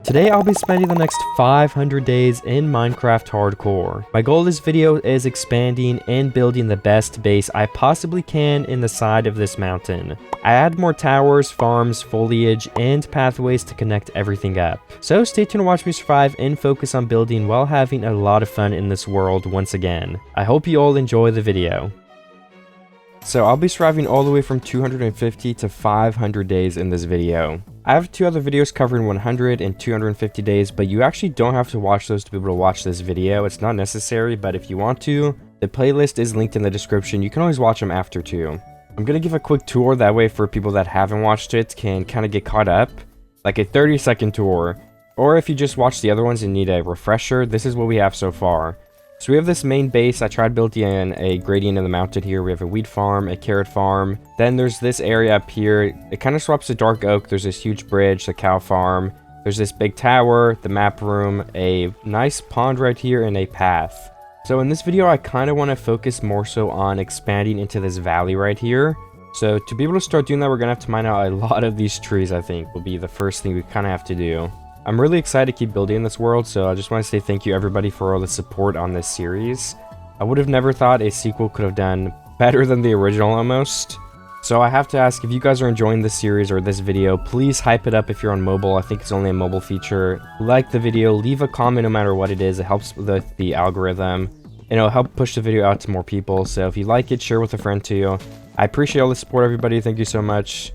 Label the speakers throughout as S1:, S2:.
S1: Today I'll be spending the next 500 days in Minecraft Hardcore. My goal of this video is expanding and building the best base I possibly can in the side of this mountain. I add more towers, farms, foliage, and pathways to connect everything up. So stay tuned to watch me survive and focus on building while having a lot of fun in this world once again. I hope you all enjoy the video. So I'll be surviving all the way from 250 to 500 days in this video. I have two other videos covering 100 and 250 days, but you actually don't have to watch those to be able to watch this video. It's not necessary, but if you want to, the playlist is linked in the description. You can always watch them after too. I'm going to give a quick tour, that way for people that haven't watched it can kind of get caught up. Like a 30-second tour. Or if you just watched the other ones and need a refresher, this is what we have so far. So we have this main base. I tried building in a gradient in the mountain here. We have a wheat farm, a carrot farm. Then there's this area up here. It kind of swaps to dark oak. There's this huge bridge, the cow farm. There's this big tower, the map room, a nice pond right here, and a path. So in this video, I kind of want to focus more so on expanding into this valley right here. So to be able to start doing that, we're going to have to mine out a lot of these trees, I think, will be the first thing we kind of have to do. I'm really excited to keep building in this world, so I just want to say thank you everybody for all the support on this series. I would have never thought a sequel could have done better than the original almost. So I have to ask, if you guys are enjoying this series or this video, please hype it up if you're on mobile. I think it's only a mobile feature. Like the video, leave a comment no matter what it is. It helps with the algorithm, and it'll help push the video out to more people. So if you like it, share with a friend too. I appreciate all the support, everybody. Thank you so much.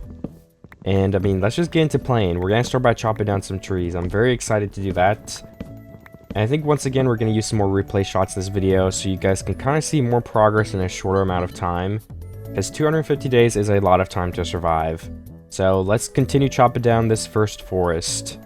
S1: And I mean, let's just get into playing. We're gonna start by chopping down some trees. I'm very excited to do that. And I think once again, we're gonna use some more replay shots this video so you guys can kind of see more progress in a shorter amount of time. Because 250 days is a lot of time to survive. So let's continue chopping down this first forest.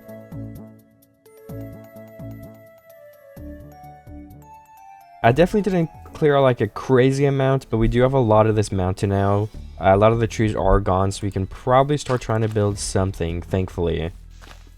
S1: I definitely didn't clear out like a crazy amount, but we do have a lot of this mountain now. A lot of the trees are gone, so we can probably start trying to build something, thankfully.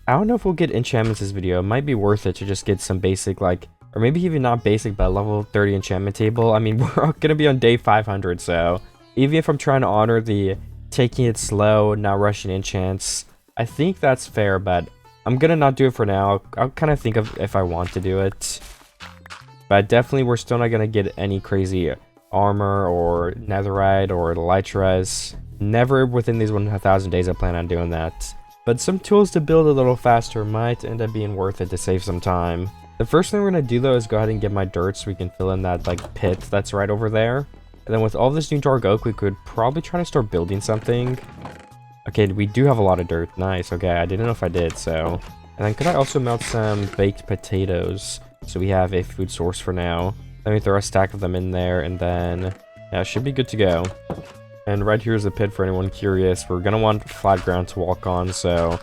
S1: I don't know if we'll get enchantments this video. It might be worth it to just get some basic, like, or maybe even not basic, but a level 30 enchantment table. I mean, we're gonna be on day 500, so even if I'm trying to honor the taking it slow, not rushing enchants, I think that's fair, but I'm gonna not do it for now. I'll kind of think of if I want to do it. But definitely, we're still not gonna get any crazy armor or netherite or elytras. Never within these 1000 days I plan on doing that. But some tools to build a little faster might end up being worth it to save some time. The first thing we're gonna do though is go ahead and get my dirt so we can fill in that like pit that's right over there. And then with all this new dark oak, we could probably try to start building something. Okay, we do have a lot of dirt. Nice. Okay, I didn't know if I did, so. And then could I also melt some baked potatoes so we have a food source for now. Let me throw a stack of them in there, and then, yeah, it should be good to go. And right here is the pit for anyone curious. We're going to want flat ground to walk on, so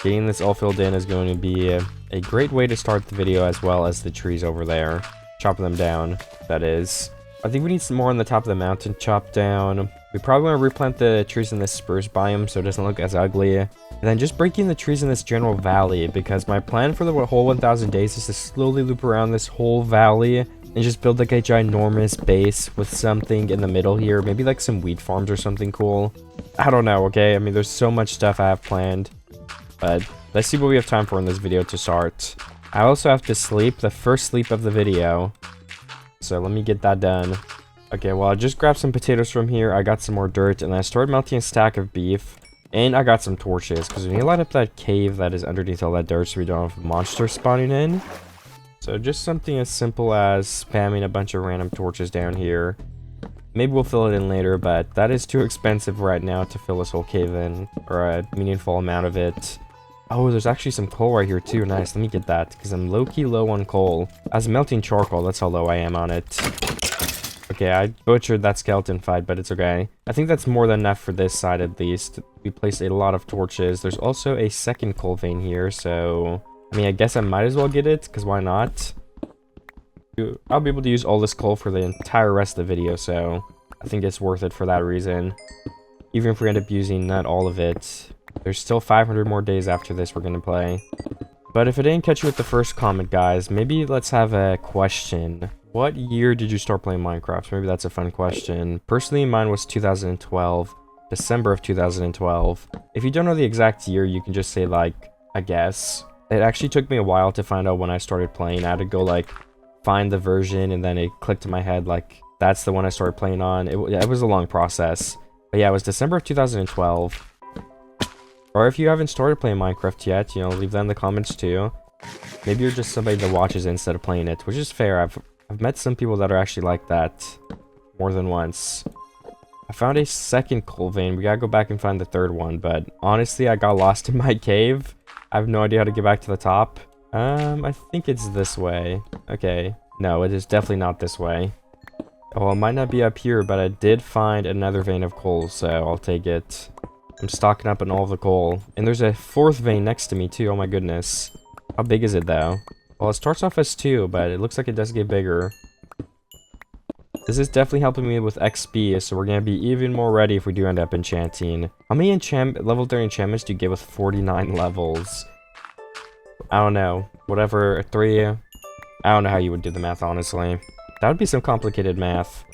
S1: getting this all filled in is going to be a great way to start the video, as well as the trees over there. Chopping them down, that is. I think we need some more on the top of the mountain chopped down. We probably want to replant the trees in this spruce biome so it doesn't look as ugly. And then just breaking the trees in this general valley, because my plan for the whole 1000 days is to slowly loop around this whole valley and just build like a ginormous base with something in the middle here. Maybe like some wheat farms or something cool. I don't know, okay? I mean, there's so much stuff I have planned. But let's see what we have time for in this video to start. I also have to sleep, the first sleep of the video. So let me get that done. Okay, well, I just grabbed some potatoes from here. I got some more dirt, and I started melting a stack of beef. And I got some torches, because we need to light up that cave that is underneath all that dirt so we don't have monsters spawning in. So just something as simple as spamming a bunch of random torches down here. Maybe we'll fill it in later, but that is too expensive right now to fill this whole cave in, or a meaningful amount of it. Oh, there's actually some coal right here too. Nice, let me get that, because I'm low-key low on coal. As melting charcoal, that's how low I am on it. Okay, I butchered that skeleton fight, but it's okay. I think that's more than enough for this side at least. We placed a lot of torches. There's also a second coal vein here, so I mean, I guess I might as well get it, because why not? I'll be able to use all this coal for the entire rest of the video, so I think it's worth it for that reason. Even if we end up using not all of it, there's still 500 more days after this we're going to play. But if it didn't catch you with the first comment, guys, maybe let's have a question. What year did you start playing Minecraft? Maybe that's a fun question. Personally, mine was 2012, December of 2012. If you don't know the exact year, you can just say, like, I guess. It actually took me a while to find out when I started playing. I had to go like find the version, and then it clicked in my head like that's the one I started playing on. It was a long process. But yeah, it was December of 2012. Or if you haven't started playing Minecraft yet, you know, leave that in the comments too. Maybe you're just somebody that watches it instead of playing it, which is fair. I've met some people that are actually like that more than once. I found a second coal vein. We gotta go back and find the third one, but honestly, I got lost in my cave. I have no idea how to get back to the top. I think it's this way. Okay. No, it is definitely not this way. Oh, it might not be up here, but I did find another vein of coal, so I'll take it. I'm stocking up on all the coal. And there's a fourth vein next to me, too. Oh my goodness. How big is it, though? Well, it starts off as 2, but it looks like it does get bigger. This is definitely helping me with XP, so we're going to be even more ready if we do end up enchanting. How many level 30 enchantments do you get with 49 levels? I don't know. Whatever, 3... I don't know how you would do the math, honestly. That would be some complicated math.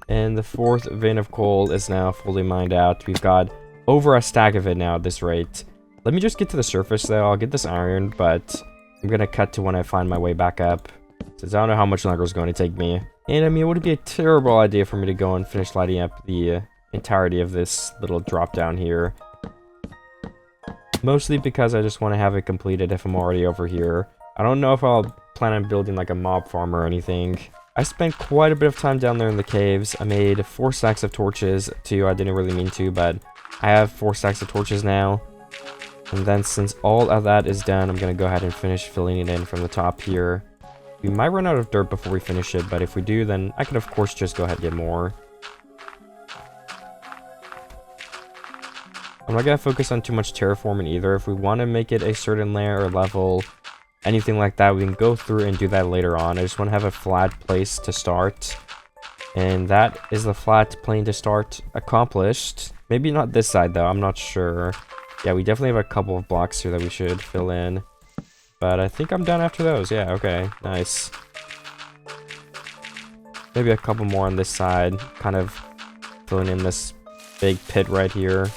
S1: And the fourth vein of coal is now fully mined out. We've got over a stack of it now at this rate. Let me just get to the surface, though. I'll get this iron, but I'm going to cut to when I find my way back up, since I don't know how much longer it's going to take me. And I mean, it would be a terrible idea for me to go and finish lighting up the entirety of this little drop down here. Mostly because I just want to have it completed if I'm already over here. I don't know if I'll plan on building like a mob farm or anything. I spent quite a bit of time down there in the caves. I made 4 stacks of torches too. I didn't really mean to, but I have 4 stacks of torches now. And then since all of that is done, I'm going to go ahead and finish filling it in from the top here. We might run out of dirt before we finish it, but if we do, then I can of course just go ahead and get more. I'm not going to focus on too much terraforming either. If we want to make it a certain layer or level, anything like that, we can go through and do that later on. I just want to have a flat place to start. And that is the flat plane to start accomplished. Maybe not this side though, I'm not sure. Yeah, we definitely have a couple of blocks here that we should fill in. But I think I'm done after those. Yeah, okay, nice. Maybe a couple more on this side, kind of filling in this big pit right here.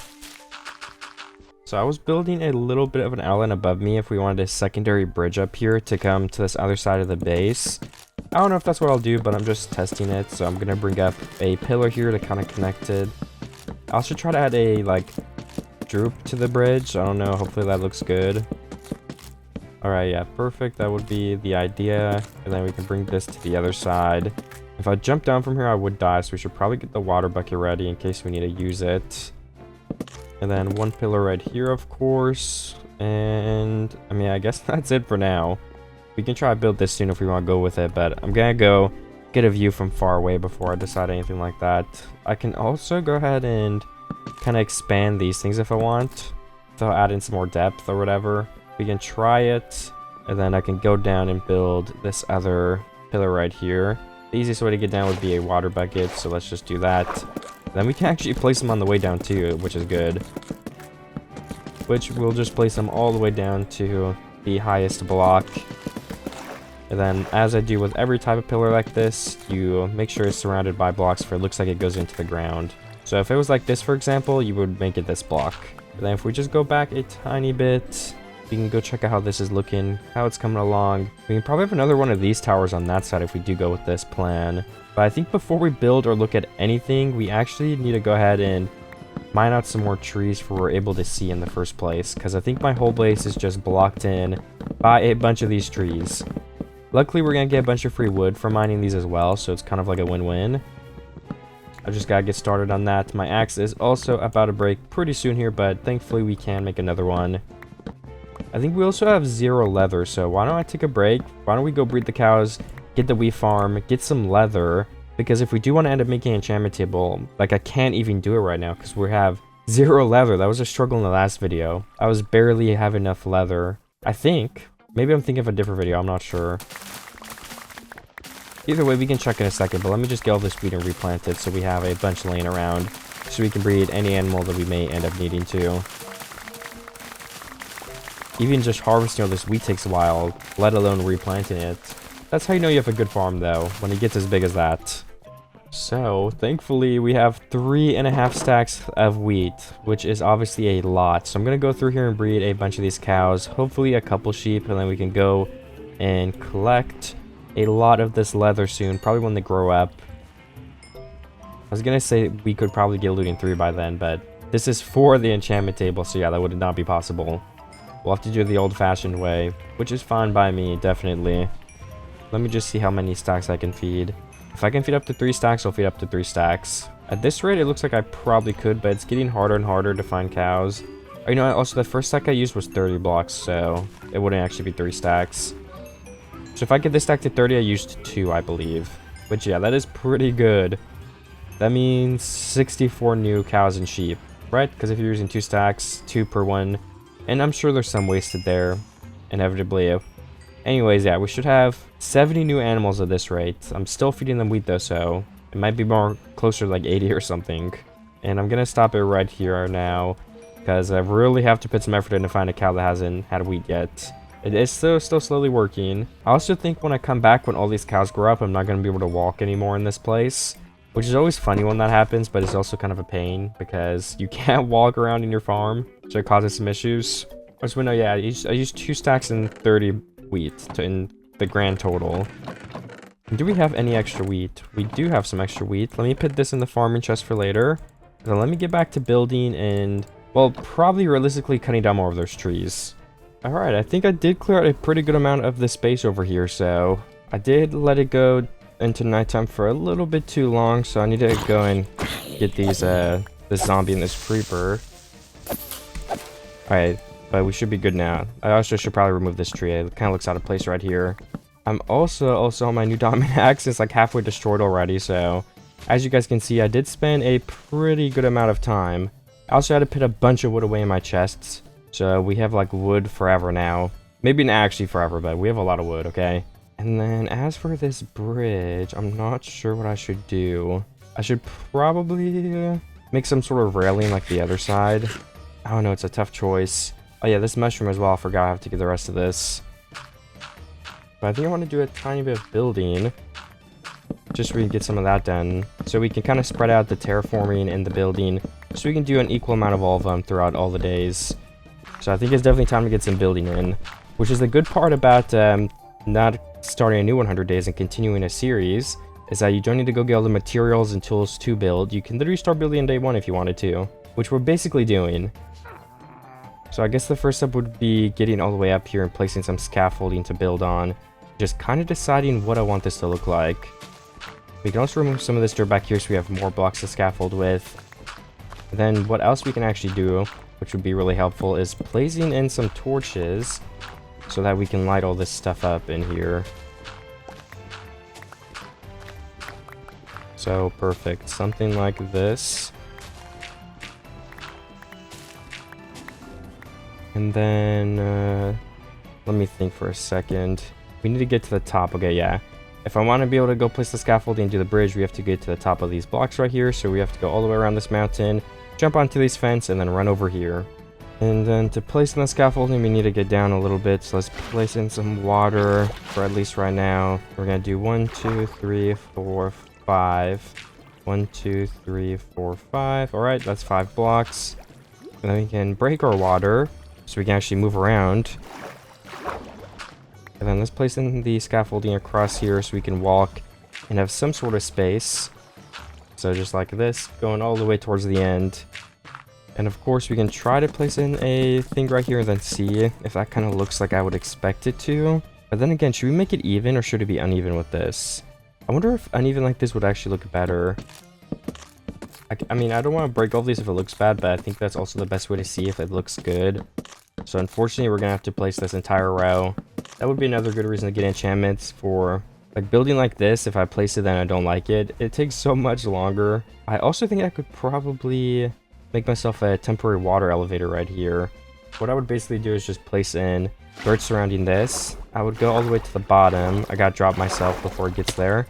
S1: So I was building a little bit of an outline above me if we wanted a secondary bridge up here to come to this other side of the base. I don't know if that's what I'll do, but I'm just testing it. So I'm going to bring up a pillar here to kind of connect it. I also try to add a, like, droop to the bridge. I don't know, hopefully that looks good. Alright, yeah, perfect. That would be the idea. And then we can bring this to the other side. If I jump down from here, I would die, so we should probably get the water bucket ready in case we need to use it. And then one pillar right here, of course. And, I mean, I guess that's it for now. We can try to build this soon if we want to go with it, but I'm going to go get a view from far away before I decide anything like that. I can also go ahead and kind of expand these things if I want. So add in some more depth or whatever. We can try it, and then I can go down and build this other pillar right here. The easiest way to get down would be a water bucket, so let's just do that. Then we can actually place them on the way down too, which is good. Which we'll just place them all the way down to the highest block. And then, as I do with every type of pillar like this, you make sure it's surrounded by blocks where it looks like it goes into the ground. So if it was like this, for example, you would make it this block. And then if we just go back a tiny bit, we can go check out how this is looking, how it's coming along. We can probably have another one of these towers on that side if we do go with this plan. But I think before we build or look at anything, we actually need to go ahead and mine out some more trees for we're able to see in the first place. Because I think my whole base is just blocked in by a bunch of these trees. Luckily, we're going to get a bunch of free wood from mining these as well, so it's kind of like a win-win. I just got to get started on that. My axe is also about to break pretty soon here, but thankfully we can make another one. I think we also have 0 leather, so why don't I take a break? Why don't we go breed the cows, get the wheat farm, get some leather, because if we do want to end up making an enchantment table, like I can't even do it right now because we have 0 leather. That was a struggle in the last video. I was barely have enough leather, I think. Maybe I'm thinking of a different video, I'm not sure. Either way, we can check in a second, but let me just get all this wheat and replant it so we have a bunch laying around, so we can breed any animal that we may end up needing to. Even just harvesting all this wheat takes a while, let alone replanting it. That's how you know you have a good farm, though, when it gets as big as that. So, thankfully, we have 3.5 stacks of wheat, which is obviously a lot. So I'm going to go through here and breed a bunch of these cows, hopefully a couple sheep, and then we can go and collect a lot of this leather soon, probably when they grow up. I was going to say we could probably get looting 3 by then, but this is for the enchantment table, so yeah, that would not be possible. We'll have to do it the old-fashioned way, which is fine by me, definitely. Let me just see how many stacks I can feed. If I can feed up to 3 stacks, I'll feed up to 3 stacks. At this rate, it looks like I probably could, but it's getting harder and harder to find cows. Oh, you know what? Also, the first stack I used was 30 blocks, so it wouldn't actually be 3 stacks. So if I get this stack to 30, I used 2, I believe. But yeah, that is pretty good. That means 64 new cows and sheep, right? Because if you're using 2 stacks, 2 per one, and I'm sure there's some wasted there, inevitably. Anyways, yeah, we should have 70 new animals at this rate. I'm still feeding them wheat though, so it might be more closer to like 80 or something. And I'm gonna stop it right here now, because I really have to put some effort in to find a cow that hasn't had wheat yet. It is still slowly working. I also think when I come back, when all these cows grow up, I'm not gonna be able to walk anymore in this place. Which is always funny when that happens, but it's also kind of a pain, because you can't walk around in your farm, so it causes some issues. So no, yeah, I used 2 stacks and 30 wheat in the grand total. Do we have any extra wheat? We do have some extra wheat. Let me put this in the farming chest for later. Then let me get back to building and, well, probably realistically cutting down more of those trees. Alright, I think I did clear out a pretty good amount of the space over here, so I did let it go into nighttime for a little bit too long, so I need to go and get these, this zombie and this creeper. Alright. But we should be good now. I also should probably remove this tree. It kind of looks out of place right here. I'm also on my new diamond axe. It's like halfway destroyed already. So as you guys can see, I did spend a pretty good amount of time. I also had to put a bunch of wood away in my chests. So we have like wood forever now. Maybe not actually forever, but we have a lot of wood, okay? And then as for this bridge, I'm not sure what I should do. I should probably make some sort of railing like the other side. I don't know, it's a tough choice. Oh yeah, this mushroom as well. I forgot I have to get the rest of this. But I think I want to do a tiny bit of building. Just so we can get some of that done. So we can kind of spread out the terraforming and the building. So we can do an equal amount of all of them throughout all the days. So I think it's definitely time to get some building in. Which is the good part about not starting a new 100 days and continuing a series. Is that you don't need to go get all the materials and tools to build. You can literally start building on day 1 if you wanted to. Which we're basically doing. So I guess the first step would be getting all the way up here and placing some scaffolding to build on. Just kind of deciding what I want this to look like. We can also remove some of this dirt back here so we have more blocks to scaffold with. And then what else we can actually do, which would be really helpful, is placing in some torches so that we can light all this stuff up in here. So perfect. Something like this. And then, let me think for a second. We need to get to the top. Okay, yeah. If I want to be able to go place the scaffolding and do the bridge, we have to get to the top of these blocks right here. So we have to go all the way around this mountain, jump onto this fence, and then run over here. And then to place in the scaffolding, we need to get down a little bit. So let's place in some water for at least right now. We're going to do 1, 2, 3, 4, 5. 1, 2, 3, 4, 5. All right, that's 5 blocks. And then we can break our water, so we can actually move around. And then let's place in the scaffolding across here so we can walk and have some sort of space. So just like this, going all the way towards the end. And of course we can try to place in a thing right here and then see if that kind of looks like I would expect it to. But then again, should we make it even or should it be uneven with this? I wonder if uneven like this would actually look better. I mean, I don't want to break all these if it looks bad, but I think that's also the best way to see if it looks good. So unfortunately, we're going to have to place this entire row. That would be another good reason to get enchantments for, like, building like this. If I place it then I don't like it, it takes so much longer. I also think I could probably make myself a temporary water elevator right here. What I would basically do is just place in dirt surrounding this. I would go all the way to the bottom. I got to drop myself before it gets there.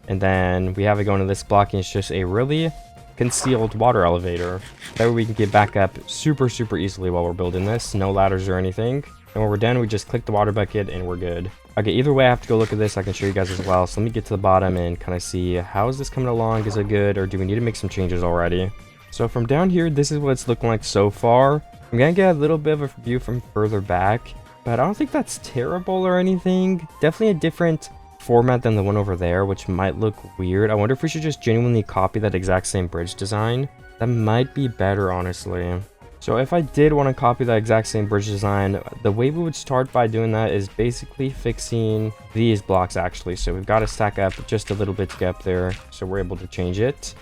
S1: And then we have it going to this block, and it's just a really concealed water elevator. That way we can get back up super easily while we're building this. No ladders or anything. And when we're done, we just click the water bucket and we're good. Okay, either way, I have to go look at this. I can show you guys as well. So let me get to the bottom and kind of see how is this coming along? Is it good, or do we need to make some changes already? So from down here, this is what it's looking like so far. I'm gonna get a little bit of a view from further back, but I don't think that's terrible or anything. Definitely a different format than the one over there, which might look weird. I wonder if we should just genuinely copy that exact same bridge design. That might be better, honestly. So if I did want to copy that exact same bridge design, the way we would start by doing that is basically fixing these blocks actually. So we've got to stack up just a little bit to get up there, so we're able to change it.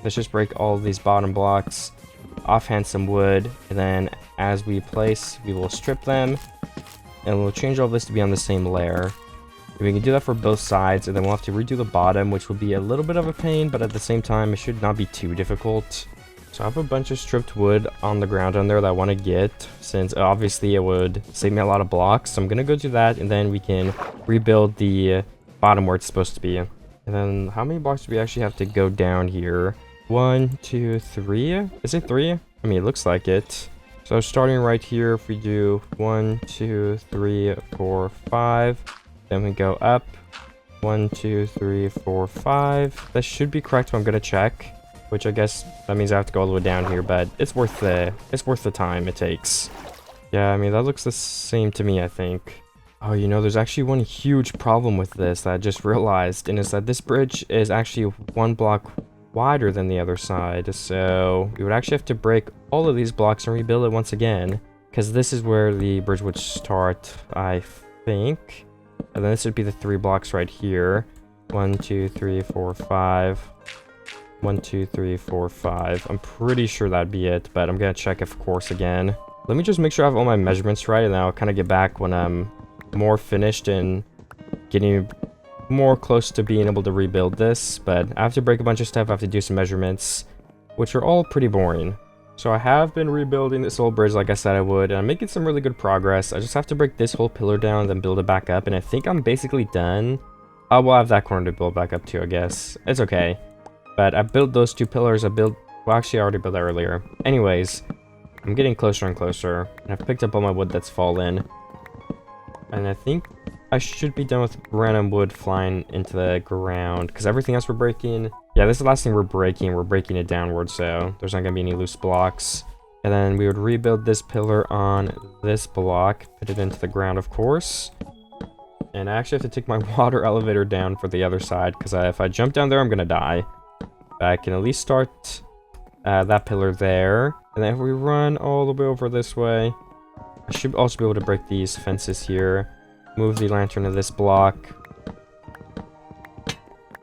S1: Let's just break all of these bottom blocks, offhand some wood, and then as we place, we will strip them, and we'll change all this to be on the same layer. And we can do that for both sides, and then we'll have to redo the bottom, which will be a little bit of a pain, but at the same time, it should not be too difficult. So I have a bunch of stripped wood on the ground on there that I want to get, since obviously it would save me a lot of blocks. So I'm going to go do that, and then we can rebuild the bottom where it's supposed to be. And then how many blocks do we actually have to go down here? 1, 2, 3? Is it 3? I mean, it looks like it. So starting right here, if we do 1, 2, 3, 4, 5, then we go up 1, 2, 3, 4, 5. That should be correct, but I'm going to check. Which I guess that means I have to go all the way down here, but it's worth the time it takes. Yeah, I mean, that looks the same to me, I think. Oh, you know, there's actually one huge problem with this that I just realized, and it's that this bridge is actually 1 block wider than the other side. So we would actually have to break all of these blocks and rebuild it once again, because this is where the bridge would start, I think. And then this would be the 3 blocks right here. 1, 2, 3, 4, 5. 1, 2, 3, 4, 5. I'm pretty sure that'd be it, but I'm gonna check of course again. Let me just make sure I have all my measurements right, and then I'll kind of get back when I'm more finished and getting more close to being able to rebuild this. But I have to break a bunch of stuff, I have to do some measurements, which are all pretty boring. So I have been rebuilding this whole bridge like I said I would, and I'm making some really good progress. I just have to break this whole pillar down and then build it back up, and I think I'm basically done. I will have that corner to build back up too, I guess. It's okay. But I built those 2 pillars. Well, actually, I already built that earlier. Anyways, I'm getting closer and closer. And I've picked up all my wood that's fallen. And I think I should be done with random wood flying into the ground, because everything else we're breaking... Yeah, this is the last thing we're breaking. We're breaking it downward, so there's not going to be any loose blocks. And then we would rebuild this pillar on this block. Put it into the ground, of course. And I actually have to take my water elevator down for the other side, because if I jump down there, I'm going to die. I can at least start that pillar there. And then if we run all the way over this way, I should also be able to break these fences here. Move the lantern to this block.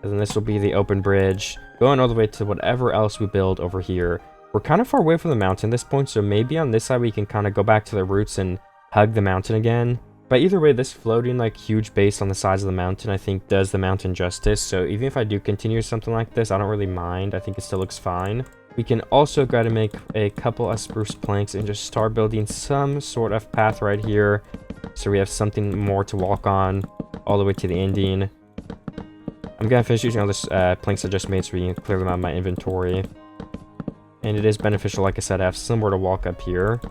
S1: And then this will be the open bridge, going all the way to whatever else we build over here. We're kind of far away from the mountain at this point, so maybe on this side we can kind of go back to the roots and hug the mountain again. But either way, this floating like huge base on the sides of the mountain, I think does the mountain justice. So even if I do continue something like this, I don't really mind. I think it still looks fine. We can also go to make a couple of spruce planks and just start building some sort of path right here. So we have something more to walk on all the way to the ending. I'm going to finish using all this planks I just made so we can clear them out of my inventory. And it is beneficial, like I said, to have somewhere to walk up here.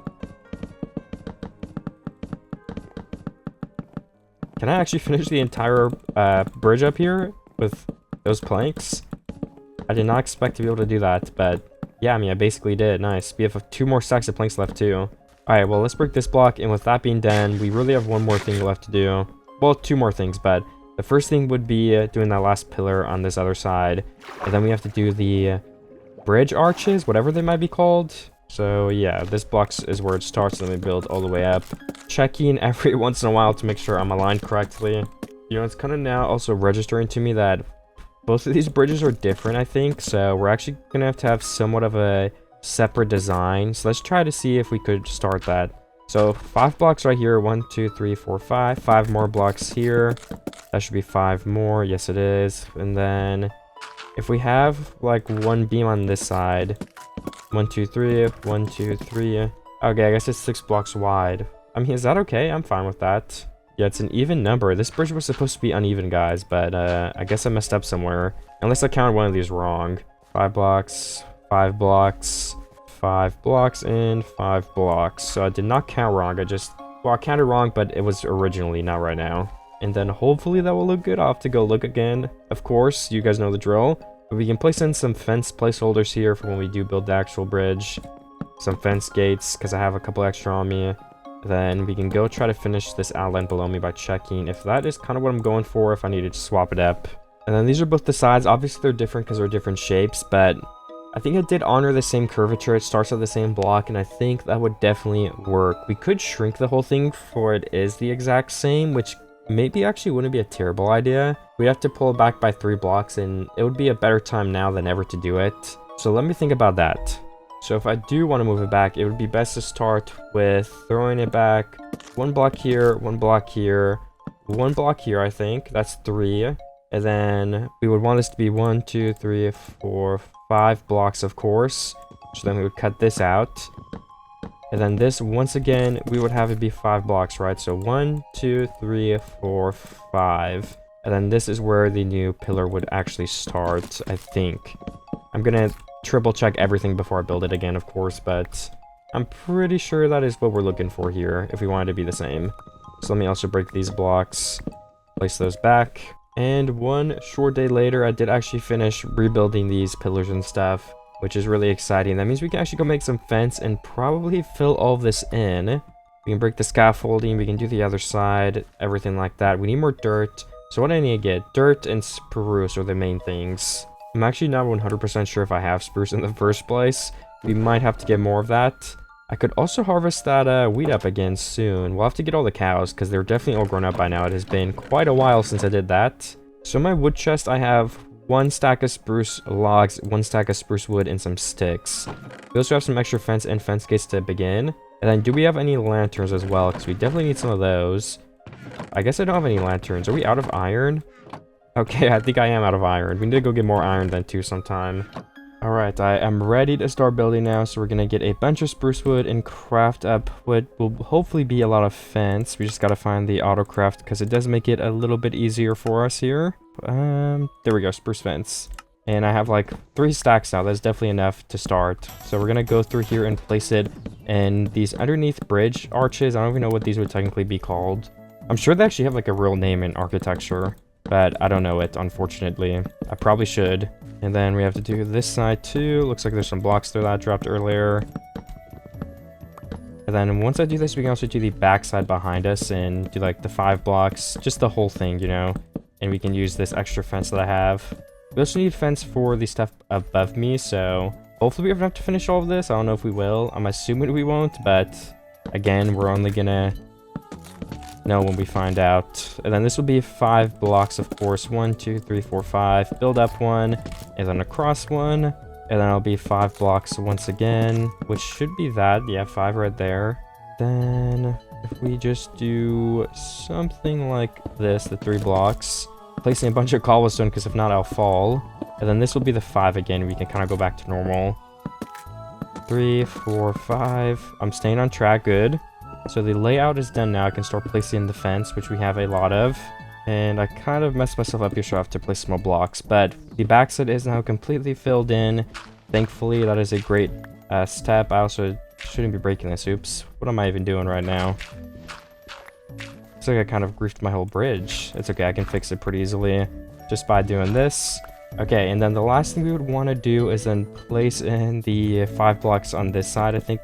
S1: Can I actually finish the entire bridge up here with those planks? I did not expect to be able to do that, but yeah, I mean, I basically did. Nice. We have 2 more stacks of planks left too. Alright, well, let's break this block, and with that being done, we really have 1 more thing left to do. Well, 2 more things, but the first thing would be doing that last pillar on this other side, and then we have to do the bridge arches, whatever they might be called. So yeah, this block is where it starts, and then we build all the way up. Checking every once in a while to make sure I'm aligned correctly. You know, it's kind of now also registering to me that both of these bridges are different, I think. So we're actually going to have somewhat of a separate design. So let's try to see if we could start that. So 5 blocks right here. 1, 2, 3, 4, 5. 5 more blocks here. That should be 5 more. Yes, it is. And then if we have like 1 beam on this side. 1, 2, 3. 1, 2, 3. Okay, I guess it's 6 blocks wide. I mean, is that okay? I'm fine with that. Yeah, it's an even number. This bridge was supposed to be uneven, guys, but I guess I messed up somewhere. Unless I counted one of these wrong. 5 blocks, 5 blocks, 5 blocks, and 5 blocks. So I did not count wrong. I just Well, I counted wrong, but it was originally, not right now. And then hopefully that will look good. I'll have to go look again. Of course, you guys know the drill. But we can place in some fence placeholders here for when we do build the actual bridge. Some fence gates, because I have a couple extra on me. Then we can go try to finish this outline below me by checking if that is kind of what I'm going for, if I need to swap it up. And then these are both the sides. Obviously, they're different because they're different shapes, but I think it did honor the same curvature. It starts at the same block, and I think that would definitely work. We could shrink the whole thing for it is the exact same, which maybe actually wouldn't be a terrible idea. We'd have to pull it back by 3 blocks, and it would be a better time now than ever to do it. So let me think about that. So if I do want to move it back, it would be best to start with throwing it back 1 block here, 1 block here, 1 block here, I think. That's 3. And then we would want this to be 1, 2, 3, 4, 5 blocks, of course. So then we would cut this out. And then this, once again, we would have it be 5 blocks, right? So 1, 2, 3, 4, 5. And then this is where the new pillar would actually start, I think. I'm gonna triple check everything before I build it again, of course, but I'm pretty sure that is what we're looking for here if we want it to be the same. So let me also break these blocks, place those back. And one short day later, I did actually finish rebuilding these pillars and stuff, which is really exciting. That means we can actually go make some fence and probably fill all of this in. We can break the scaffolding, we can do the other side, everything like that. We need more dirt. So what I need to get, dirt and spruce are the main things. I'm actually not 100% sure if I have spruce in the first place. We might have to get more of that. I could also harvest that wheat up again soon. We'll have to get all the cows because they're definitely all grown up by now. It has been quite a while since I did that. So in my wood chest, I have 1 stack of spruce logs, 1 stack of spruce wood, and some sticks. We also have some extra fence and fence gates to begin. And then do we have any lanterns as well? Because we definitely need some of those. I guess I don't have any lanterns. Are we out of iron? Okay, I think I am out of iron. We need to go get more iron then too sometime. Alright, I am ready to start building now. So we're going to get a bunch of spruce wood and craft up what will hopefully be a lot of fence. We just got to find the auto craft because it does make it a little bit easier for us here. There we go, spruce fence. And I have like 3 stacks now. That's definitely enough to start. So we're going to go through here and place it in these underneath bridge arches. I don't even know what these would technically be called. I'm sure they actually have like a real name in architecture, but I don't know it, unfortunately. I probably should. And then we have to do this side too. Looks like there's some blocks there that I dropped earlier. And then once I do this, we can also do the back side behind us and do like the 5 blocks, just the whole thing, you know. And we can use this extra fence that I have. We also need fence for the stuff above me, so hopefully we don't have to finish all of this. I don't know if we will. I'm assuming we won't, but again, we're only gonna know when we find out. And then this will be 5 blocks, of course. 1, 2, 3, 4, 5. Build up 1, and then across 1. And then it'll be 5 blocks once again, which should be that. Yeah, 5 right there. Then if we just do something like this, the 3 blocks, placing a bunch of cobblestone, because if not, I'll fall. And then this will be the 5 again. We can kind of go back to normal. 3, 4, 5. I'm staying on track. Good. So the layout is done now. I can start placing the fence, which we have a lot of. And I kind of messed myself up here, so I have to place some more blocks. But the backside is now completely filled in. Thankfully, that is a great step. I also shouldn't be breaking this. Oops. What am I even doing right now? Looks like I kind of griefed my whole bridge. It's okay. I can fix it pretty easily just by doing this. Okay, and then the last thing we would want to do is then place in the 5 blocks on this side, I think.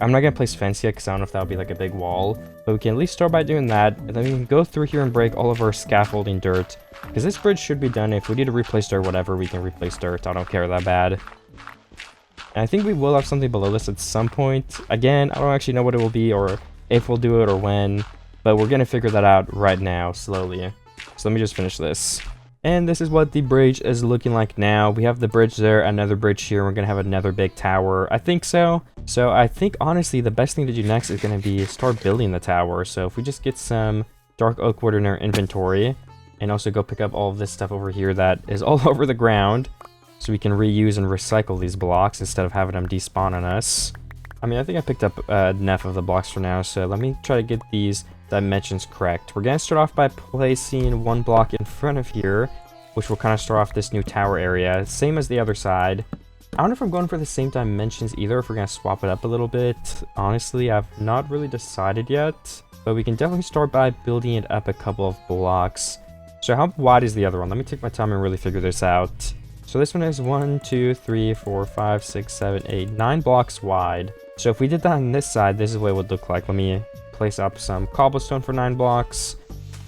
S1: I'm not going to place fence yet because I don't know if that would be like a big wall. But we can at least start by doing that. And then we can go through here and break all of our scaffolding dirt. Because this bridge should be done. If we need to replace dirt, whatever, we can replace dirt. I don't care that bad. And I think we will have something below this at some point. Again, I don't actually know what it will be or if we'll do it or when. But we're going to figure that out right now, slowly. So let me just finish this. And this is what the bridge is looking like now. We have the bridge there, another bridge here. We're going to have another big tower. I think so. So I think, honestly, the best thing to do next is going to be start building the tower. So if we just get some dark oak wood in our inventory and also go pick up all of this stuff over here that is all over the ground so we can reuse and recycle these blocks instead of having them despawn on us. I mean, I think I picked up enough of the blocks for now. So let me try to get these dimensions correct. We're going to start off by placing 1 block in front of here, which will kind of start off this new tower area, same as the other side. I don't know if I'm going for the same dimensions either, if we're going to swap it up a little bit. Honestly, I've not really decided yet, but we can definitely start by building it up a couple of blocks. So how wide is the other one? Let me take my time and really figure this out. So this one is 1, 2, 3, 4, 5, 6, 7, 8, 9 blocks wide. So if we did that on this side, this is what it would look like. Let me place up some cobblestone for 9 blocks.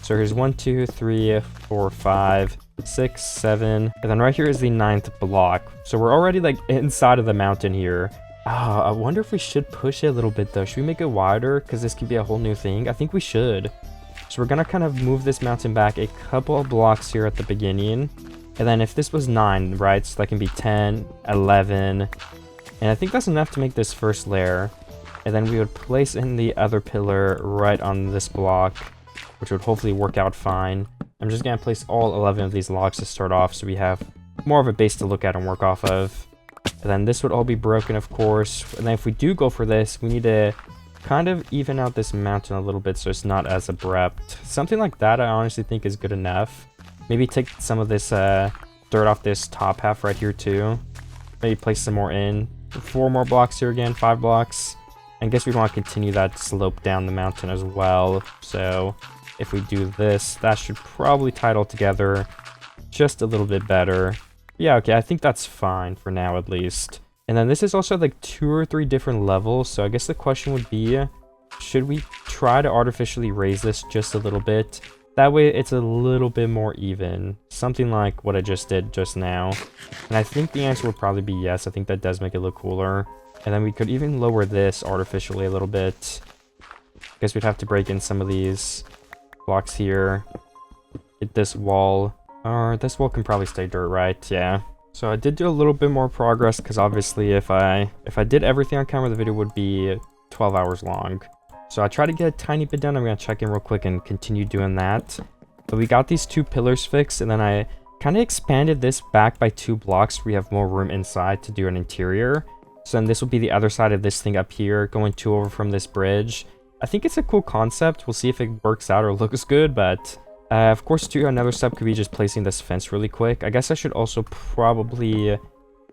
S1: So here's 1, 2, 3, 4, 5, 6, 7, and then right here is the 9th block. So we're already like inside of the mountain here. I wonder if we should push it a little bit though. Should we make it wider? Because this could be a whole new thing. I think we should. So we're gonna kind of move this mountain back a couple of blocks here at the beginning. And then if this was 9, right, so that can be 10, 11, and I think that's enough to make this first layer. And then we would place in the other pillar right on this block, which would hopefully work out fine. I'm just going to place all 11 of these logs to start off so we have more of a base to look at and work off of. And then this would all be broken, of course. And then if we do go for this, we need to kind of even out this mountain a little bit so it's not as abrupt. Something like that I honestly think is good enough. Maybe take some of this dirt off this top half right here too. Maybe place some more in. 4 more blocks here again, 5 blocks. I guess we want to continue that slope down the mountain as well. So if we do this, that should probably tie it all together just a little bit better. Yeah, okay, I think that's fine for now at least. And then this is also like 2 or 3 different levels. So I guess the question would be, should we try to artificially raise this just a little bit? That way it's a little bit more even. Something like what I just did just now. And I think the answer would probably be yes. I think that does make it look cooler. And then we could even lower this artificially a little bit. Guess we'd have to break in some of these blocks here. Get this wall. Or this wall can probably stay dirt, right? Yeah. So I did do a little bit more progress because obviously if I did everything on camera, the video would be 12 hours long. So I tried to get a tiny bit done. I'm going to check in real quick and continue doing that. But we got these 2 pillars fixed, and then I kind of expanded this back by 2 blocks. We have more room inside to do an interior. So then this will be the other side of this thing up here, going 2 over from this bridge. I think it's a cool concept. We'll see if it works out or looks good, but of course too, another step could be just placing this fence really quick. I guess I should also probably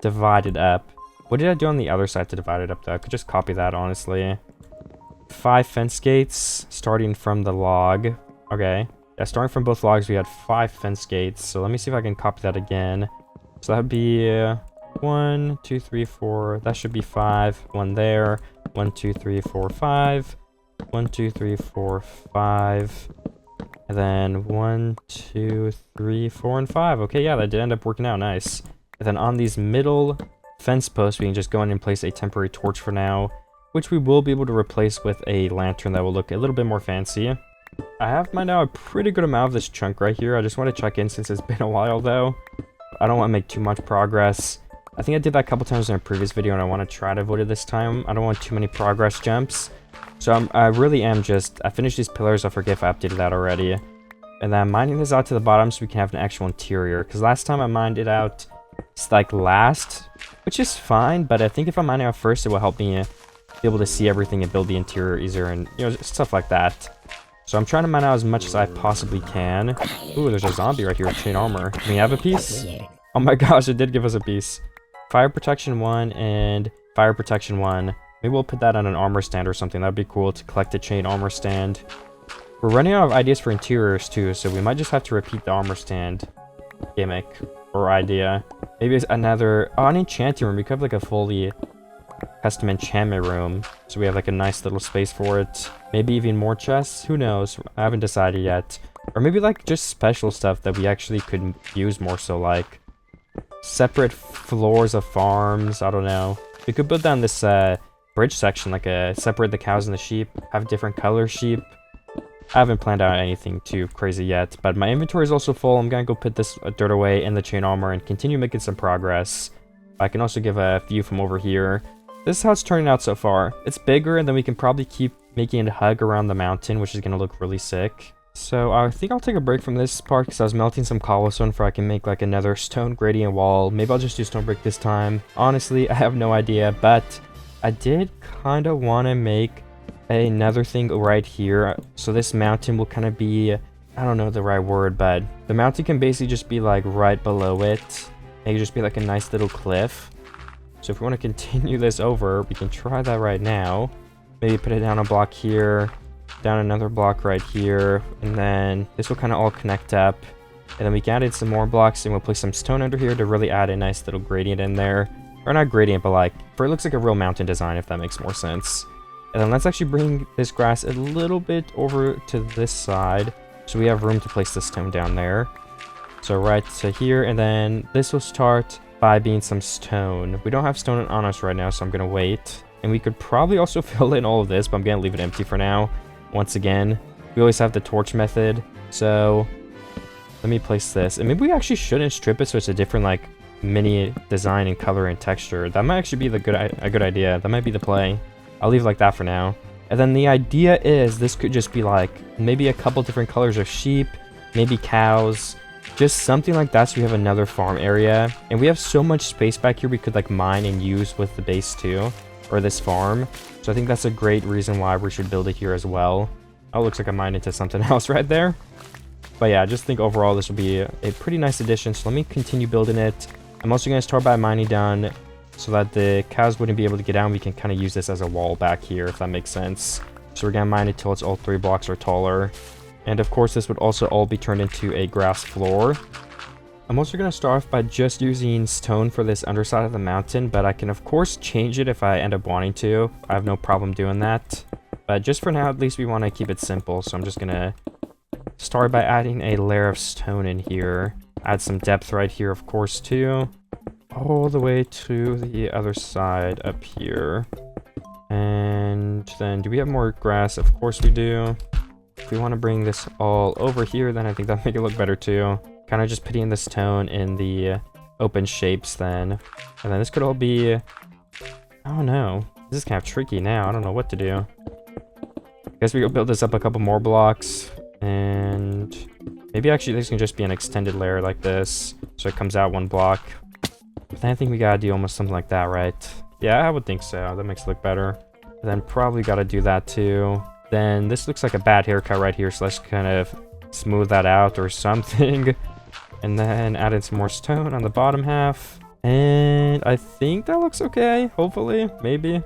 S1: divide it up. What did I do on the other side to divide it up though? I could just copy that, honestly. 5 fence gates starting from the log. Okay. Yeah, starting from both logs, we had 5 fence gates. So let me see if I can copy that again. So that would be 1, 2, 3, 4. That should be 5. 1 there. 1, 2, 3, 4, 5. 1, 2, 3, 4, 5. And then 1, 2, 3, 4, and 5. Okay, yeah, that did end up working out. Nice. And then on these middle fence posts, we can just go in and place a temporary torch for now, which we will be able to replace with a lantern that will look a little bit more fancy. I have by now a pretty good amount of this chunk right here. I just want to check in since it's been a while though. I don't want to make too much progress. I think I did that a couple times in a previous video and I want to try to avoid it this time. I don't want too many progress jumps. So I really am just, I finished these pillars. I forget if I updated that already. And then I'm mining this out to the bottom so we can have an actual interior. Because last time I mined it out, it's like last, which is fine. But I think if I mine it out first, it will help me be able to see everything and build the interior easier and, you know, stuff like that. So I'm trying to mine out as much as I possibly can. Ooh, there's a zombie right here with chain armor. Can we have a piece? Oh my gosh, it did give us a piece. Fire protection 1 and fire protection 1. Maybe we'll put that on an armor stand or something. That'd be cool to collect a chain armor stand. We're running out of ideas for interiors too, so we might just have to repeat the armor stand gimmick or idea. Maybe it's another, oh, an enchanting room. We could have like a fully custom enchantment room, so we have like a nice little space for it. Maybe even more chests, who knows? I haven't decided yet. Or maybe like just special stuff that we actually could use more, so like separate floors of farms. I don't know. We could build down this bridge section, like separate the cows and the sheep, have different color sheep. I haven't planned out anything too crazy yet, but my inventory is also full. I'm gonna go put this dirt away in the chain armor and continue making some progress. I can also give a view from over here. This is how it's turning out so far. It's bigger, and then we can probably keep making it hug around the mountain, which is gonna look really sick. So I think I'll take a break from this part because I was melting some cobblestone for I can make like another stone gradient wall. Maybe I'll just do stone brick this time. Honestly, I have no idea, but I did kind of want to make another thing right here. So this mountain will kind of be, I don't know the right word, but the mountain can basically just be like right below it. It could just be like a nice little cliff. So if we want to continue this over, we can try that right now. Maybe put it down a block here, down another block right here, and then this will kind of all connect up. And then we can add in some more blocks, and we'll place some stone under here to really add a nice little gradient in there. Or not gradient, but like, for it looks like a real mountain design, if that makes more sense. And then let's actually bring this grass a little bit over to this side, so we have room to place the stone down there. So right to here, and then this will start by being some stone. We don't have stone on us right now, so I'm gonna wait. And we could probably also fill in all of this, but I'm gonna leave it empty for now. Once again, we always have the torch method. So let me place this. And maybe we actually shouldn't strip it so it's a different like mini design and color and texture. That might actually be a good idea. That might be the play. I'll leave it like that for now. And then the idea is this could just be like maybe a couple different colors of sheep, maybe cows, just something like that, so we have another farm area. And we have so much space back here we could like mine and use with the base too, or this farm. So I think that's a great reason why we should build it here as well. Oh, looks like I mined into something else right there. But yeah, I just think overall this will be a pretty nice addition. So let me continue building it. I'm also going to start by mining down so that the cows wouldn't be able to get down. We can kind of use this as a wall back here, if that makes sense. So we're going to mine it till it's all 3 blocks or taller. And of course, this would also all be turned into a grass floor. I'm also going to start off by just using stone for this underside of the mountain, but I can of course change it if I end up wanting to. I have no problem doing that. But just for now, at least we want to keep it simple. So I'm just going to start by adding a layer of stone in here. Add some depth right here, of course, too. All the way to the other side up here. And then do we have more grass? Of course we do. If we want to bring this all over here, then I think that'll make it look better too. Kind of just putting the stone in the open shapes then. And then this could all be... I don't know. This is kind of tricky now. I don't know what to do. I guess we go build this up a couple more blocks. And maybe actually this can just be an extended layer like this. So it comes out 1 block. But then I think we gotta do almost something like that, right? Yeah, I would think so. That makes it look better. And then probably gotta do that too. Then this looks like a bad haircut right here, so let's kind of smooth that out or something. And then add in some more stone on the bottom half. And I think that looks okay, hopefully, maybe.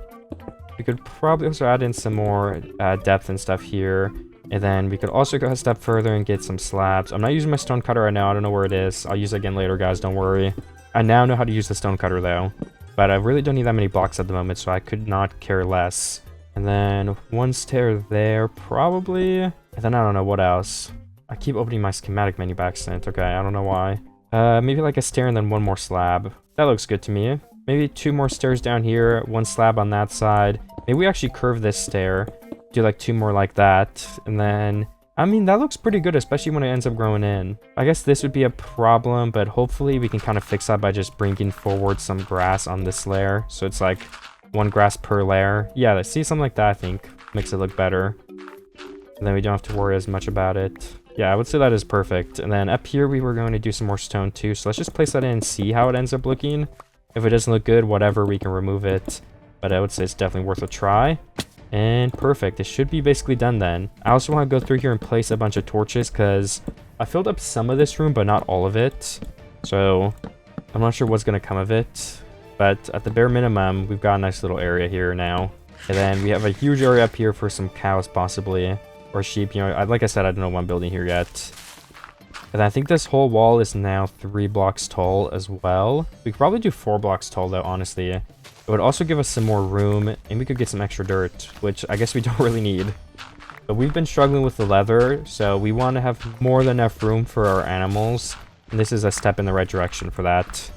S1: We could probably also add in some more depth and stuff here. And then we could also go a step further and get some slabs. I'm not using my stone cutter right now, I don't know where it is. I'll use it again later, guys, don't worry. I now know how to use the stone cutter though. But I really don't need that many blocks at the moment, so I could not care less. And then 1 stair there, probably. And then I don't know what else. I keep opening my schematic menu by accident. Okay, I don't know why. Maybe like a stair and then 1 more slab. That looks good to me. Maybe 2 more stairs down here, 1 slab on that side. Maybe we actually curve this stair. Do like 2 more like that. And then, I mean, that looks pretty good, especially when it ends up growing in. I guess this would be a problem, but hopefully we can kind of fix that by just bringing forward some grass on this layer. So it's like 1 grass per layer. Yeah, let's see something like that, I think. Makes it look better. And then we don't have to worry as much about it. Yeah, I would say that is perfect. And then up here, we were going to do some more stone too. So let's just place that in and see how it ends up looking. If it doesn't look good, whatever, we can remove it. But I would say it's definitely worth a try. And perfect. It should be basically done then. I also want to go through here and place a bunch of torches because I filled up some of this room, but not all of it. So I'm not sure what's going to come of it. But at the bare minimum, we've got a nice little area here now. And then we have a huge area up here for some cows, possibly. Or sheep, you know. Like I said, I don't know what I'm building here yet. And I think this whole wall is now 3 blocks tall as well. We could probably do 4 blocks tall, though, honestly. It would also give us some more room, and we could get some extra dirt, which I guess we don't really need. But we've been struggling with the leather, so we want to have more than enough room for our animals. And this is a step in the right direction for that.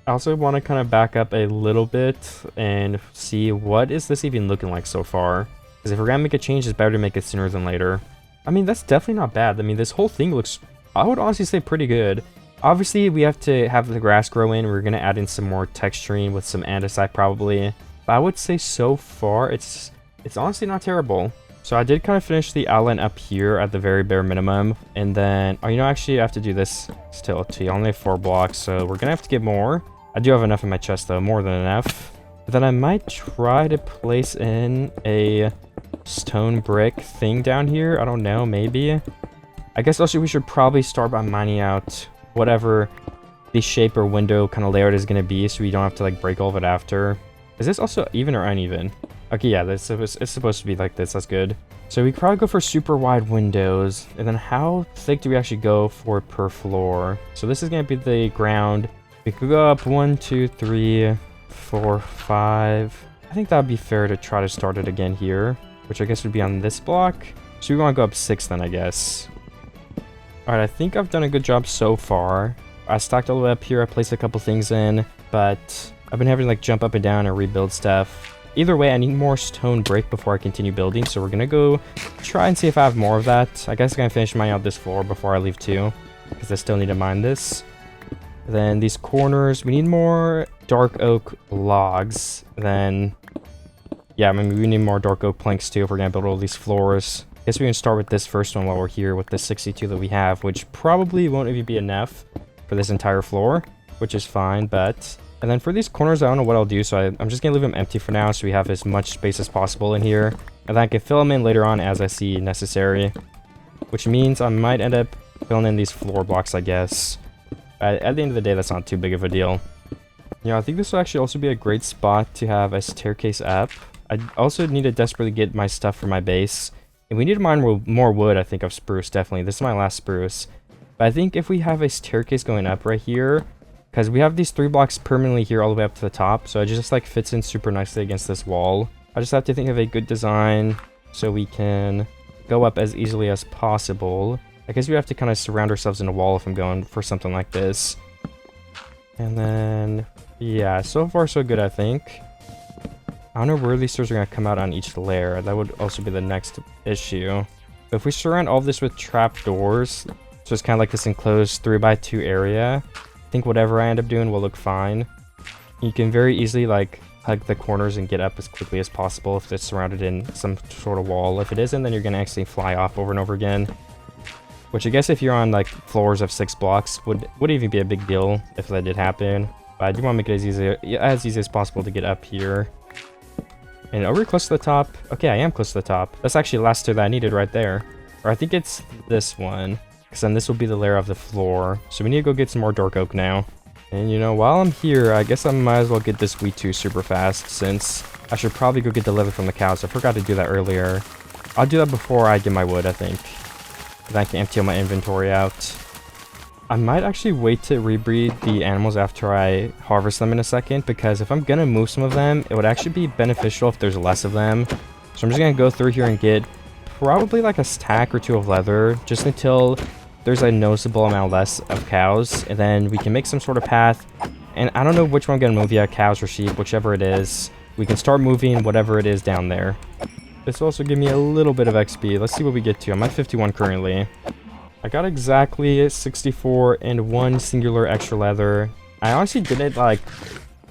S1: I also want to kind of back up a little bit and see what is this even looking like so far. Because if we're going to make a change, it's better to make it sooner than later. I mean, that's definitely not bad. I mean, this whole thing looks, I would honestly say, pretty good. Obviously, we have to have the grass grow in. We're going to add in some more texturing with some andesite probably. But I would say so far, it's honestly not terrible. So I did kind of finish the outline up here at the very bare minimum. And then, oh, you know, actually I have to do this still too. I only have 4 blocks, so we're going to have to get more. I do have enough in my chest though, more than enough. But then I might try to place in a stone brick thing down here. I don't know, maybe. I guess also we should probably start by mining out whatever the shape or window kind of layout is going to be, so we don't have to like break all of it after. Is this also even or uneven? Okay, yeah, it's supposed to be like this. That's good. So we could probably go for super wide windows. And then how thick do we actually go for per floor? So this is going to be the ground. We could go up 1, 2, 3, 4, 5. I think that would be fair to try to start it again here, which I guess would be on this block. So we want to go up 6 then, I guess. All right, I think I've done a good job so far. I stacked all the way up here. I placed a couple things in, but I've been having to like jump up and down and rebuild stuff. Either way, I need more stone brick before I continue building, so we're gonna go try and see if I have more of that. I guess I'm gonna finish mining out this floor before I leave too, because I still need to mine this. Then these corners, we need more dark oak logs. Then, yeah, I mean, we need more dark oak planks too if we're gonna build all these floors. I guess we can start with this first one while we're here with the 62 that we have, which probably won't even be enough for this entire floor, which is fine, but... And then for these corners, I don't know what I'll do, so I'm just going to leave them empty for now so we have as much space as possible in here. And then I can fill them in later on as I see necessary. Which means I might end up filling in these floor blocks, I guess. At the end of the day, that's not too big of a deal. Yeah, I think this will actually also be a great spot to have a staircase up. I also need to desperately get my stuff for my base. And we need to mine more wood, I think, of spruce, definitely. This is my last spruce. But I think if we have a staircase going up right here... Because we have these 3 blocks permanently here all the way up to the top, so it just like fits in super nicely against this wall. I just have to think of a good design so we can go up as easily as possible. I guess we have to kind of surround ourselves in a wall if I'm going for something like this. And then, yeah, so far so good, I think. I don't know where these stairs are going to come out on each layer. That would also be the next issue. But if we surround all of this with trapdoors, so it's kind of like this enclosed 3x2 area... I think whatever I end up doing will look fine. You can very easily like hug the corners and get up as quickly as possible if it's surrounded in some sort of wall. If it isn't, then you're gonna actually fly off over and over again. Which I guess if you're on like floors of 6 blocks would even be a big deal if that did happen. But I do want to make it as easy as possible to get up here. And are we close to the top? Okay, I am close to the top. That's actually the last stair that I needed right there. Or I think it's this one. Because then this will be the layer of the floor. So we need to go get some more dark oak now. And you know, while I'm here, I guess I might as well get this wheat too super fast, since I should probably go get the leather from the cows. I forgot to do that earlier. I'll do that before I get my wood, I think. Then I can empty all my inventory out. I might actually wait to rebreed the animals after I harvest them in a second, because if I'm gonna move some of them, it would actually be beneficial if there's less of them. So I'm just gonna go through here and get probably like a stack or 2 of leather, just until there's a noticeable amount less of cows, and then we can make some sort of path. And I don't know which one I'm gonna move yet, cows or sheep, whichever it is. We can start moving whatever it is down there. This will also give me a little bit of XP. Let's see what we get to. I'm at 51 currently. I got exactly 64 and 1 singular extra leather. I honestly didn't like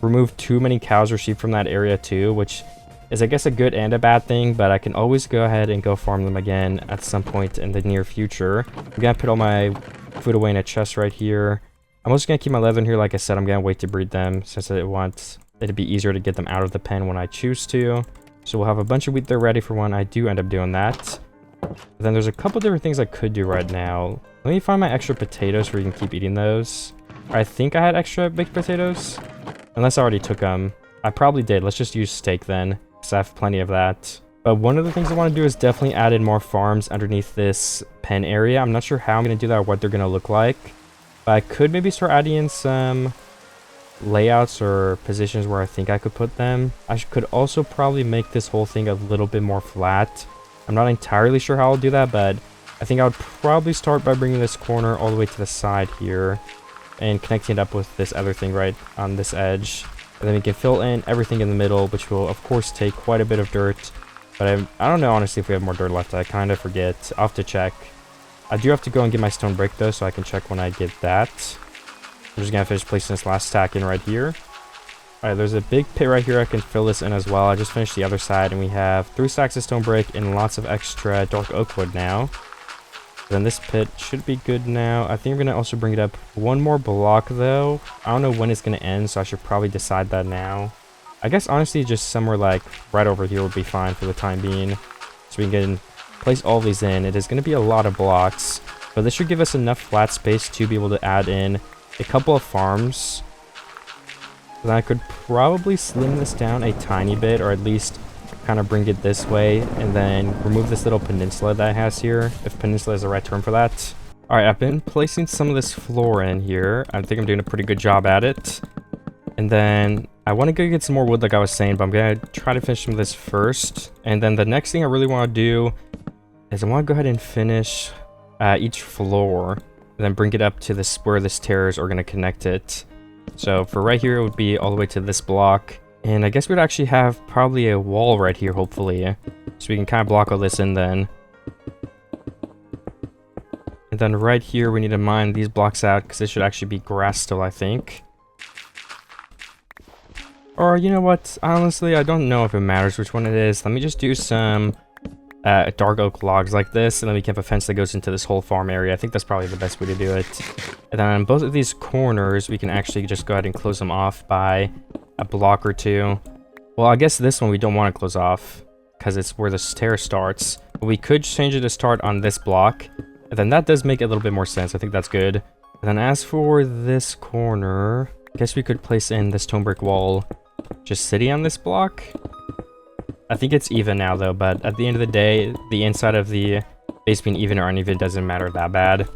S1: remove too many cows or sheep from that area too, which is I guess a good and a bad thing, but I can always go ahead and go farm them again at some point in the near future. I'm gonna put all my food away in a chest right here. I'm also gonna keep my leather in here. Like I said, I'm gonna wait to breed them since I want it to be easier to get them out of the pen when I choose to. So we'll have a bunch of wheat there ready for when I do end up doing that. But then there's a couple different things I could do right now. Let me find my extra potatoes where you can keep eating those. I think I had extra baked potatoes, unless I already took them. I probably did. Let's just use steak then, because I have plenty of that. But one of the things I want to do is definitely add in more farms underneath this pen area. I'm not sure how I'm going to do that or what they're going to look like. But I could maybe start adding in some layouts or positions where I think I could put them. I could also probably make this whole thing a little bit more flat. I'm not entirely sure how I'll do that, but I think I would probably start by bringing this corner all the way to the side here and connecting it up with this other thing right on this edge. And then we can fill in everything in the middle, which will of course take quite a bit of dirt. But I don't know honestly if we have more dirt left. I kind of forget. I'll have to check. I do have to go and get my stone brick though, so I can check when I get that. I'm just gonna finish placing this last stack in right here. Alright, there's a big pit right here. I can fill this in as well. I just finished the other side, and we have 3 stacks of stone brick and lots of extra dark oak wood now. Then this pit should be good now. I think I'm gonna also bring it up 1 more block though. I don't know when it's gonna end, so I should probably decide that now. I guess honestly just somewhere like right over here would be fine for the time being, so we can place all these in. It is going to be a lot of blocks, but this should give us enough flat space to be able to add in a couple of farms, then I could probably slim this down a tiny bit, or at least kind of bring it this way, and then remove this little peninsula that it has here, if peninsula is the right term for that. Alright, I've been placing some of this floor in here. I think I'm doing a pretty good job at it. And then I want to go get some more wood like I was saying, but I'm going to try to finish some of this first. And then the next thing I really want to do is I want to go ahead and finish each floor, and then bring it up to this where the stairs are going to connect it. So for right here, it would be all the way to this block. And I guess we'd actually have probably a wall right here, hopefully. So we can kind of block all this in then. And then right here, we need to mine these blocks out, because this should actually be grass still, I think. Or, you know what? Honestly, I don't know if it matters which one it is. Let me just do some dark oak logs like this, and then we can have a fence that goes into this whole farm area. I think that's probably the best way to do it. And then on both of these corners, we can actually just go ahead and close them off by a block or two. Well, I guess this one we don't want to close off, because it's where the stair starts. But we could change it to start on this block, and then that does make a little bit more sense. I think that's good. And then as for this corner, I guess we could place in this stone brick wall just sitting on this block. I think it's even now though, but at the end of the day, the inside of the base being even or uneven doesn't matter that bad.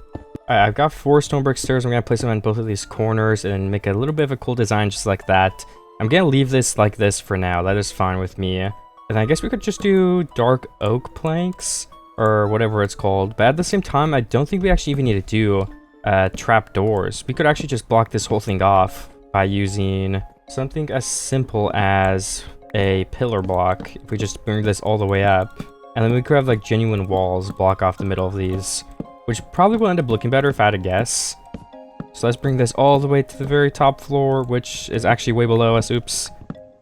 S1: Alright, I've got 4 stone brick stairs. I'm going to place them on both of these corners and make a little bit of a cool design just like that. I'm going to leave this like this for now. That is fine with me. And I guess we could just do dark oak planks or whatever it's called. But at the same time, I don't think we actually even need to do trap doors. We could actually just block this whole thing off by using something as simple as a pillar block. If we just bring this all the way up, and then we could have like genuine walls block off the middle of these, which probably will end up looking better if I had to guess. So let's bring this all the way to the very top floor, which is actually way below us. Oops.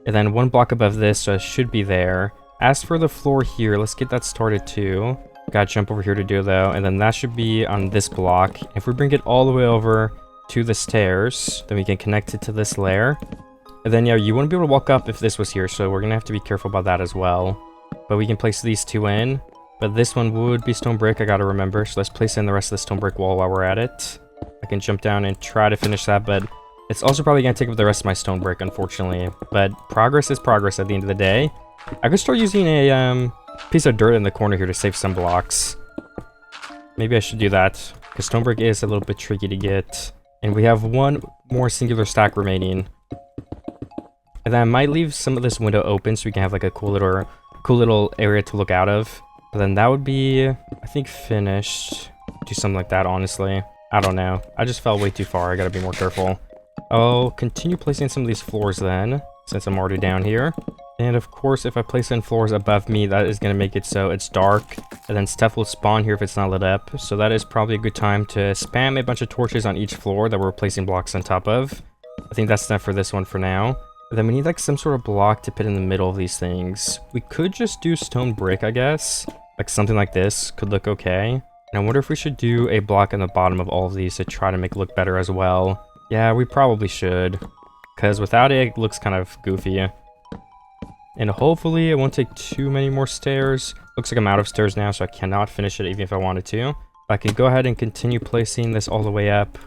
S1: And then one block above this, so it should be there. As for the floor here, let's get that started too. Gotta jump over here to do though, and then that should be on this block. If we bring it all the way over to the stairs, then we can connect it to this layer. And then yeah, you wouldn't be able to walk up if this was here, so we're gonna have to be careful about that as well. But we can place these two in. But this one would be stone brick, I gotta remember. So let's place in the rest of the stone brick wall while we're at it. I can jump down and try to finish that, but it's also probably gonna take up the rest of my stone brick, unfortunately. But progress is progress at the end of the day. I could start using a piece of dirt in the corner here to save some blocks. Maybe I should do that, because stone brick is a little bit tricky to get. And we have one more singular stack remaining. And then I might leave some of this window open so we can have like a cool little area to look out of. But then that would be, I think, finished. Do something like that, honestly. I don't know. I just fell way too far. I gotta be more careful. I'll continue placing some of these floors then, since I'm already down here. And of course, if I place in floors above me, that is going to make it so it's dark. And then stuff will spawn here if it's not lit up. So that is probably a good time to spam a bunch of torches on each floor that we're placing blocks on top of. I think that's enough for this one for now. And then we need like some sort of block to put in the middle of these things. We could just do stone brick, I guess. Like something like this could look okay. And I wonder if we should do a block on the bottom of all of these to try to make it look better as well. Yeah, we probably should. Because without it, it looks kind of goofy. And hopefully it won't take too many more stairs. Looks like I'm out of stairs now, so I cannot finish it even if I wanted to. But I can go ahead and continue placing this all the way up.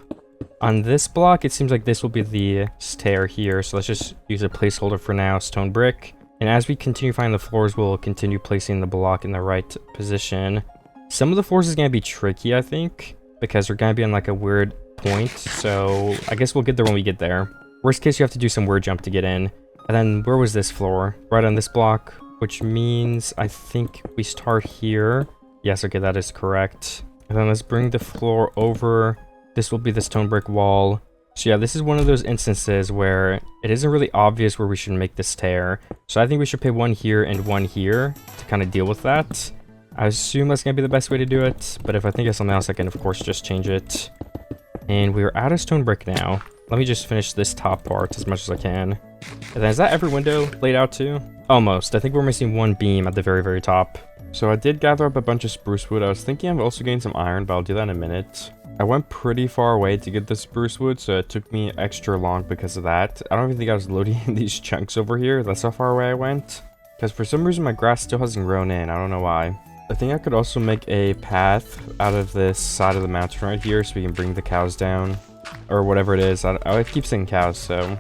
S1: On this block, it seems like this will be the stair here. So let's just use a placeholder for now, stone brick. And as we continue finding the floors, we'll continue placing the block in the right position. Some of the floors is going to be tricky, I think, because they're going to be on like a weird point. So I guess we'll get there when we get there. Worst case, you have to do some weird jump to get in. And then where was this floor? Right on this block, which means I think we start here. Yes, okay, that is correct. And then let's bring the floor over. This will be the stone brick wall. So yeah, this is one of those instances where it isn't really obvious where we should make the stair. So I think we should put one here and one here to kind of deal with that. I assume that's going to be the best way to do it. But if I think of something else, I can of course just change it. And we're out of stone brick now. Let me just finish this top part as much as I can. And then is that every window laid out too? Almost. I think we're missing one beam at the very, very top. So I did gather up a bunch of spruce wood. I was thinking of also getting some iron, but I'll do that in a minute. I went pretty far away to get the spruce wood, so it took me extra long because of that. I don't even think I was loading these chunks over here. That's how far away I went. Because for some reason my grass still hasn't grown in. I don't know why. I think I could also make a path out of this side of the mountain right here so we can bring the cows down. Or whatever it is. I keep saying cows, so.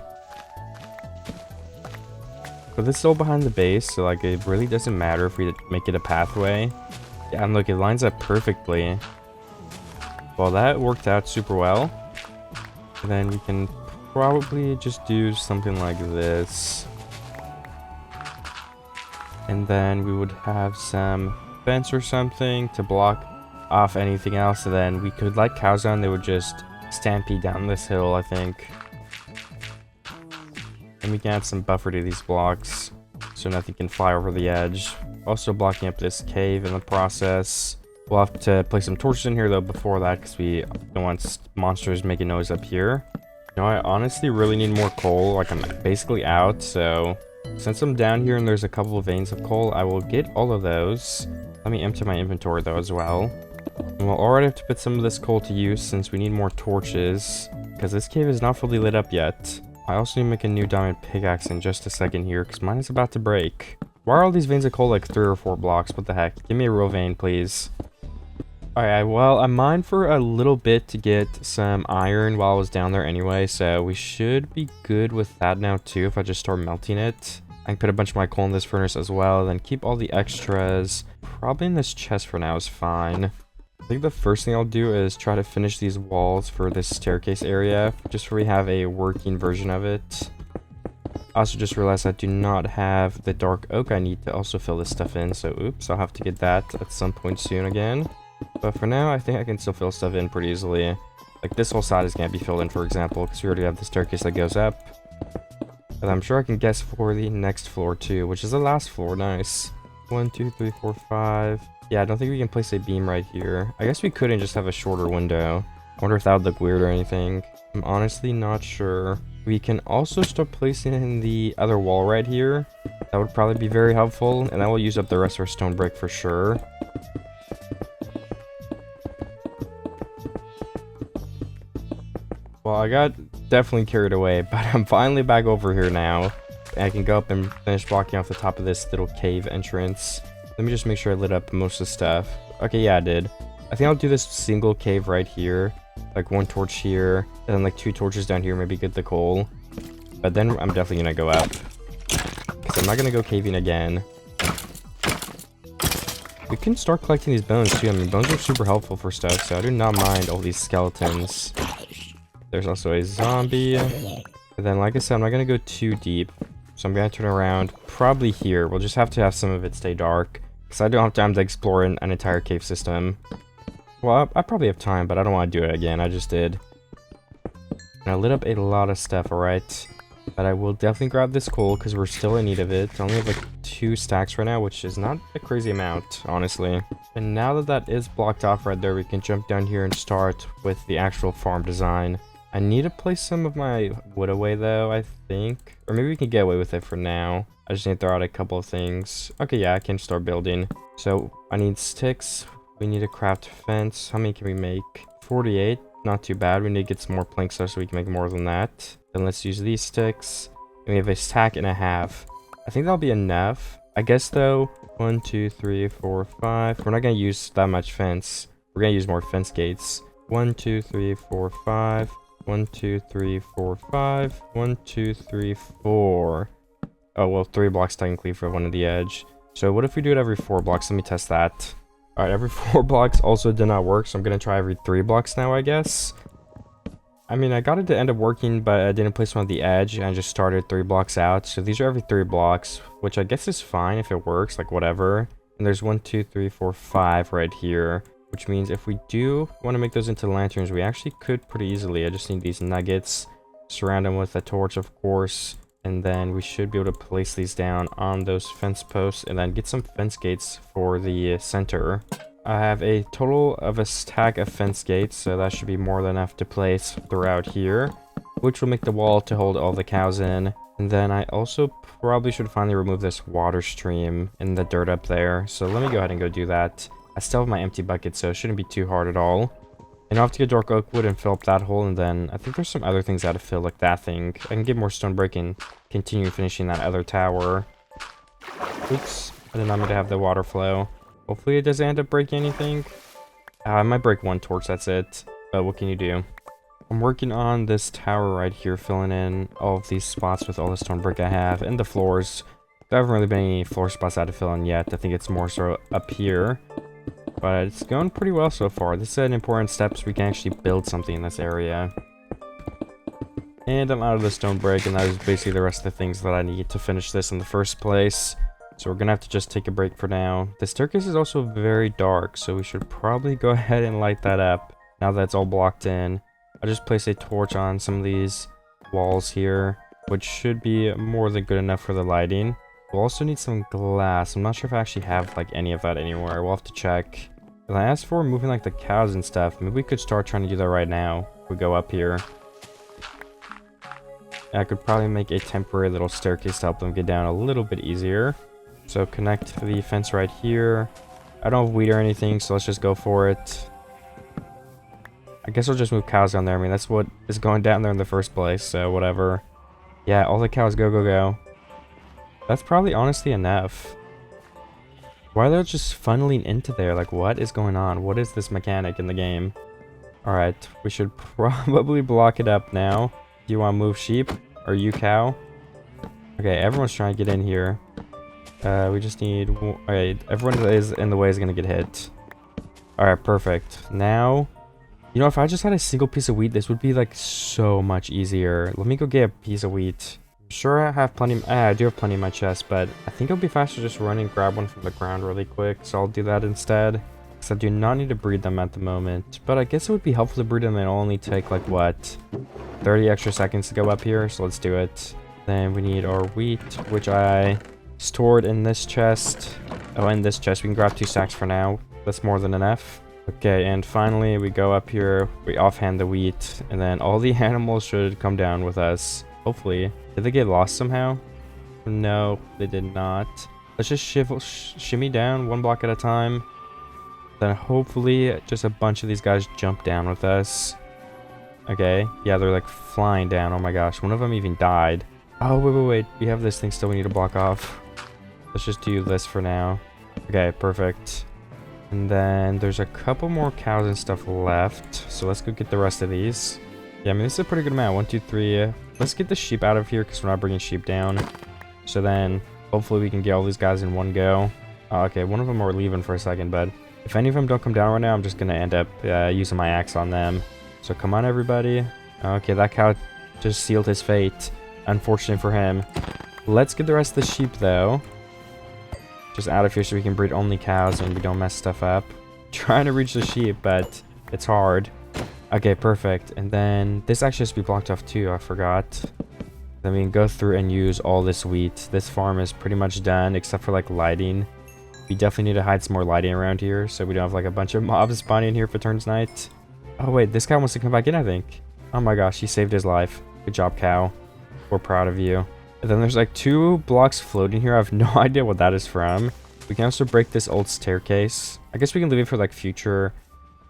S1: But this is all behind the base, so like it really doesn't matter if we make it a pathway. Yeah, and look, it lines up perfectly. Well, that worked out super well. And then we can probably just do something like this. And then we would have some fence or something to block off anything else. And then we could let cows on, they would just stampede down this hill, I think. And we can add some buffer to these blocks so nothing can fly over the edge. Also blocking up this cave in the process. We'll have to place some torches in here though before that because we don't want monsters making noise up here. You know, I honestly really need more coal. Like, I'm basically out, so since I'm down here and there's a couple of veins of coal, I will get all of those. Let me empty my inventory though as well. And we'll already have to put some of this coal to use since we need more torches because this cave is not fully lit up yet. I also need to make a new diamond pickaxe in just a second here because mine is about to break. Why are all these veins of coal like 3 or 4 blocks? What the heck? Give me a real vein, please. Alright, well, I mined for a little bit to get some iron while I was down there anyway, so we should be good with that now too if I just start melting it. I can put a bunch of my coal in this furnace as well, then keep all the extras. Probably in this chest for now is fine. I think the first thing I'll do is try to finish these walls for this staircase area, just so we have a working version of it. I also just realized I do not have the dark oak I need to also fill this stuff in, so oops, I'll have to get that at some point soon again. But for now, I think I can still fill stuff in pretty easily. Like this whole side is going to be filled in, for example, because we already have the staircase that goes up. And I'm sure I can guess for the next floor too, which is the last floor. Nice. 1, 2, 3, 4, 5. Yeah, I don't think we can place a beam right here. I guess we couldn't just have a shorter window. I wonder if that would look weird or anything. I'm honestly not sure. We can also start placing in the other wall right here. That would probably be very helpful, and that will use up the rest of our stone brick for sure. Well, I got definitely carried away, but I'm finally back over here now. And I can go up and finish blocking off the top of this little cave entrance. Let me just make sure I lit up most of the stuff. Okay, yeah, I did. I think I'll do this single cave right here. Like 1 torch here, and then like 2 torches down here, maybe get the coal. But then I'm definitely gonna go up. Because I'm not gonna go caving again. We can start collecting these bones too. I mean, bones are super helpful for stuff, so I do not mind all these skeletons. There's also a zombie. And then, like I said, I'm not going to go too deep. So I'm going to turn around probably here. We'll just have to have some of it stay dark. Because I don't have time to explore an entire cave system. Well, I probably have time, but I don't want to do it again. I just did. And I lit up a lot of stuff, alright? But I will definitely grab this coal because we're still in need of it. I only have like 2 stacks right now, which is not a crazy amount, honestly. And now that that is blocked off right there, we can jump down here and start with the actual farm design. I need to place some of my wood away though, I think. Or maybe we can get away with it for now. I just need to throw out a couple of things. Okay, yeah, I can start building. So I need sticks. We need to craft fence. How many can we make? 48. Not too bad. We need to get some more planks though so we can make more than that. Then let's use these sticks. And we have a stack and a half. I think that'll be enough. I guess though, 1, 2, 3, 4, 5. We're not going to use that much fence. We're going to use more fence gates. 1, 2, 3, 4, 5. 1, 2, 3, 4, 5. 1, 2, 3, 4. Oh, well, 3 blocks technically for one of the edge. So what if we do it every 4 blocks? Let me test that. Alright, every 4 blocks also did not work, so I'm going to try every 3 blocks now, I guess. I mean, I got it to end up working, but I didn't place one on the edge, and I just started 3 blocks out. So these are every 3 blocks, which I guess is fine if it works, like whatever. And there's 1, 2, 3, 4, 5 right here. Which means if we do want to make those into lanterns, we actually could pretty easily. I just need these nuggets, surround them with a torch, of course, and then we should be able to place these down on those fence posts and then get some fence gates for the center. I have a total of a stack of fence gates, so that should be more than enough to place throughout here, which will make the wall to hold all the cows in. And then I also probably should finally remove this water stream in the dirt up there, so let me go ahead and go do that. I still have my empty bucket, so it shouldn't be too hard at all. And I'll have to get dark oak wood and fill up that hole, and then I think there's some other things I have to fill, like that thing. I can get more stone brick and continue finishing that other tower. Oops, I did not mean to have the water flow. Hopefully it doesn't end up breaking anything. I might break 1 torch, that's it. But what can you do? I'm working on this tower right here, filling in all of these spots with all the stone brick I have, and the floors. There haven't really been any floor spots I had to fill in yet. I think it's more so up here. But it's going pretty well so far. This is an important step so we can actually build something in this area. And I'm out of the stone brick, and that is basically the rest of the things that I need to finish this in the first place. So we're gonna have to just take a break for now. The staircase is also very dark, so we should probably go ahead and light that up now that it's all blocked in. I'll just place a torch on some of these walls here, which should be more than good enough for the lighting. We'll also need some glass. I'm not sure if I actually have like any of that anywhere. We'll have to check. And I asked for moving like the cows and stuff. Maybe we could start trying to do that right now. We go up here. I could probably make a temporary little staircase to help them get down a little bit easier. So connect the fence right here. I don't have wheat or anything, so let's just go for it. I guess we'll just move cows down there. I mean, that's what is going down there in the first place, so whatever. Yeah, all the cows go, go, go. That's probably honestly enough. Why are they just funneling into there? Like, what is going on? What is this mechanic in the game? Alright, we should probably block it up now. Do you want to move sheep? Or you cow? Okay, everyone's trying to get in here. We just need... Okay, everyone that is in the way is going to get hit. Alright, perfect. Now... You know, if I just had a single piece of wheat, this would be, like, so much easier. Let me go get a piece of wheat. I'm sure I have plenty... I do have plenty in my chest, but I think it'll be faster just run and grab one from the ground really quick, so I'll do that instead. Because I do not need to breed them at the moment. But I guess it would be helpful to breed them. It'll only take, like, what? 30 extra seconds to go up here, so let's do it. Then we need our wheat, which I stored in this chest. Oh, in this chest. We can grab 2 sacks for now. That's more than enough. Okay, and finally we go up here, we offhand the wheat, and then all the animals should come down with us. Hopefully. Did they get lost somehow? No, they did not. Let's just shimmy down 1 block at a time. Then hopefully just a bunch of these guys jump down with us. Okay, yeah, they're like flying down. Oh my gosh, one of them even died. Oh, wait. We have this thing still we need to block off. Let's just do this for now. Okay, perfect. And then there's a couple more cows and stuff left. So let's go get the rest of these. Yeah, I mean, this is a pretty good amount. 1, 2, 3. Let's get the sheep out of here because we're not bringing sheep down. So then hopefully we can get all these guys in one go. Oh, okay, one of them are leaving for a second, but if any of them don't come down right now, I'm just going to end up using my axe on them. So come on, everybody. Okay, that cow just sealed his fate. Unfortunate for him. Let's get the rest of the sheep, though. Just out of here so we can breed only cows and we don't mess stuff up. Trying to reach the sheep, but it's hard. Okay, perfect. And then this actually has to be blocked off too, I forgot. Then we can go through and use all this wheat. This farm is pretty much done, except for like lighting. We definitely need to hide some more lighting around here so we don't have like a bunch of mobs spawning here for turns night. Oh wait, this guy wants to come back in, I think. Oh my gosh, he saved his life. Good job, cow. We're proud of you. And then there's like 2 blocks floating here. I have no idea what that is from. We can also break this old staircase. I guess we can leave it for like future,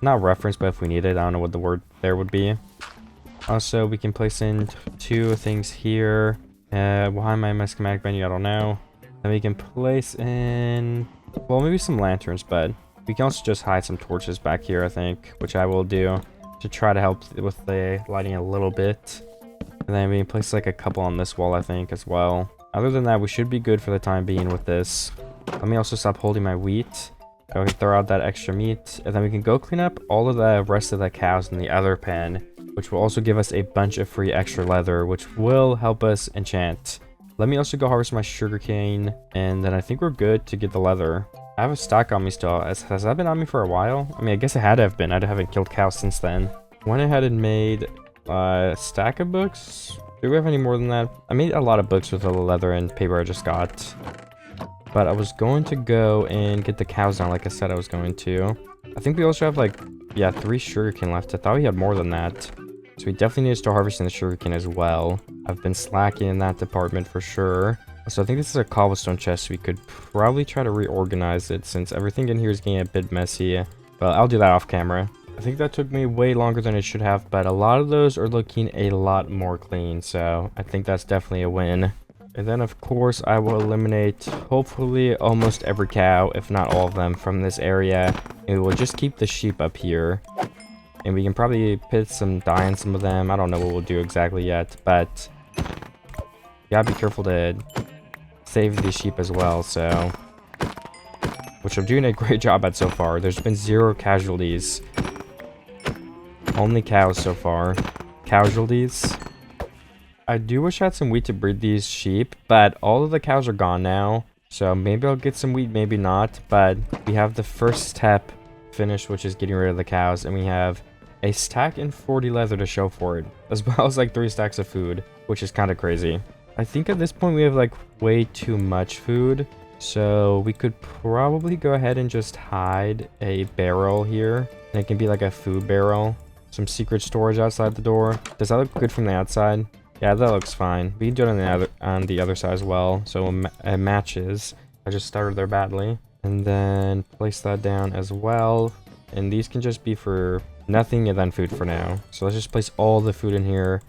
S1: not reference, but if we need it. I don't know what the word there would be. Also, we can place in 2 things here. Why am I in my schematic menu? I don't know. Then we can place in, well, maybe some lanterns, but we can also just hide some torches back here, I think, which I will do to try to help with the lighting a little bit. And then we can place like a couple on this wall, I think, as well. Other than that, we should be good for the time being with this. Let me also stop holding my wheat. Go ahead and throw out that extra meat. And then we can go clean up all of the rest of the cows in the other pen, which will also give us a bunch of free extra leather, which will help us enchant. Let me also go harvest my sugarcane, and then I think we're good to get the leather. I have a stack on me still. Has that been on me for a while? I mean, I guess it had to have been. I haven't killed cows since then. Went ahead and made a stack of books. Do we have any more than that? I made a lot of books with all the leather and paper I just got. But I was going to go and get the cows down like I said I was going to. I think we also have like, yeah, 3 sugarcane left. I thought we had more than that. So we definitely need to start harvesting the sugarcane as well. I've been slacking in that department for sure. So I think this is a cobblestone chest. We could probably try to reorganize it since everything in here is getting a bit messy. But I'll do that off camera. I think that took me way longer than it should have, but a lot of those are looking a lot more clean. So I think that's definitely a win. And then of course I will eliminate hopefully almost every cow, if not all of them, from this area. And we will just keep the sheep up here. And we can probably put some dye in some of them. I don't know what we'll do exactly yet, but you gotta be careful to save these sheep as well, so... Which I'm doing a great job at so far. There's been 0 casualties. Only cows so far. Casualties. I do wish I had some wheat to breed these sheep, but all of the cows are gone now. So maybe I'll get some wheat, maybe not. But we have the first step finished, which is getting rid of the cows. And we have a stack and 40 leather to show for it, as well as like 3 stacks of food, which is kind of crazy. I think at this point we have like way too much food. So we could probably go ahead and just hide a barrel here. And it can be like a food barrel. Some secret storage outside the door. Does that look good from the outside? Yeah, that looks fine. We can do it on the other side as well, so it matches. I just started there badly. And then place that down as well. And these can just be for nothing and then food for now. So let's just place all the food in here.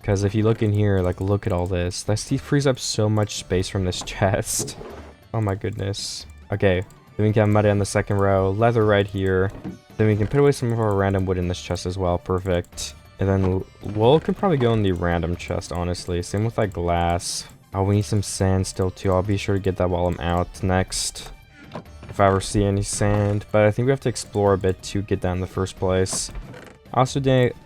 S1: Because if you look in here, like look at all this. That frees up so much space from this chest. Oh my goodness. Okay, then we can have mud on the second row. Leather right here. Then we can put away some of our random wood in this chest as well. Perfect. And then wool can probably go in the random chest, honestly. Same with like glass. Oh, we need some sand still too. I'll be sure to get that while I'm out next. If I ever see any sand. But I think we have to explore a bit to get down in the first place. I also didn't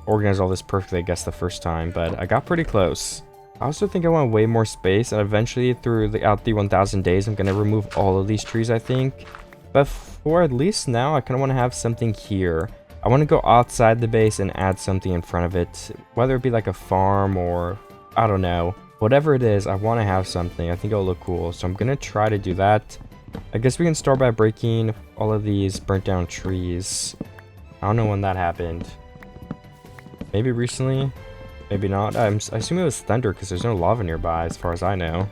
S1: organize all this perfectly, I guess, the first time. But I got pretty close. I also think I want way more space. And eventually, throughout the 1000 days, I'm going to remove all of these trees, I think. But for at least now, I kind of want to have something here. I want to go outside the base and add something in front of it, whether it be like a farm or, I don't know. Whatever it is, I want to have something. I think it'll look cool, so I'm going to try to do that. I guess we can start by breaking all of these burnt down trees. I don't know when that happened. Maybe recently, maybe not. I assume it was thunder because there's no lava nearby as far as I know.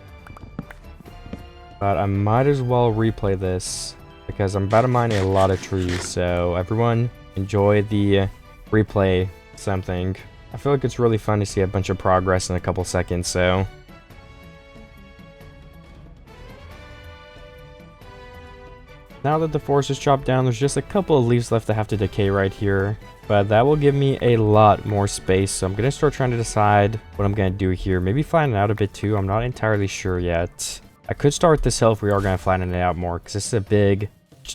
S1: But I might as well replay this because I'm about to mine a lot of trees, so everyone... enjoy the replay something. I feel like it's really fun to see a bunch of progress in a couple seconds, so... Now that the forest is chopped down, there's just a couple of leaves left that have to decay right here. But that will give me a lot more space, so I'm going to start trying to decide what I'm going to do here. Maybe flatten it out a bit too, I'm not entirely sure yet. I could start this hill if we are going to flatten it out more, because this is a big...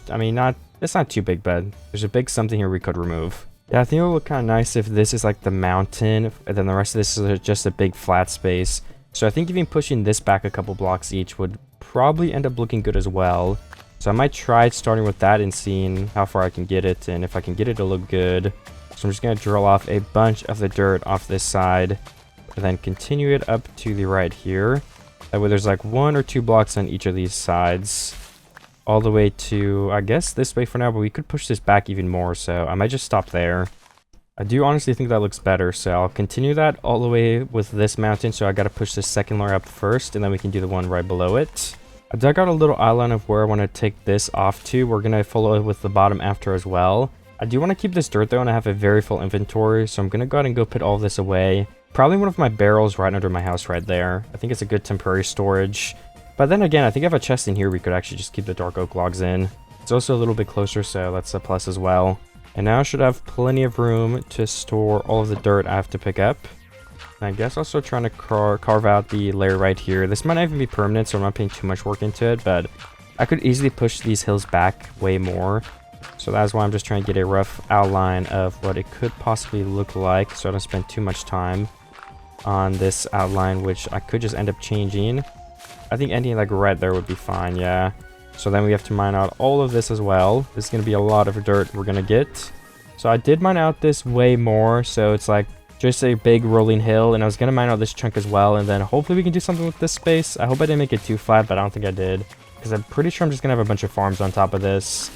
S1: I mean, it's not too big, but there's a big something here we could remove. Yeah, I think it would look kind of nice if this is like the mountain, and then the rest of this is just a big flat space. So I think even pushing this back a couple blocks each would probably end up looking good as well. So I might try starting with that and seeing how far I can get it, and if I can get it to look good. So I'm just going to drill off a bunch of the dirt off this side, and then continue it up to the right here. That way there's like 1 or 2 blocks on each of these sides. All the way to, I guess, this way for now, but we could push this back even more, so I might just stop there. I do honestly think that looks better, so I'll continue that all the way with this mountain, so I gotta push this second layer up first, and then we can do the one right below it. I dug out a little outline of where I want to take this off to. We're gonna follow it with the bottom after as well. I do want to keep this dirt though, and I have a very full inventory, so I'm gonna go ahead and go put all of this away. Probably one of my barrels right under my house right there. I think it's a good temporary storage. But then again, I think I have a chest in here we could actually just keep the dark oak logs in. It's also a little bit closer, so that's a plus as well. And now I should have plenty of room to store all of the dirt I have to pick up. And I guess also trying to carve out the layer right here. This might not even be permanent, so I'm not putting too much work into it, but I could easily push these hills back way more. So that's why I'm just trying to get a rough outline of what it could possibly look like, so I don't spend too much time on this outline, which I could just end up changing. I think ending like right there would be fine, yeah. So then we have to mine out all of this as well. This is going to be a lot of dirt we're going to get. So I did mine out this way more, so it's like just a big rolling hill, and I was going to mine out this chunk as well, and then hopefully we can do something with this space. I hope I didn't make it too flat, but I don't think I did, because I'm pretty sure I'm just going to have a bunch of farms on top of this.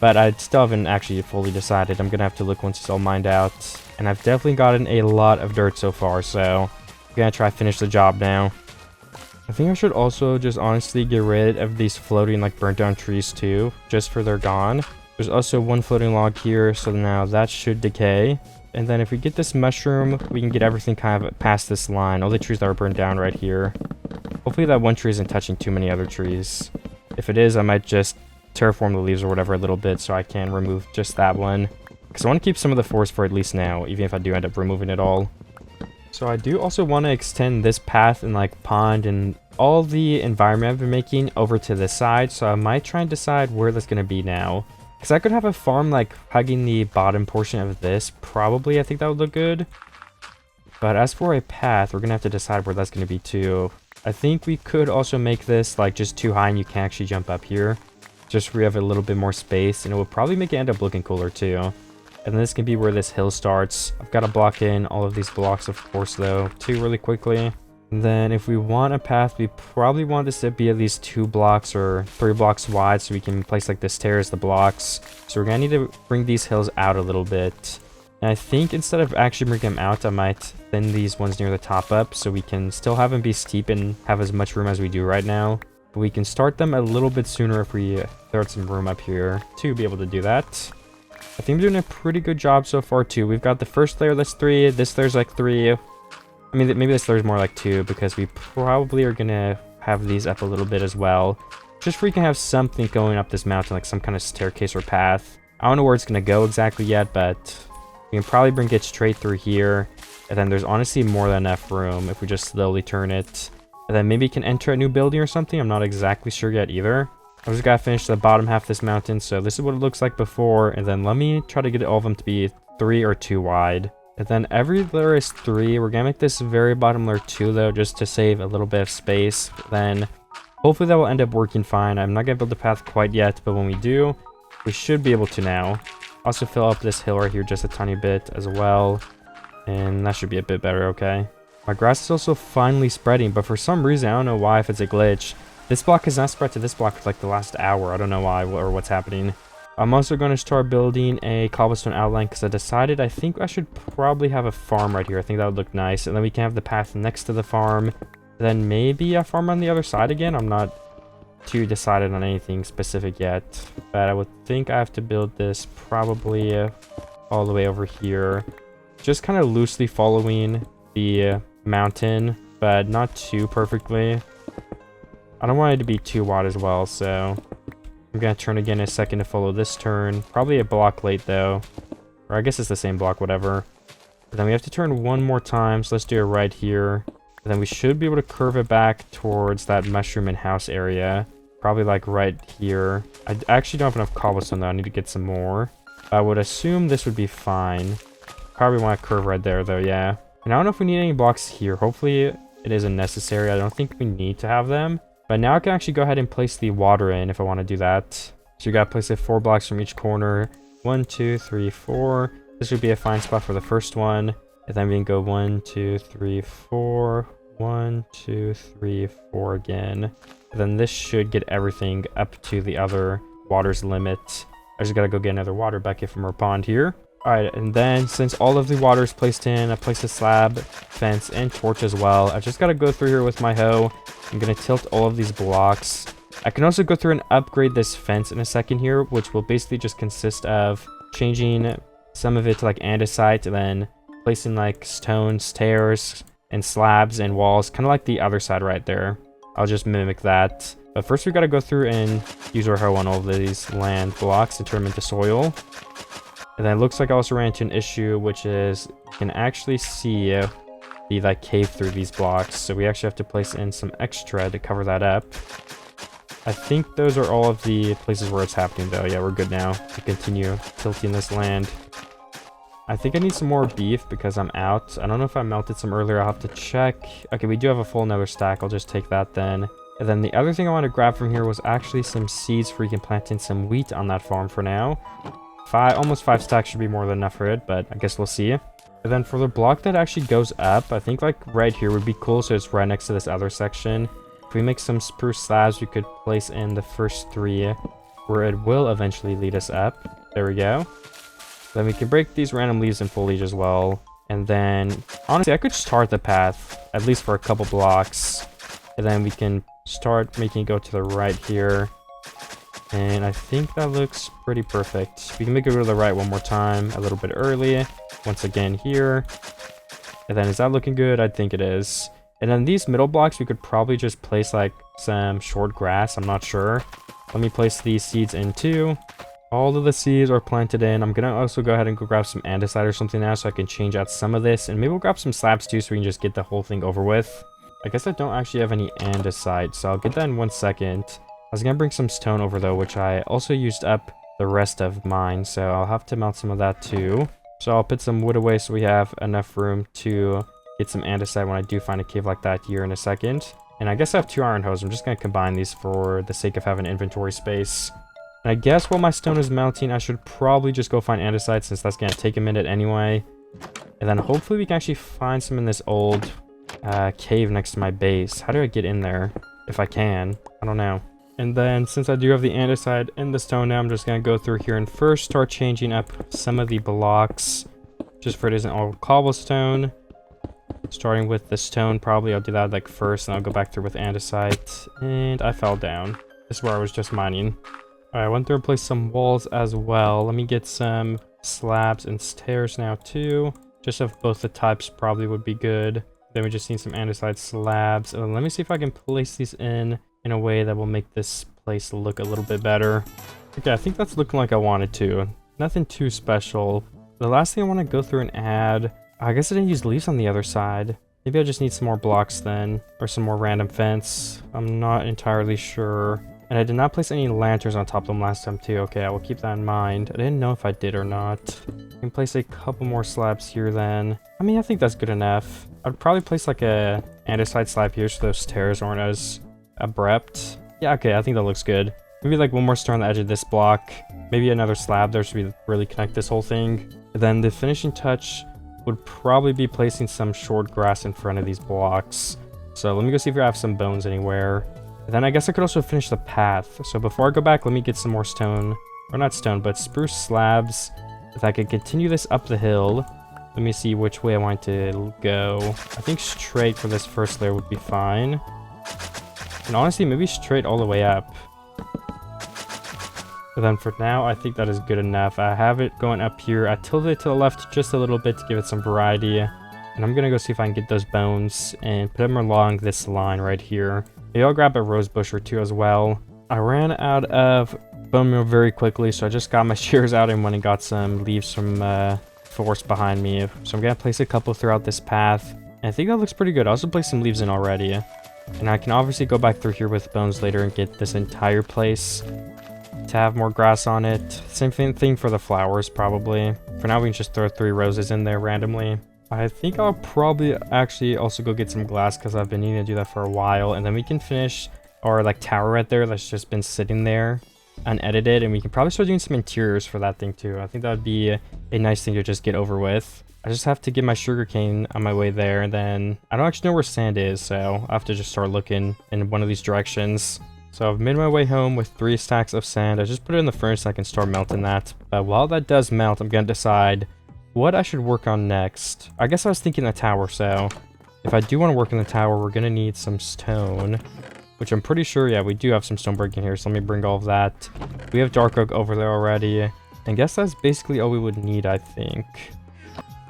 S1: But I still haven't actually fully decided. I'm going to have to look once it's all mined out, and I've definitely gotten a lot of dirt so far, so I'm going to try to finish the job now. I think I should also just honestly get rid of these floating like burnt down trees too, just for they're gone. There's also one floating log here, so now that should decay. And then if we get this mushroom, we can get everything kind of past this line. All the trees that are burned down right here. Hopefully that one tree isn't touching too many other trees. If it is, I might just terraform the leaves or whatever a little bit so I can remove just that one. Because I want to keep some of the forest for at least now, even if I do end up removing it all. So I do also want to extend this path and like pond and all the environment I've been making over to this side. So I might try and decide where that's going to be now. Because I could have a farm like hugging the bottom portion of this. Probably, I think that would look good. But as for a path, we're going to have to decide where that's going to be too. I think we could also make this like just too high and you can't actually jump up here. Just so we have a little bit more space, and it will probably make it end up looking cooler too. And this can be where this hill starts. I've got to block in all of these blocks, of course, though, too, really quickly. And then if we want a path, we probably want this to be at least 2 blocks or 3 blocks wide, so we can place like the stairs, the blocks. So we're going to need to bring these hills out a little bit. And I think instead of actually bringing them out, I might thin these ones near the top up, so we can still have them be steep and have as much room as we do right now. But we can start them a little bit sooner if we throw some room up here to be able to do that. I think we're doing a pretty good job so far too. We've got the first layer that's 3, this layer's like 3. I mean, maybe this layer's more like 2 because we probably are gonna have these up a little bit as well. Just so we can have something going up this mountain, like some kind of staircase or path. I don't know where it's gonna go exactly yet, but we can probably bring it straight through here. And then there's honestly more than enough room if we just slowly turn it. And then maybe we can enter a new building or something. I'm not exactly sure yet either. I just gotta finish the bottom half of this mountain, so this is what it looks like before, and then let me try to get all of them to be 3 or 2 wide. And then every layer is 3. We're gonna make this very bottom layer 2 though, just to save a little bit of space. Then hopefully that will end up working fine. I'm not gonna build the path quite yet, but when we do, we should be able to now. Also fill up this hill right here just a tiny bit as well, and that should be a bit better, okay? My grass is also finally spreading, but for some reason, I don't know why, if it's a glitch, this block has not spread to this block for like the last hour. I don't know why or what's happening. I'm also going to start building a cobblestone outline because I decided I think I should probably have a farm right here. I think that would look nice. And then we can have the path next to the farm. Then maybe a farm on the other side again. I'm not too decided on anything specific yet. But I would think I have to build this probably all the way over here. Just kind of loosely following the mountain, but not too perfectly. I don't want it to be too wide as well, so I'm going to turn again in a second to follow this turn. Probably a block late, though. Or I guess it's the same block, whatever. But then we have to turn one more time, so let's do it right here. And then we should be able to curve it back towards that mushroom and house area. Probably like right here. I actually don't have enough cobblestone, though. I need to get some more. I would assume this would be fine. Probably want to curve right there, though, yeah. And I don't know if we need any blocks here. Hopefully it isn't necessary. I don't think we need to have them. But now I can actually go ahead and place the water in if I want to do that. So you got to place it 4 blocks from each corner. 1, 2, 3, 4. This would be a fine spot for the first one. And then we can go 1, 2, 3, 4. 1, 2, 3, 4 again. And then this should get everything up to the other water's limit. I just got to go get another water bucket from our pond here. Alright, and then since all of the water is placed in, I placed a slab, fence, and torch as well. I just got to go through here with my hoe. I'm going to tilt all of these blocks. I can also go through and upgrade this fence in a second here, which will basically just consist of changing some of it to like andesite, and then placing like stone stairs and slabs and walls, kind of like the other side right there. I'll just mimic that. But first we got to go through and use our hoe on all of these land blocks and turn them into soil. And then it looks like I also ran into an issue, which is you can actually see the like cave through these blocks. So we actually have to place in some extra to cover that up. I think those are all of the places where it's happening though. Yeah, we're good now to continue tilting this land. I think I need some more beef because I'm out. I don't know if I melted some earlier. I'll have to check. Okay, we do have a full nether stack. I'll just take that then. And then the other thing I want to grab from here was actually some seeds for you can plant in some wheat on that farm for now. Almost 5 stacks should be more than enough for it, but I guess we'll see. And then for the block that actually goes up, I think like right here would be cool, so it's right next to this other section. If we make some spruce slabs, we could place in the first 3 where it will eventually lead us up. There we go. Then we can break these random leaves and foliage as well. And then, honestly, I could start the path, at least for a couple blocks. And then we can start making it go to the right here. And I think that looks pretty perfect. We can make it go to the right one more time, a little bit early. Once again here. And then is that looking good? I think it is. And then these middle blocks, we could probably just place like some short grass. I'm not sure. Let me place these seeds in too. All of the seeds are planted in. I'm gonna also go ahead and go grab some andesite or something now so I can change out some of this. And maybe we'll grab some slabs too so we can just get the whole thing over with. I guess I don't actually have any andesite, so I'll get that in 1 second. I was gonna bring some stone over though, which I also used up the rest of mine. So I'll have to melt some of that too. So I'll put some wood away so we have enough room to get some andesite when I do find a cave like that here in a second. And I guess I have 2 iron hose. I'm just gonna combine these for the sake of having inventory space. And I guess while my stone is melting, I should probably just go find andesite since that's going to take a minute anyway. And then hopefully we can actually find some in this old cave next to my base. How do I get in there? If I can. I don't know. And then since I do have the andesite and the stone now, I'm just going to go through here and first start changing up some of the blocks. Just for it isn't all cobblestone. Starting with the stone, probably I'll do that like first, and I'll go back through with andesite. And I fell down. This is where I was just mining. Alright, I went through and placed some walls as well. Let me get some slabs and stairs now too. Just of both the types probably would be good. Then we just need some andesite slabs. Let me see if I can place these in a way that will make this place look a little bit better. Okay, I think that's looking like I wanted to. Nothing too special. The last thing I want to go through and add... I guess I didn't use leaves on the other side. Maybe I just need some more blocks then. Or some more random fence. I'm not entirely sure. And I did not place any lanterns on top of them last time too. Okay, I will keep that in mind. I didn't know if I did or not. I can place a couple more slabs here then. I mean, I think that's good enough. I'd probably place like a andesite slab here so those stairs aren't as abrupt. Yeah, okay, I think that looks good. Maybe like one more star on the edge of this block. Maybe another slab there so we really connect this whole thing. And then the finishing touch would probably be placing some short grass in front of these blocks. So let me go see if I have some bones anywhere. And then I guess I could also finish the path. So before I go back, let me get some more stone. Or not stone, but spruce slabs. If I could continue this up the hill. Let me see which way I want to go. I think straight for this first layer would be fine. And honestly, maybe straight all the way up. But then for now, I think that is good enough. I have it going up here. I tilted it to the left just a little bit to give it some variety. And I'm going to go see if I can get those bones and put them along this line right here. Maybe I'll grab a rose bush or two as well. I ran out of bone meal very quickly, so I just got my shears out and went and got some leaves from forest behind me. So I'm going to place a couple throughout this path. And I think that looks pretty good. I also placed some leaves in already. And I can obviously go back through here with bones later and get this entire place to have more grass on it. Same thing for the flowers, probably. For now, we can just throw 3 roses in there randomly. I think I'll probably actually also go get some glass because I've been needing to do that for a while. And then we can finish our like tower right there that's just been sitting there unedited. And we can probably start doing some interiors for that thing too. I think that would be a nice thing to just get over with. I just have to get my sugarcane on my way there. And then I don't actually know where sand is, so I have to just start looking in one of these directions. So I've made my way home with 3 stacks of sand. I just put it in the furnace so I can start melting that. But while that does melt, I'm going to decide what I should work on next. I guess I was thinking the tower, so if I do want to work in the tower, we're going to need some stone, which I'm pretty sure, yeah, we do have some stone brick in here, so let me bring all of that. We have dark oak over there already, and I guess that's basically all we would need, I think.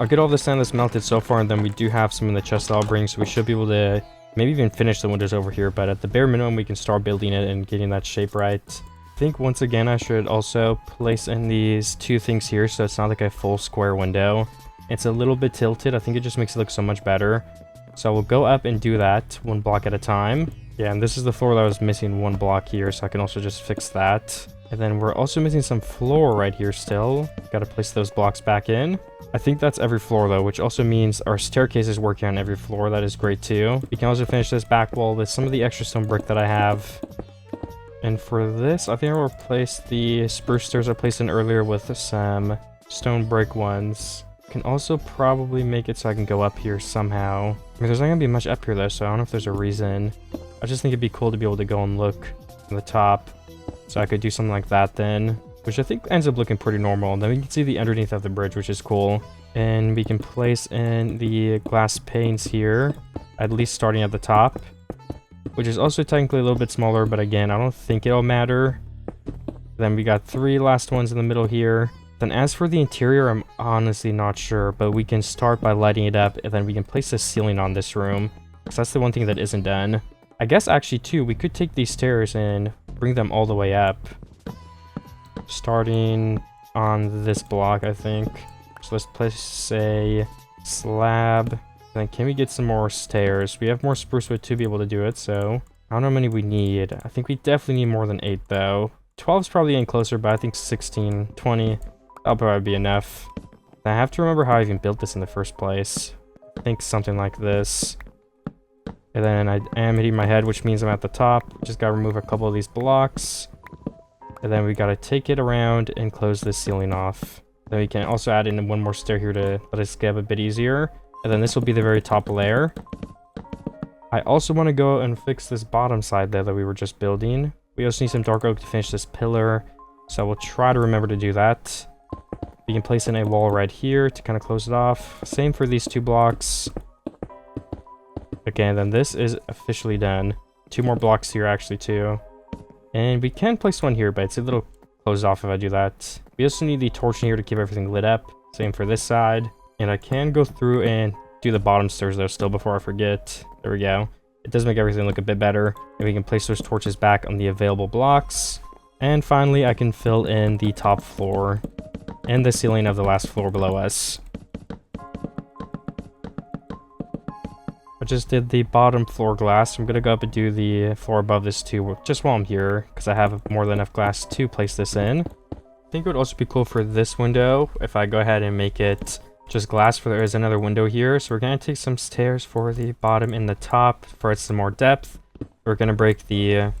S1: I'll get all the sand that's melted so far, and then we do have some in the chest that I'll bring, so we should be able to maybe even finish the windows over here, but at the bare minimum, we can start building it and getting that shape right. I think once again I should also place in these 2 things here so it's not like a full square window. It's a little bit tilted. I think it just makes it look so much better. So we'll go up and do that 1 block at a time. Yeah, and this is the floor that was missing 1 block here, so I can also just fix that. And then we're also missing some floor right here still. Got to place those blocks back in. I think that's every floor though, which also means our staircase is working on every floor. That is great too. We can also finish this back wall with some of the extra stone brick that I have. And for this, I think I'll replace the spruce stairs I placed in earlier with some stone brick ones. Can also probably make it so I can go up here somehow. I mean, there's not gonna be much up here though, so I don't know if there's a reason. I just think it'd be cool to be able to go and look from the top. So I could do something like that then, which I think ends up looking pretty normal. Then we can see the underneath of the bridge, which is cool. And we can place in the glass panes here, at least starting at the top, which is also technically a little bit smaller, but again, I don't think it'll matter. Then we got 3 last ones in the middle here. Then as for the interior, I'm honestly not sure, but we can start by lighting it up, and then we can place a ceiling on this room, because that's the one thing that isn't done. I guess actually too, we could take these stairs and bring them all the way up. starting on this block, I think. So let's place a slab. Then can we get some more stairs? We have more spruce wood to be able to do it, so I don't know how many we need. I think we definitely need more than 8 though. 12 is probably getting closer, but I think 16, 20, that'll probably be enough. I have to remember how I even built this in the first place. I think something like this. And then I am hitting my head, which means I'm at the top. Just gotta remove a couple of these blocks. And then we gotta take it around and close this ceiling off. Then we can also add in one more stair here to let us get a bit easier. And then this will be the very top layer. I also want to go and fix this bottom side there that we were just building. We also need some dark oak to finish this pillar. So we'll try to remember to do that. We can place in a wall right here to kind of close it off. Same for these 2 blocks. Okay, then this is officially done. 2 more blocks here actually too. And we can place one here, but it's a little closed off if I do that. We also need the torch in here to keep everything lit up. Same for this side. And I can go through and do the bottom stairs though still before I forget. There we go. It does make everything look a bit better. And we can place those torches back on the available blocks. And finally, I can fill in the top floor and the ceiling of the last floor below us. I just did the bottom floor glass. I'm gonna go up and do the floor above this too, just while I'm here, because I have more than enough glass to place this in. I think it would also be cool for this window if I go ahead and make it just glass, for there is another window here. So we're gonna take some stairs for the bottom and the top for it some more depth. We're gonna break the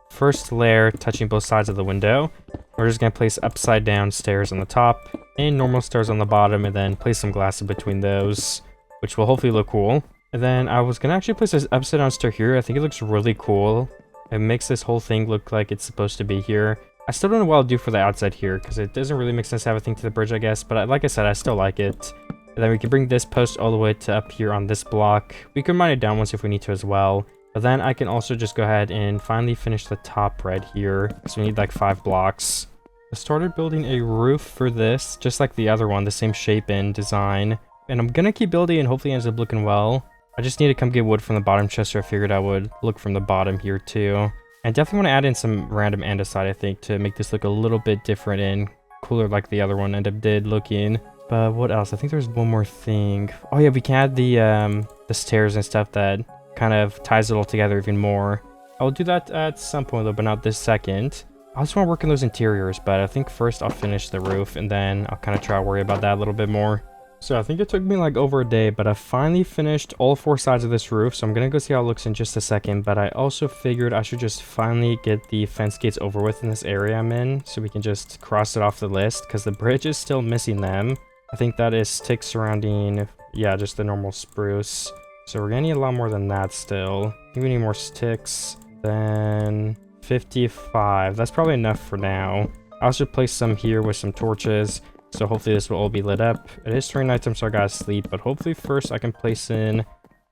S1: first layer touching both sides of the window. We're just gonna place upside down stairs on the top and normal stairs on the bottom, and then place some glass in between those, which will hopefully look cool. And then I was gonna actually place this upside down stair here. I think it looks really cool. It makes this whole thing look like it's supposed to be here. I still don't know what I'll do for the outside here, because it doesn't really make sense to have a thing to the bridge, I guess. But like I said, I still like it. And then we can bring this post all the way to up here on this block. We can mine it down once if we need to as well. But then I can also just go ahead and finally finish the top right here. So we need like 5 blocks. I started building a roof for this, just like the other one, the same shape and design. And I'm gonna keep building and hopefully it ends up looking well. I just need to come get wood from the bottom chest, so I figured I would look from the bottom here too. I definitely want to add in some random andesite, I think, to make this look a little bit different and cooler like the other one did looking. But what else? I think there's one more thing. Oh yeah, we can add the stairs and stuff that kind of ties it all together even more. I'll do that at some point though, but not this second. I just want to work on those interiors, but I think first I'll finish the roof and then I'll kind of try to worry about that a little bit more. So I think it took me like over a day, but I finally finished all 4 sides of this roof. So I'm gonna go see how it looks in just a second, but I also figured I should just finally get the fence gates over with in this area I'm in, so we can just cross it off the list, because the bridge is still missing them. I think that is sticks surrounding, yeah, just the normal spruce. So we're gonna need a lot more than that still. I think we need more sticks. Then 55, that's probably enough for now. I also placed some here with some torches. So hopefully this will all be lit up. It is during nighttime, so I gotta sleep. But hopefully first I can place in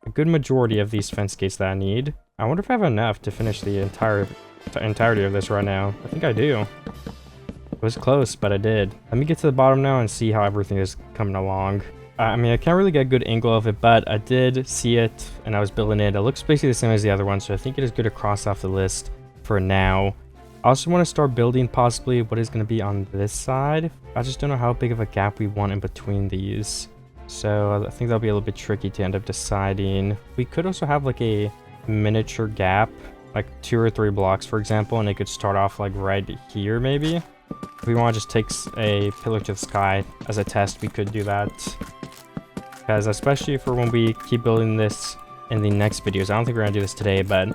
S1: a good majority of these fence gates that I need. I wonder if I have enough to finish the entirety of this right now. I think I do. It was close, but I did. Let me get to the bottom now and see how everything is coming along. I mean, I can't really get a good angle of it, but I did see it and I was building it. It looks basically the same as the other one, so I think it is good to cross off the list for now. I also want to start building possibly what is going to be on this side. I just don't know how big of a gap we want in between these. So I think that'll be a little bit tricky to end up deciding. We could also have like a miniature gap, like 2 or 3 blocks, for example, and it could start off like right here maybe. If we want to just take a pillar to the sky as a test, we could do that. Because especially for when we keep building this in the next videos. I don't think we're gonna do this today, but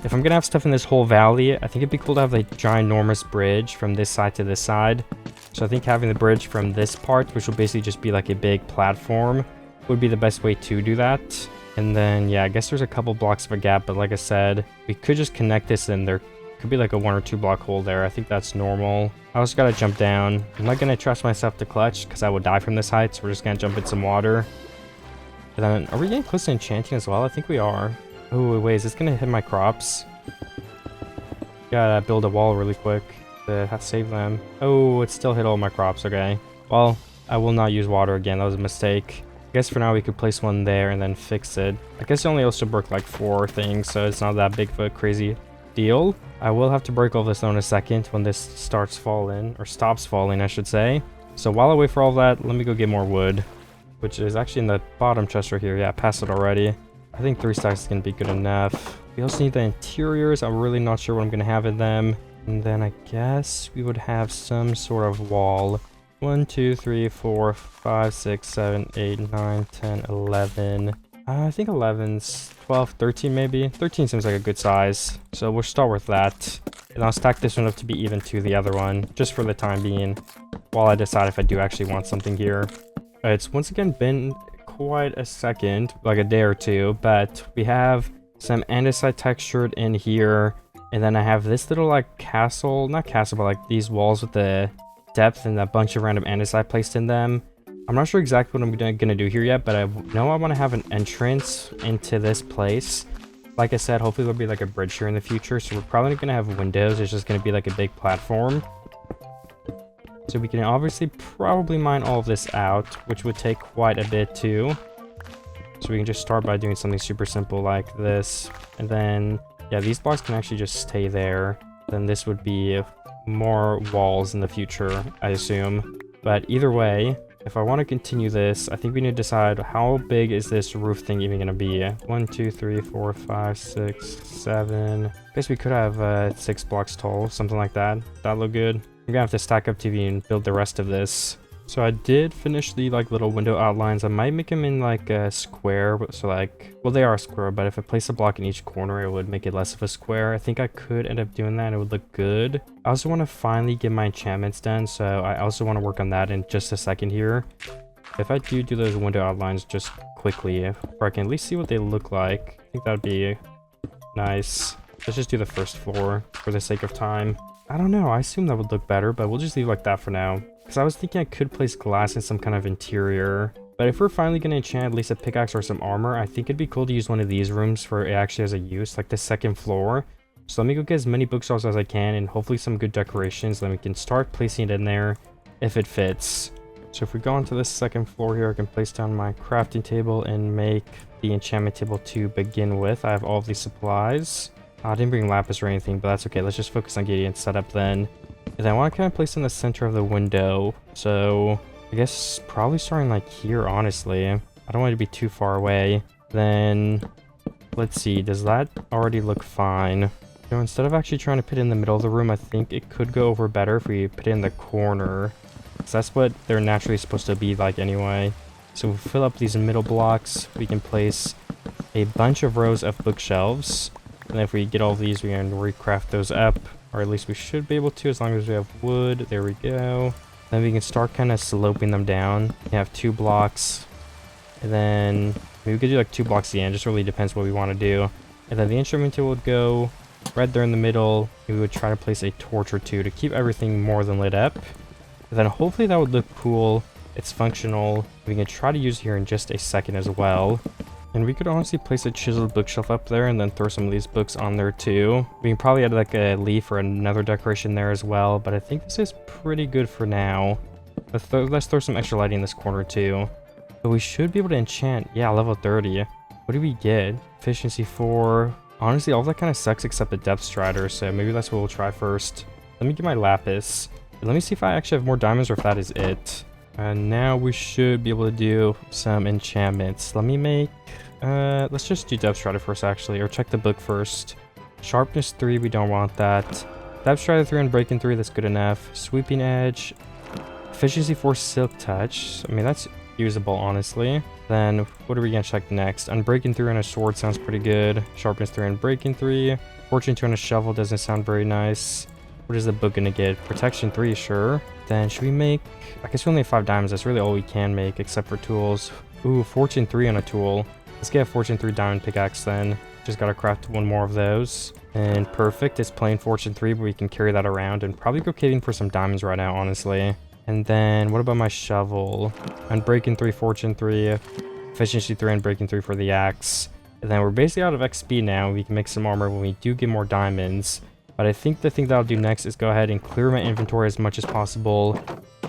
S1: if I'm gonna have stuff in this whole valley, I think it'd be cool to have a ginormous bridge from this side to this side. So I think having the bridge from this part, which will basically just be like a big platform, would be the best way to do that. And then, yeah, I guess there's a couple blocks of a gap, but like I said, we could just connect this and there could be like a 1 or 2 block hole there. I think that's normal. I also gotta jump down. I'm not gonna trust myself to clutch because I would die from this height, so we're just gonna jump in some water. And then, are we getting close to enchanting as well? I think we are. Oh, wait, is this gonna hit my crops? Gotta build a wall really quick to save them. Oh, it still hit all my crops, okay. Well, I will not use water again, that was a mistake. I guess for now we could place one there and then fix it. I guess it only also broke like 4 things, so it's not that big of a crazy deal. I will have to break all this though in a second when this starts falling, or stops falling, I should say. So while I wait for all that, let me go get more wood, which is actually in the bottom chest right here. Yeah, I passed it already. I think 3 stacks is going to be good enough. We also need the interiors. I'm really not sure what I'm going to have in them. And then I guess we would have some sort of wall. 1, 2, 3, 4, 5, 6, 7, 8, 9, 10, 11. I think 11's 12, 13 maybe. 13 seems like a good size. So we'll start with that. And I'll stack this one up to be even to the other one, just for the time being, while I decide if I do actually want something here. It's once again been quite a second, like a day or two, but we have some andesite textured in here. And then I have this little like castle, not castle, but like these walls with the depth and a bunch of random andesite placed in them. I'm not sure exactly what I'm gonna do here yet, but I know I want to have an entrance into this place. Like I said, hopefully there'll be like a bridge here in the future, so we're probably not gonna have windows. It's just gonna be like a big platform. So we can obviously probably mine all of this out, which would take quite a bit too. So we can just start by doing something super simple like this, and then yeah, these blocks can actually just stay there. Then this would be more walls in the future, I assume. But either way, if I want to continue this, I think we need to decide how big is this roof thing even going to be. 1, 2, 3, 4, 5, 6, 7. I guess we could have 6 blocks tall, something like that. That'd look good. I'm gonna have to stack up TV and build the rest of this. So I did finish the like little window outlines. I might make them in like a square, so like, well, they are a square, but if I place a block in each corner, it would make it less of a square. I think I could end up doing that and it would look good. I also want to finally get my enchantments done, so I also want to work on that in just a second here. If I do those window outlines just quickly, or I can at least see what they look like, I think that would be nice. Let's just do the first floor for the sake of time. I don't know, I assume that would look better, but we'll just leave like that for now. Because I was thinking I could place glass in some kind of interior. But if we're finally going to enchant at least a pickaxe or some armor, I think it'd be cool to use one of these rooms for it actually has a use, like the second floor. So let me go get as many bookshelves as I can and hopefully some good decorations. Then we can start placing it in there if it fits. So if we go onto this second floor here, I can place down my crafting table and make the enchantment table to begin with. I have all of these supplies. I didn't bring lapis or anything, but that's okay. Let's just focus on getting it set up then. And then I want to kind of place in the center of the window. So I guess probably starting like here, honestly. I don't want it to be too far away. Then let's see, does that already look fine? So instead of actually trying to put it in the middle of the room, I think it could go over better if we put it in the corner. Because that's what they're naturally supposed to be like anyway. So we'll fill up these middle blocks. We can place a bunch of rows of bookshelves. And if we get all of these, we can recraft those up. Or at least we should be able to, as long as we have wood. There we go. Then we can start kind of sloping them down. We have 2 blocks. And then maybe we could do like 2 blocks at the end. Just really depends what we want to do. And then the instrument table would go right there in the middle. We would try to place a torch or 2 to keep everything more than lit up. And then hopefully that would look cool. It's functional. We can try to use here in just a second as well. And we could honestly place a chiseled bookshelf up there and then throw some of these books on there too. We can probably add like a leaf or another decoration there as well, but I think this is pretty good for now. Let's throw some extra lighting in this corner too. But we should be able to enchant, yeah, level 30. What do we get? Efficiency 4. Honestly, all that kind of sucks except the depth strider, so maybe that's what we'll try first. Let me get my lapis. Let me see if I actually have more diamonds or if that is it. And now we should be able to do some enchantments. Let me make, let's just do depth strider first actually, or check the book first. Sharpness 3, we don't want that. Depth strider 3 and breaking 3, that's good enough. Sweeping edge. Efficiency 4, silk touch. I mean, that's usable, honestly. Then, what are we gonna check next? Unbreaking 3 on a sword sounds pretty good. Sharpness 3 and breaking 3. Fortune 2 on a shovel doesn't sound very nice. What is the book gonna get? Protection 3, sure. Then should we make, I guess we only have 5 diamonds. That's really all we can make except for tools. Ooh, Fortune 3 on a tool. Let's get a Fortune 3 diamond pickaxe then. Just gotta craft 1 more of those. And perfect, it's plain Fortune 3, but we can carry that around and probably go caving for some diamonds right now, honestly. And then what about my shovel? Unbreaking 3, Fortune 3, Efficiency 3, and Breaking 3 for the axe. And then we're basically out of XP now. We can make some armor when we do get more diamonds. But I think the thing that I'll do next is go ahead and clear my inventory as much as possible.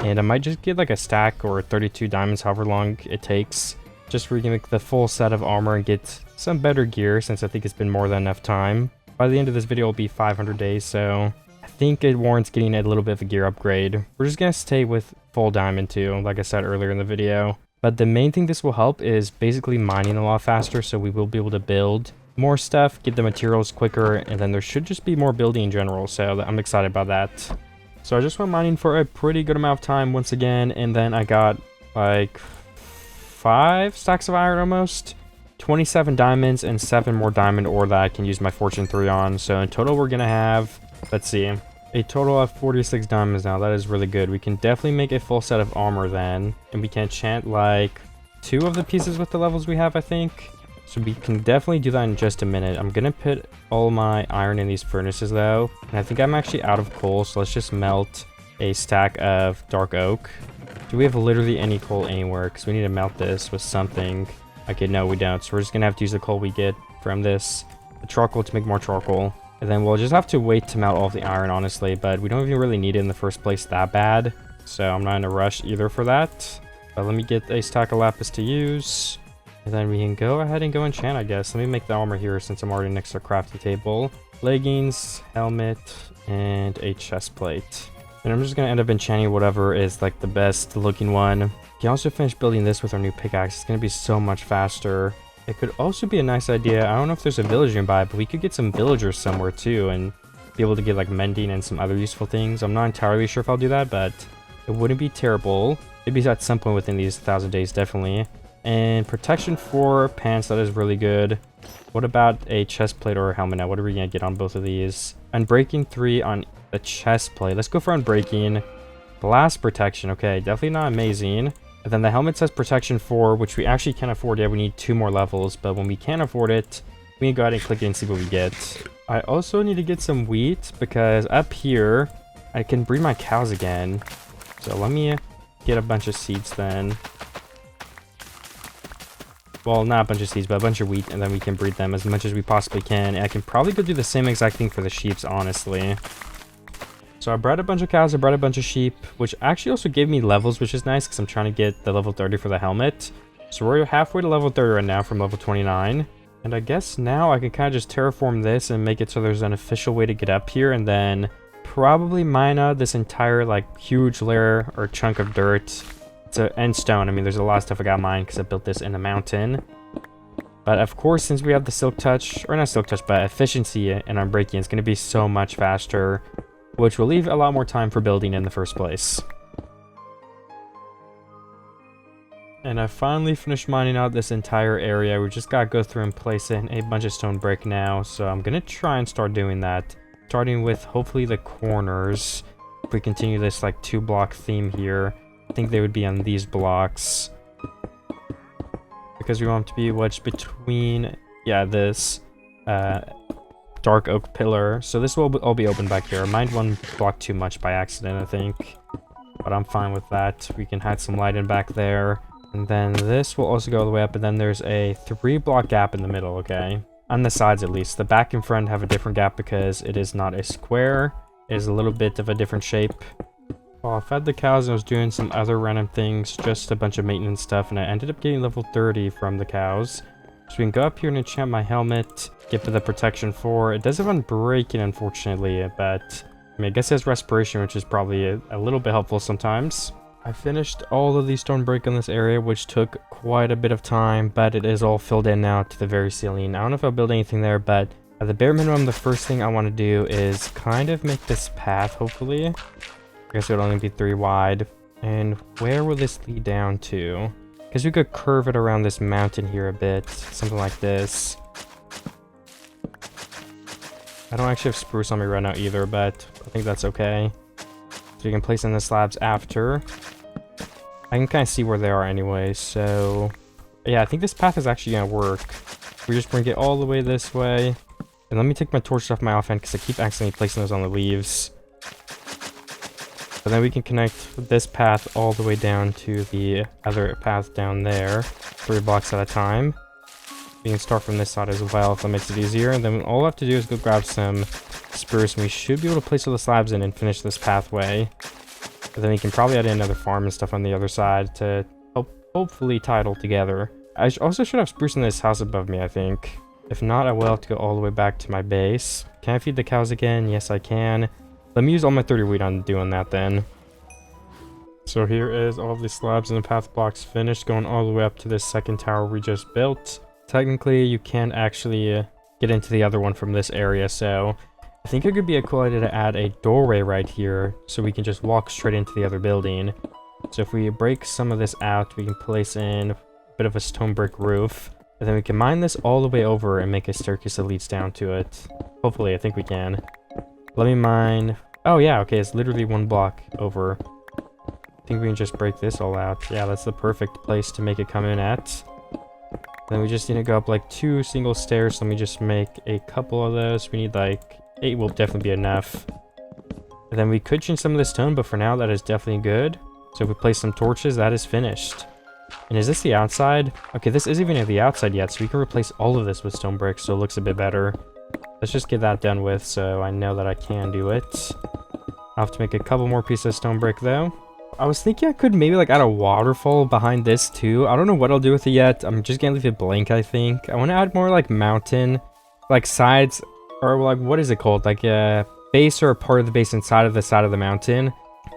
S1: And I might just get like a stack or 32 diamonds, however long it takes. Just so we can make the full set of armor and get some better gear, since I think it's been more than enough time. By the end of this video, it'll be 500 days, so I think it warrants getting a little bit of a gear upgrade. We're just going to stay with full diamond too, like I said earlier in the video. But the main thing this will help is basically mining a lot faster, so we will be able to build more stuff, get the materials quicker, and then there should just be more building in general, so I'm excited about that. So I just went mining for a pretty good amount of time once again, and then I got like 5 stacks of iron almost, 27 diamonds, and 7 more diamond ore that I can use my fortune 3 on. So in total we're gonna have, let's see, a total of 46 diamonds now. That is really good. We can definitely make a full set of armor then, and we can enchant like 2 of the pieces with the levels we have, I think. So we can definitely do that in just a minute. I'm gonna put all my iron in these furnaces though, and I think I'm actually out of coal, so let's just melt a stack of dark oak. Do we have literally any coal anywhere? Because we need to melt this with something. Okay, no, we don't. So we're just gonna have to use the coal we get from this, the charcoal, to make more charcoal. And then we'll just have to wait to melt all of the iron, honestly, but we don't even really need it in the first place that bad. So I'm not in a rush either for that. But let me get a stack of lapis to use. And then we can go ahead and go enchant, I guess. Let me make the armor here since I'm already next to a crafting table. Leggings, helmet, and a chest plate. And I'm just going to end up enchanting whatever is like the best looking one. We can also finish building this with our new pickaxe. It's going to be so much faster. It could also be a nice idea. I don't know if there's a village nearby, but we could get some villagers somewhere too and be able to get like mending and some other useful things. I'm not entirely sure if I'll do that, but it wouldn't be terrible. Maybe at some point within these 1,000 days, definitely. And protection 4 pants, that is really good. What about a chest plate or a helmet now? What are we going to get on both of these? Unbreaking 3 on the chest plate. Let's go for unbreaking. Blast protection. Okay, definitely not amazing. And then the helmet says protection 4, which we actually can't afford yet. We need 2 more levels, but when we can afford it, we can go ahead and click it and see what we get. I also need to get some wheat because up here, I can breed my cows again. So let me get a bunch of seeds then. Well, not a bunch of seeds, but a bunch of wheat, and then we can breed them as much as we possibly can. And I can probably go do the same exact thing for the sheeps, honestly. So I bred a bunch of cows, I bred a bunch of sheep, which actually also gave me levels, which is nice because I'm trying to get the level 30 for the helmet. So we're halfway to level 30 right now from level 29. And I guess now I can kind of just terraform this and make it so there's an official way to get up here, and then probably mine out this entire like huge layer or chunk of dirt. And stone. I mean, there's a lot of stuff I got mined because I built this in a mountain. But of course, since we have the silk touch, or not silk touch, but efficiency in unbreaking, it's going to be so much faster, which will leave a lot more time for building in the first place. And I finally finished mining out this entire area. We just got to go through and place in a bunch of stone brick now. So I'm going to try and start doing that, starting with hopefully the corners. If we continue this like 2-block theme here, I think they would be on these blocks because we want them to be wedged between, yeah, this dark oak pillar. So this will all be open back here. I mined 1 block too much by accident, I think, but I'm fine with that. We can hide some light in back there, and then this will also go all the way up, and then there's a 3-block gap in the middle, okay? On the sides at least. The back and front have a different gap because it is not a square. It is a little bit of a different shape. Well, I fed the cows and I was doing some other random things, just a bunch of maintenance stuff, and I ended up getting level 30 from the cows. So we can go up here and enchant my helmet, get to the protection 4. It does have unbreaking, unfortunately, but I mean, I guess it has respiration, which is probably a little bit helpful sometimes. I finished all of the stone brick in this area, which took quite a bit of time, but it is all filled in now to the very ceiling. I don't know if I'll build anything there, but at the bare minimum, the first thing I want to do is kind of make this path, hopefully. I guess it would only be 3 wide. And where will this lead down to? Because we could curve it around this mountain here a bit. Something like this. I don't actually have spruce on me right now either, but I think that's okay. So you can place in the slabs after. I can kind of see where they are anyway, so... yeah, I think this path is actually going to work. We just bring it all the way this way. And let me take my torch off my offhand because I keep accidentally placing those on the leaves. But then we can connect this path all the way down to the other path down there, 3 blocks at a time. We can start from this side as well if that makes it easier. And then all we have to do is go grab some spruce, and we should be able to place all the slabs in and finish this pathway. And then we can probably add in another farm and stuff on the other side to hopefully tie it all together. I also should have spruce in this house above me, I think. If not, I will have to go all the way back to my base. Can I feed the cows again? Yes, I can. Let me use all my 30 wheat on doing that then. So here is all of the slabs and the path blocks finished, going all the way up to this second tower we just built. Technically, you can't actually get into the other one from this area, so I think it could be a cool idea to add a doorway right here so we can just walk straight into the other building. So if we break some of this out, we can place in a bit of a stone brick roof, and then we can mine this all the way over and make a staircase that leads down to it. Hopefully, I think we can. Let me mine. Oh yeah, okay, it's literally 1 block over. I think we can just break this all out. Yeah, that's the perfect place to make it come in at. Then we just need to go up like 2 single stairs. Let me just make a couple of those. We need like 8 will definitely be enough. And then we could change some of the stone, but for now that is definitely good. So if we place some torches, that is finished. And is this the outside? Okay, this isn't even the outside yet, so we can replace all of this with stone bricks so it looks a bit better. Let's just get that done with so I know that I can do it. I'll have to make a couple more pieces of stone brick though. I was thinking I could maybe like add a waterfall behind this too. I don't know what I'll do with it yet. I'm just gonna leave it blank, I think. I want to add more like mountain, like sides, or like what is it called? Like a base or a part of the base inside of the side of the mountain.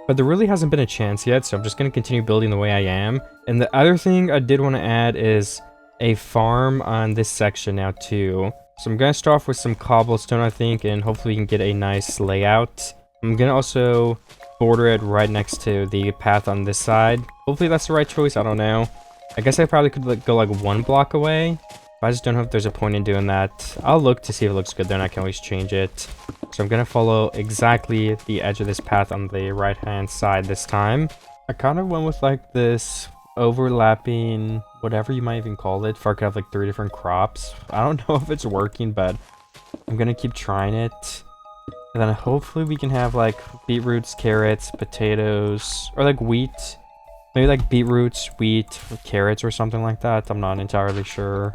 S1: But there really hasn't been a chance yet, so I'm just gonna continue building the way I am. And the other thing I did want to add is a farm on this section now too. So I'm gonna start off with some cobblestone, I think, and hopefully we can get a nice layout. I'm gonna also border it right next to the path on this side. Hopefully that's the right choice, I don't know. I guess I probably could like, go like 1 block away. But I just don't know if there's a point in doing that. I'll look to see if it looks good, then I can always change it. So I'm gonna follow exactly the edge of this path on the right hand side this time. I kind of went with like this overlapping, whatever you might even call it, for I could have like 3 different crops. I don't know if it's working, but I'm gonna keep trying it. And then hopefully we can have like beetroots, carrots, potatoes, or like wheat. Maybe like beetroots, wheat, carrots or something like that. I'm not entirely sure.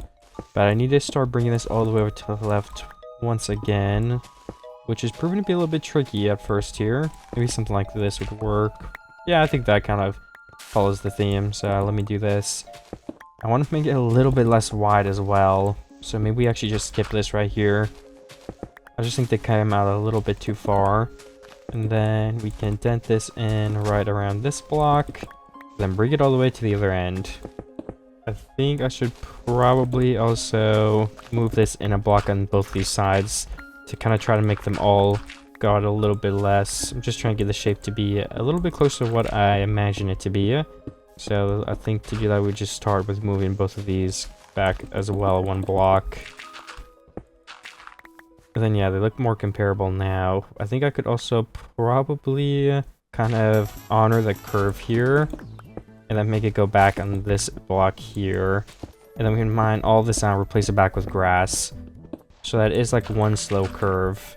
S1: But I need to start bringing this all the way over to the left once again, which is proving to be a little bit tricky at first here. Maybe something like this would work. Yeah, I think that kind of follows the theme. So let me do this. I want to make it a little bit less wide as well. So maybe we actually just skip this right here. I just think they came out a little bit too far. And then we can dent this in right around this block. Then bring it all the way to the other end. I think I should probably also move this in a block on both these sides to kind of try to make them all go out a little bit less. I'm just trying to get the shape to be a little bit closer to what I imagine it to be. So I think to do that, we just start with moving both of these back as well, 1 block. And then yeah, they look more comparable now. I think I could also probably kind of honor the curve here and then make it go back on this block here. And then we can mine all this out and replace it back with grass. So that is like 1 slow curve,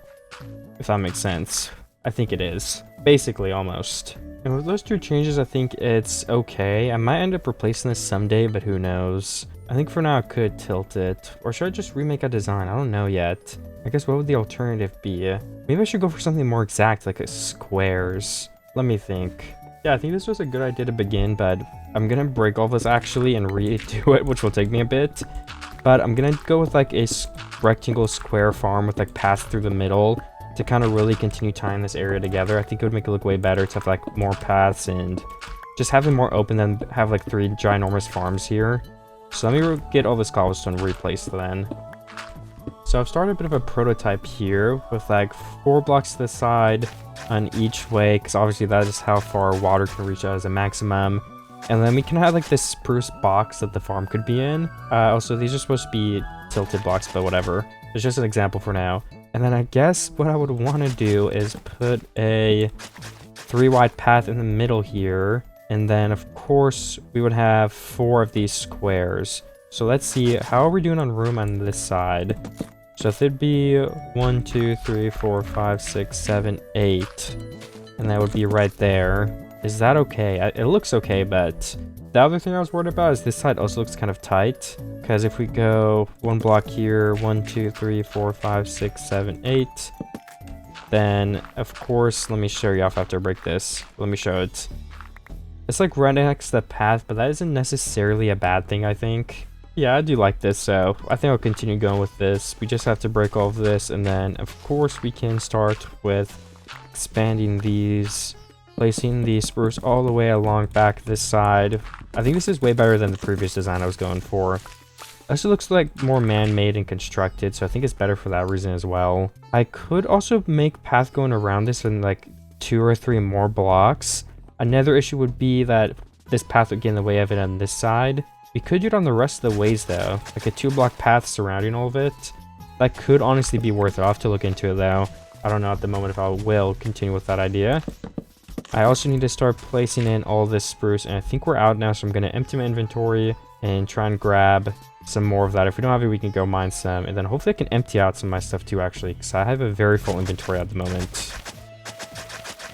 S1: if that makes sense. I think it is. Basically, almost. And with those 2 changes, I think it's okay. I might end up replacing this someday, but who knows. I think for now I could tilt it. Or should I just remake a design? I don't know yet. I guess what would the alternative be? Maybe I should go for something more exact, like a squares. Let me think. Yeah, I think this was a good idea to begin, but I'm gonna break all this actually and redo it, which will take me a bit. But I'm gonna go with like a rectangle square farm with like paths through the middle to kind of really continue tying this area together. I think it would make it look way better to have like more paths and just having more open than have like 3 ginormous farms here. So let me get all this cobblestone replaced then. So I've started a bit of a prototype here with like 4 blocks to the side on each way, because obviously that is how far water can reach as a maximum. And then we can have like this spruce box that the farm could be in. Also, these are supposed to be tilted blocks, but whatever. It's just an example for now. And then I guess what I would want to do is put a 3 wide path in the middle here. And then of course we would have 4 of these squares. So let's see, how are we doing on room on this side? So if it'd be 1, 2, 3, 4, 5, 6, 7, 8, and that would be right there. Is that okay? It looks okay, but the other thing I was worried about is this side also looks kind of tight. Because if we go 1 block here, 1, 2, 3, 4, 5, 6, 7, 8, then of course, let me show you off after I break this. Let me show it. It's like right next to the path, but that isn't necessarily a bad thing, I think. Yeah, I do like this, so I think I'll continue going with this. We just have to break all of this, and then, of course, we can start with expanding these, placing the spruce all the way along back this side. I think this is way better than the previous design I was going for. This looks like more man-made and constructed, so I think it's better for that reason as well. I could also make path going around this in like 2 or 3 more blocks. Another issue would be that this path would get in the way of it on this side. We could do it on the rest of the ways though, like a 2-block path surrounding all of it. That could honestly be worth it. I'll have to look into it though. I don't know at the moment if I will continue with that idea. I also need to start placing in all this spruce, and I think we're out now, so I'm going to empty my inventory and try and grab some more of that. If we don't have it, we can go mine some, and then hopefully I can empty out some of my stuff too, actually, because I have a very full inventory at the moment.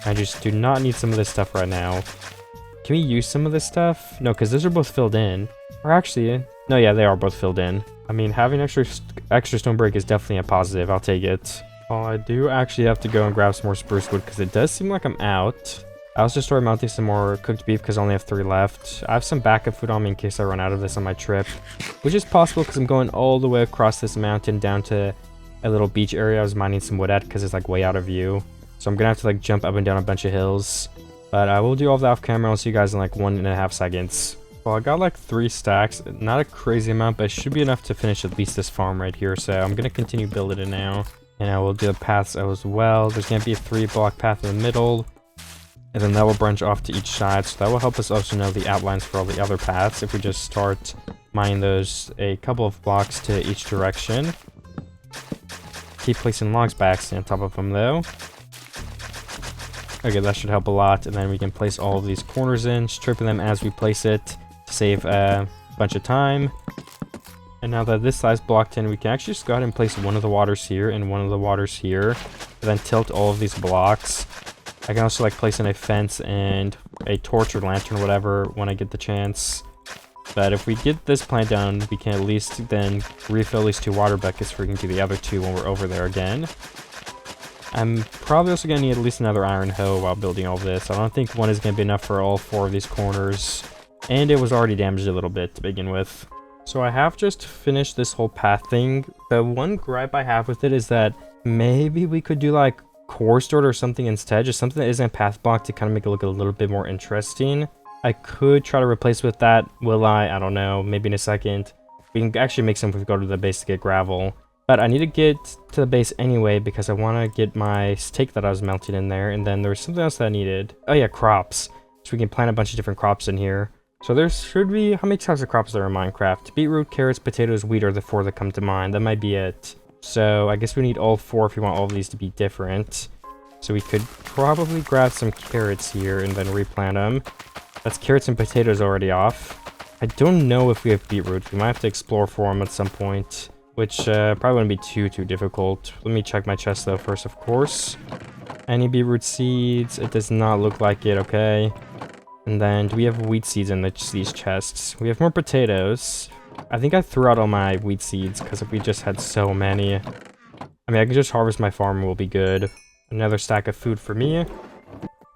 S1: I just do not need some of this stuff right now. Can we use some of this stuff? No, because those are both filled in. Or actually, no, yeah, they are both filled in. I mean, having extra stone brick is definitely a positive. I'll take it. Oh, I do actually have to go and grab some more spruce wood because it does seem like I'm out. I also started mounting some more cooked beef because I only have 3 left. I have some backup food on me in case I run out of this on my trip, which is possible because I'm going all the way across this mountain down to a little beach area I was mining some wood at because it's like way out of view. So I'm gonna have to like jump up and down a bunch of hills. But I will do all that off camera. I'll see you guys in like 1.5 seconds. Well, I got like 3 stacks. Not a crazy amount, but it should be enough to finish at least this farm right here. So I'm gonna continue building it now. And I will do the paths as well. There's gonna be a 3-block path in the middle. And then that will branch off to each side. So that will help us also know the outlines for all the other paths if we just start mining those a couple of blocks to each direction. Keep placing logs back on top of them though. Okay, that should help a lot. And then we can place all of these corners in, stripping them as we place it to save a bunch of time. And now that this side's blocked in, we can actually just go ahead and place one of the waters here and one of the waters here. And then tilt all of these blocks. I can also like place in a fence and a torch or lantern or whatever when I get the chance. But if we get this plant down, we can at least then refill these 2 water buckets so we can do the other 2 when we're over there again. I'm probably also going to need at least another iron hoe while building all this. I don't think one is going to be enough for all 4 of these corners. And it was already damaged a little bit to begin with. So I have just finished this whole path thing. The one gripe I have with it is that maybe we could do like core stored or something instead. Just something that isn't a path block to kind of make it look a little bit more interesting. I could try to replace with that. Will I? I don't know. Maybe in a second. We can actually make some if we go to the base to get gravel. But I need to get to the base anyway because I want to get my steak that I was melting in there. And then there was something else that I needed. Oh yeah, crops. So we can plant a bunch of different crops in here. So there should be... How many types of crops are in Minecraft? Beetroot, carrots, potatoes, wheat are the 4 that come to mind. That might be it. So I guess we need all 4 if we want all of these to be different. So we could probably grab some carrots here and then replant them. That's carrots and potatoes already off. I don't know if we have beetroot. We might have to explore for them at some point. Which probably wouldn't be too difficult. Let me check my chest though first, of course. Any beetroot seeds? It does not look like it, okay. And then, do we have wheat seeds in these chests? We have more potatoes. I think I threw out all my wheat seeds because we just had so many. I mean, I can just harvest my farm and we'll be good. Another stack of food for me.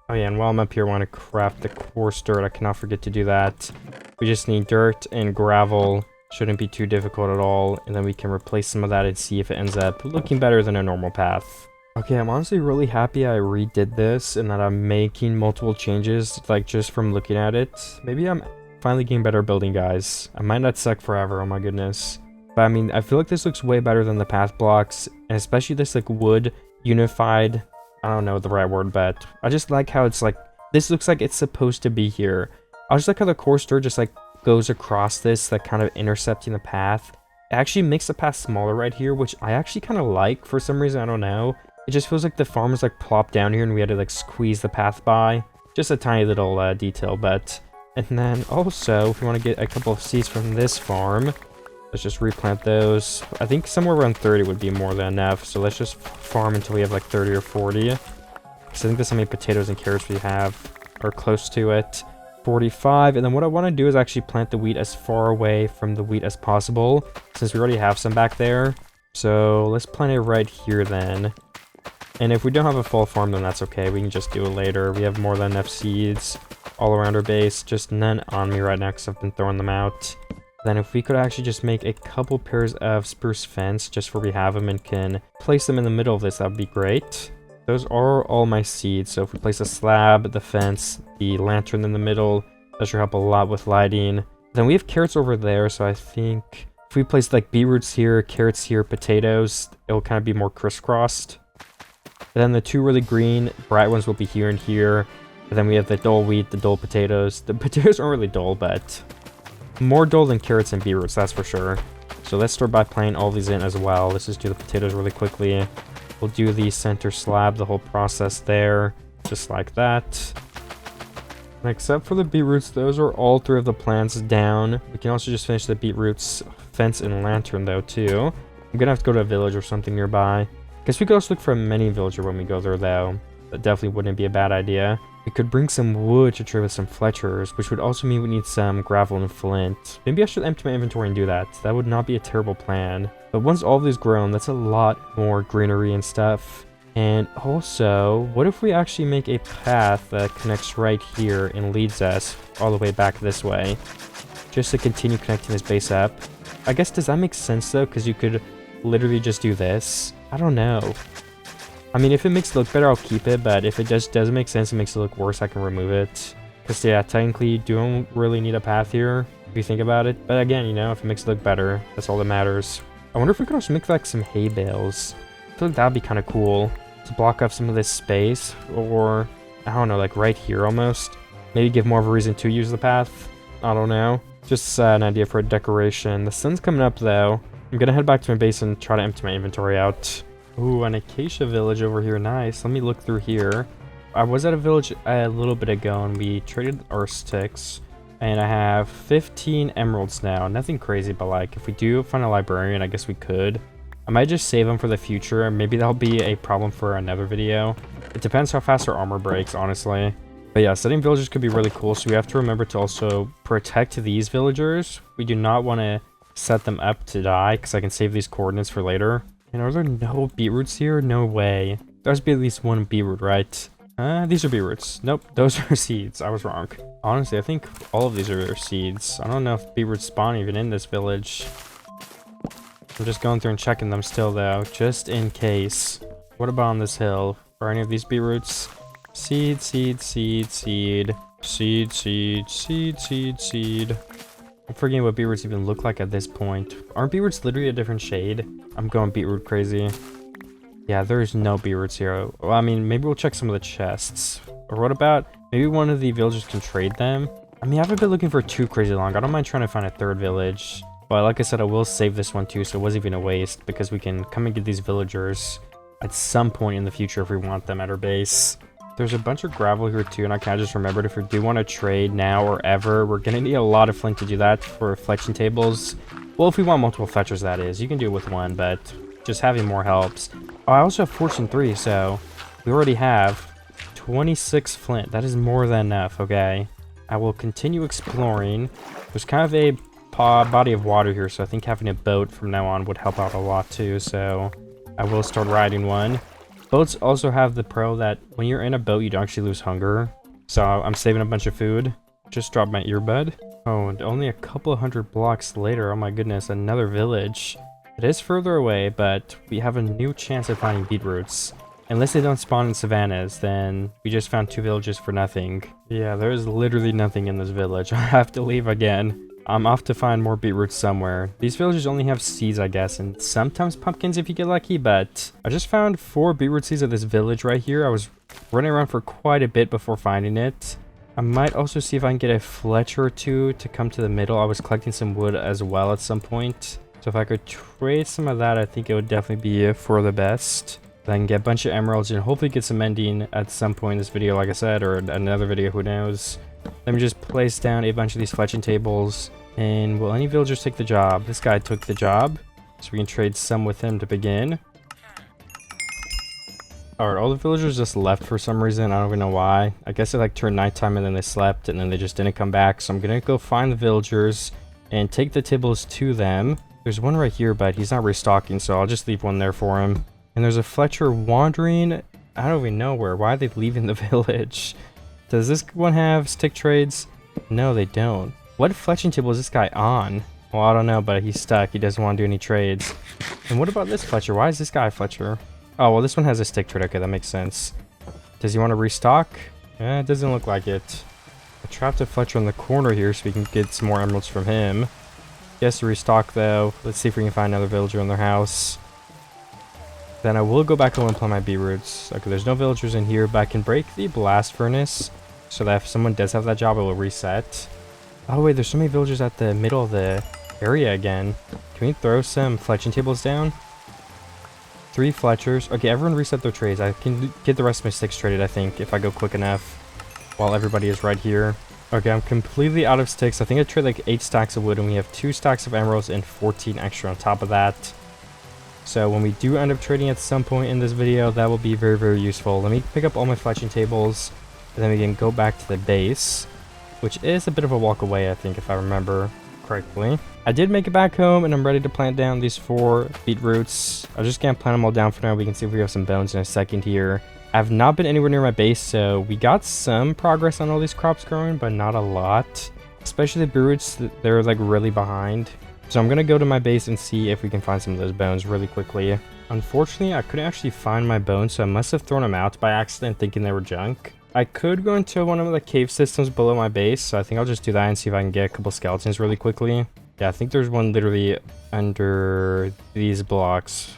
S1: Oh yeah, and while I'm up here, I want to craft the coarse dirt. I cannot forget to do that. We just need dirt and gravel. Shouldn't be too difficult at all. And then we can replace some of that and see if it ends up looking better than a normal path. Okay, I'm honestly really happy I redid this and that I'm making multiple changes, like, just from looking at it. Maybe I'm finally getting better at building, guys. I might not suck forever, oh my goodness. But I mean, I feel like this looks way better than the path blocks, and especially this, like, wood unified... I don't know the right word, but I just like how it's, like, this looks like it's supposed to be here. I just like how the coarse dirt just, like, goes across this, like, kind of intercepting the path. It actually makes the path smaller right here, which I actually kind of like for some reason, I don't know. It just feels like the farm was like plopped down here and we had to like squeeze the path by. Just a tiny little detail, but... And then also, if we want to get a couple of seeds from this farm, let's just replant those. I think somewhere around 30 would be more than enough, so let's just farm until we have like 30 or 40. Because I think that's how many potatoes and carrots we have, or close to it. 45, and then what I want to do is actually plant the wheat as far away from the wheat as possible, since we already have some back there. So let's plant it right here then. And if we don't have a full farm, then that's okay. We can just do it later. We have more than enough seeds all around our base. Just none on me right now because I've been throwing them out. Then if we could actually just make a couple pairs of spruce fence just where we have them and can place them in the middle of this, that would be great. Those are all my seeds. So if we place a slab, the fence, the lantern in the middle, that should help a lot with lighting. Then we have carrots over there, so I think if we place like beetroots here, carrots here, potatoes, it will kind of be more crisscrossed. And then the two really green, bright ones will be here and here. And then we have the dull wheat, the dull potatoes. The potatoes aren't really dull, but more dull than carrots and beetroots, that's for sure. So let's start by playing all these in as well. Let's just do the potatoes really quickly. We'll do the center slab, the whole process there, just like that. And except for the beetroots, those are all three of the plants down. We can also just finish the beetroots fence and lantern though too. I'm gonna have to go to a village or something nearby. Guess we could also look for a mini villager when we go there though. That definitely wouldn't be a bad idea. We could bring some wood to trade with some Fletchers, which would also mean we need some gravel and flint. Maybe I should empty my inventory and do that. That would not be a terrible plan. But once all of these grown, that's a lot more greenery and stuff. And also, what if we actually make a path that connects right here and leads us all the way back this way? Just to continue connecting this base up. I guess, does that make sense though? Because you could literally just do this. I don't know. I mean, if it makes it look better, I'll keep it, but if it just doesn't make sense, it makes it look worse, I can remove it. Because, yeah, technically, you don't really need a path here, if you think about it. But again, you know, if it makes it look better, that's all that matters. I wonder if we could also make, like, some hay bales. I feel like that'd be kind of cool to block up some of this space, or, I don't know, like right here almost. Maybe give more of a reason to use the path. I don't know. Just an idea for a decoration. The sun's coming up, though. I'm gonna head back to my base and try to empty my inventory out. Ooh, an acacia village over here. Nice. Let me look through here. I was at a village a little bit ago and we traded earth sticks. And I have 15 emeralds now. Nothing crazy, but like if we do find a librarian, I guess we could. I might just save them for the future. Maybe that'll be a problem for another video. It depends how fast our armor breaks, honestly. But yeah, setting villagers could be really cool. So we have to remember to also protect these villagers. We do not want to set them up to die because I can save these coordinates for later. And are there no beetroots here? No way. There has to be at least one beetroot, right? These are beetroots. Nope, those are seeds. I was wrong. Honestly, I think all of these are seeds. I don't know if beetroots spawn even in this village. I'm just going through and checking them still, though, just in case. What about on this hill? Are any of these beetroots? Seed, seed, seed, seed. Seed, seed, seed, seed, seed. I'm forgetting what beetroots even look like at this point. Aren't beetroots literally a different shade? I'm going beetroot crazy. Yeah, there's no beetroots here. Well, I mean, maybe we'll check some of the chests. Or what about, maybe one of the villagers can trade them? I mean, I haven't been looking for too crazy long. I don't mind trying to find a third village. But like I said, I will save this one too, so it wasn't even a waste. Because we can come and get these villagers at some point in the future if we want them at our base. There's a bunch of gravel here too, and I kind of just remembered if we do want to trade now or ever, we're going to need a lot of flint to do that for fletching tables. Well, if we want multiple fletchers, that is. You can do it with one, but just having more helps. Oh, I also have Fortune 3, so we already have 26 flint. That is more than enough, okay? I will continue exploring. There's kind of a body of water here, so I think having a boat from now on would help out a lot too, so I will start riding one. Boats also have the pro that when you're in a boat, you don't actually lose hunger. So I'm saving a bunch of food. Just dropped my earbud. Oh, and only a couple hundred blocks later, oh my goodness, another village. It is further away, but we have a new chance of finding beetroots. Unless they don't spawn in savannas, then we just found 2 villages for nothing. Yeah, there is literally nothing in this village. I have to leave again. I'm off to find more beetroots somewhere. These villages only have seeds, I guess, and sometimes pumpkins if you get lucky, but I just found 4 beetroot seeds at this village right here. I was running around for quite a bit before finding it. I might also see if I can get a Fletcher or 2 to come to the middle. I was collecting some wood as well at some point. So if I could trade some of that, I think it would definitely be for the best. Then I can get a bunch of emeralds and hopefully get some mending at some point in this video, like I said, or another video, who knows. Let me just place down a bunch of these fletching tables. And will any villagers take the job? This guy took the job. So we can trade some with him to begin. Alright, all the villagers just left for some reason. I don't even know why. I guess it like turned nighttime and then they slept and then they just didn't come back. So I'm gonna go find the villagers and take the tables to them. There's one right here, but he's not restocking, so I'll just leave one there for him. And there's a Fletcher wandering. I don't even know where. Why are they leaving the village? Does this one have stick trades? No, they don't. What fletching table is this guy on? Well, I don't know, but he's stuck. He doesn't want to do any trades. And what about this Fletcher? Why is this guy Fletcher? Oh, well, this one has a stick trade. Okay, that makes sense. Does he want to restock? It doesn't look like it. I trapped a Fletcher in the corner here so we can get some more emeralds from him. He has to restock, though. Let's see if we can find another villager in their house. Then I will go back home and plant my beetroots. Okay, there's no villagers in here, but I can break the blast furnace so that if someone does have that job, it will reset. Oh, wait, there's so many villagers at the middle of the area again. Can we throw some fletching tables down? 3 Fletchers. Okay, everyone reset their trades. I can get the rest of my sticks traded, I think, if I go quick enough while everybody is right here. Okay, I'm completely out of sticks. I think I trade like 8 stacks of wood, and we have 2 stacks of emeralds and 14 extra on top of that. So when we do end up trading at some point in this video, that will be very, very useful. Let me pick up all my fletching tables, and then we can go back to the base, which is a bit of a walk away, I think, if I remember correctly. I did make it back home, and I'm ready to plant down these 4 beetroots. I just can't plant them all down for now. We can see if we have some bones in a second here. I've not been anywhere near my base, so we got some progress on all these crops growing, but not a lot. Especially the beetroots, they're like really behind. So I'm gonna go to my base and see if we can find some of those bones really quickly. Unfortunately, I couldn't actually find my bones, so I must have thrown them out by accident thinking they were junk. I could go into one of the cave systems below my base, so I think I'll just do that and see if I can get a couple skeletons really quickly. Yeah, I think there's one literally under these blocks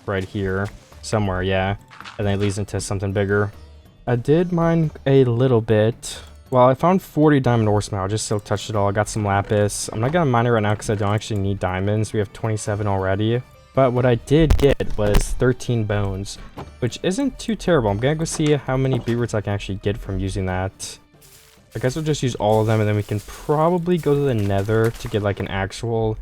S1: right here somewhere, yeah. And then it leads into something bigger. I did mine a little bit. Well, I found 40 diamond ore somehow. I just silk touched it all. I got some lapis. I'm not gonna mine it right now because I don't actually need diamonds. We have 27 already. But what I did get was 13 bones, which isn't too terrible. I'm gonna go see how many beetroots I can actually get from using that. I guess we'll just use all of them, and then we can probably go to the nether to get like an actual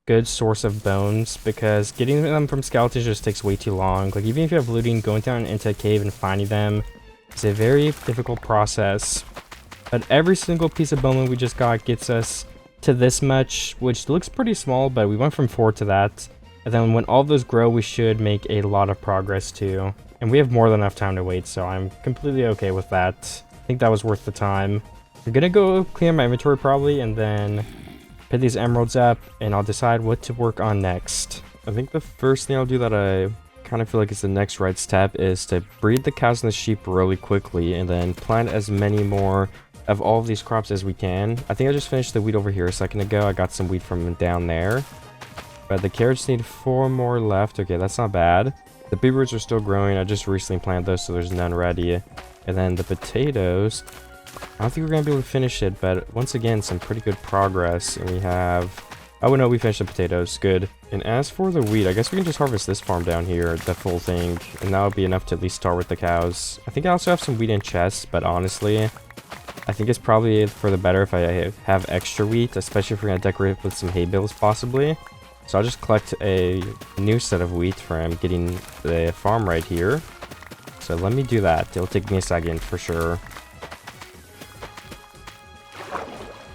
S1: good source of bones, because getting them from skeletons just takes way too long. Like, even if you have looting, going down into a cave and finding them is a very difficult process. But every single piece of bone we just got gets us to this much, which looks pretty small, but we went from 4 to that. And then when all of those grow, we should make a lot of progress too. And we have more than enough time to wait, so I'm completely okay with that. I think that was worth the time. I'm gonna go clean up my inventory probably, and then put these emeralds up, and I'll decide what to work on next. I think the first thing I'll do that I kind of feel like is the next right step is to breed the cows and the sheep really quickly, and then plant as many more of all of these crops as we can. I think I just finished the wheat over here a second ago. I got some wheat from down there. But the carrots need 4 more left. Okay, that's not bad. The beetroots are still growing. I just recently planted those, so there's none ready. And then the potatoes, I don't think we're going to be able to finish it, but once again, some pretty good progress. And we have... oh, no, we finished the potatoes. Good. And as for the wheat, I guess we can just harvest this farm down here, the full thing. And that would be enough to at least start with the cows. I think I also have some wheat in chests, but honestly, I think it's probably for the better if I have extra wheat, especially if we're going to decorate it with some hay bales, possibly. So I'll just collect a new set of wheat from getting the farm right here. So let me do that. It'll take me a second for sure.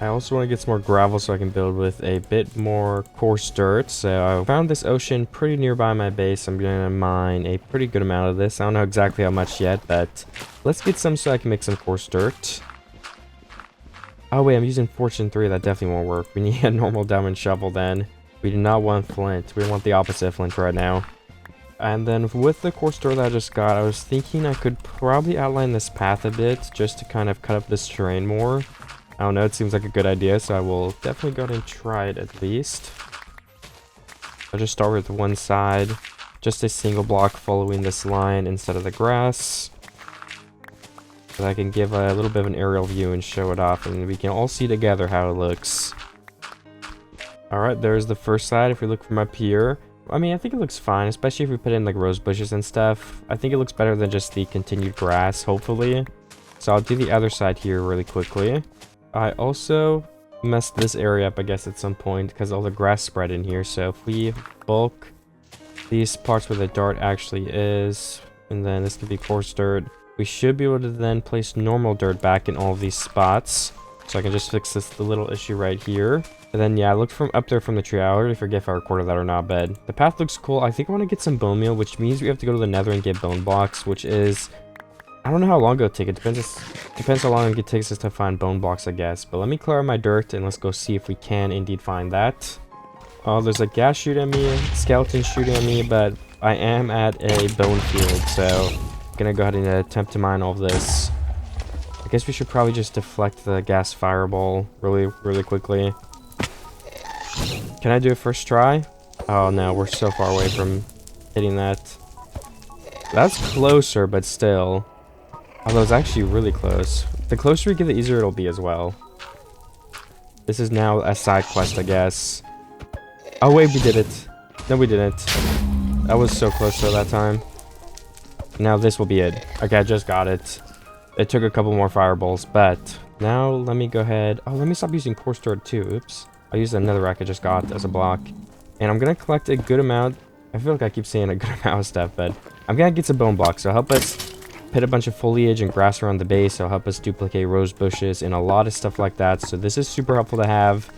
S1: I also want to get some more gravel so I can build with a bit more coarse dirt. So I found this ocean pretty nearby my base. I'm going to mine a pretty good amount of this. I don't know exactly how much yet, but let's get some so I can make some coarse dirt. Oh wait, I'm using Fortune 3. That definitely won't work. We need a normal diamond shovel then. We do not want flint. We want the opposite of flint right now. And then with the coarse dirt that I just got, I was thinking I could probably outline this path a bit just to kind of cut up this terrain more. I don't know, it seems like a good idea, so I will definitely go ahead and try it at least. I'll just start with one side, just a single block following this line instead of the grass. So that I can give a little bit of an aerial view and show it off, and we can all see together how it looks. Alright, there's the first side. If we look from up here, I mean, I think it looks fine, especially if we put in like rose bushes and stuff. I think it looks better than just the continued grass, hopefully. So I'll do the other side here really quickly. I also messed this area up, I guess, at some point because all the grass spread in here. So if we bulk these parts where the dirt actually is, and then this could be coarse dirt, we should be able to then place normal dirt back in all of these spots. So I can just fix the little issue right here. And then, yeah, I looked from up there from the tree. I already forget if I recorded that or not, but the path looks cool. I think I want to get some bone meal, which means we have to go to the nether and get bone blocks, which is... I don't know how long it'll take. It depends how long it takes us to find bone blocks, I guess. But let me clear out my dirt and let's go see if we can indeed find that. Oh, there's a ghast shooting at me, skeleton shooting at me, but I am at a bone field, so I'm gonna go ahead and attempt to mine all of this. I guess we should probably just deflect the gas fireball really quickly. Can I do it first try? Oh no, we're so far away from hitting that. That's closer, but still. Although it's actually really close. The closer we get, the easier it'll be as well. This is now a side quest, I guess. Oh wait, we did it. No, we didn't. That was so close though that time. Now this will be it. Okay, I just got it. It took a couple more fireballs, but now let me go ahead. Oh, let me stop using coarse dirt too. Oops. I'll use another rack I just got as a block. And I'm gonna collect a good amount. I feel like I keep saying a good amount of stuff, but I'm gonna get some bone blocks. So help us put a bunch of foliage and grass around the base. So help us duplicate rose bushes and a lot of stuff like that. So this is super helpful to have.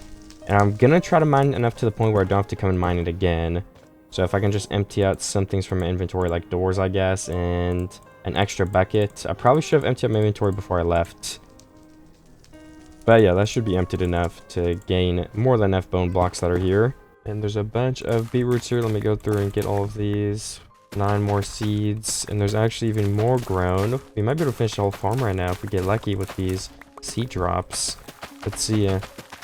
S1: And I'm gonna try to mine enough to the point where I don't have to come and mine it again. So if I can just empty out some things from my inventory, like doors, I guess, and an extra bucket. I probably should have emptied out my inventory before I left. But yeah, that should be emptied enough to gain more than enough bone blocks that are here. And there's a bunch of beetroots here. Let me go through and get all of these. 9 more seeds. And there's actually even more grown. We might be able to finish the whole farm right now if we get lucky with these seed drops. Let's see.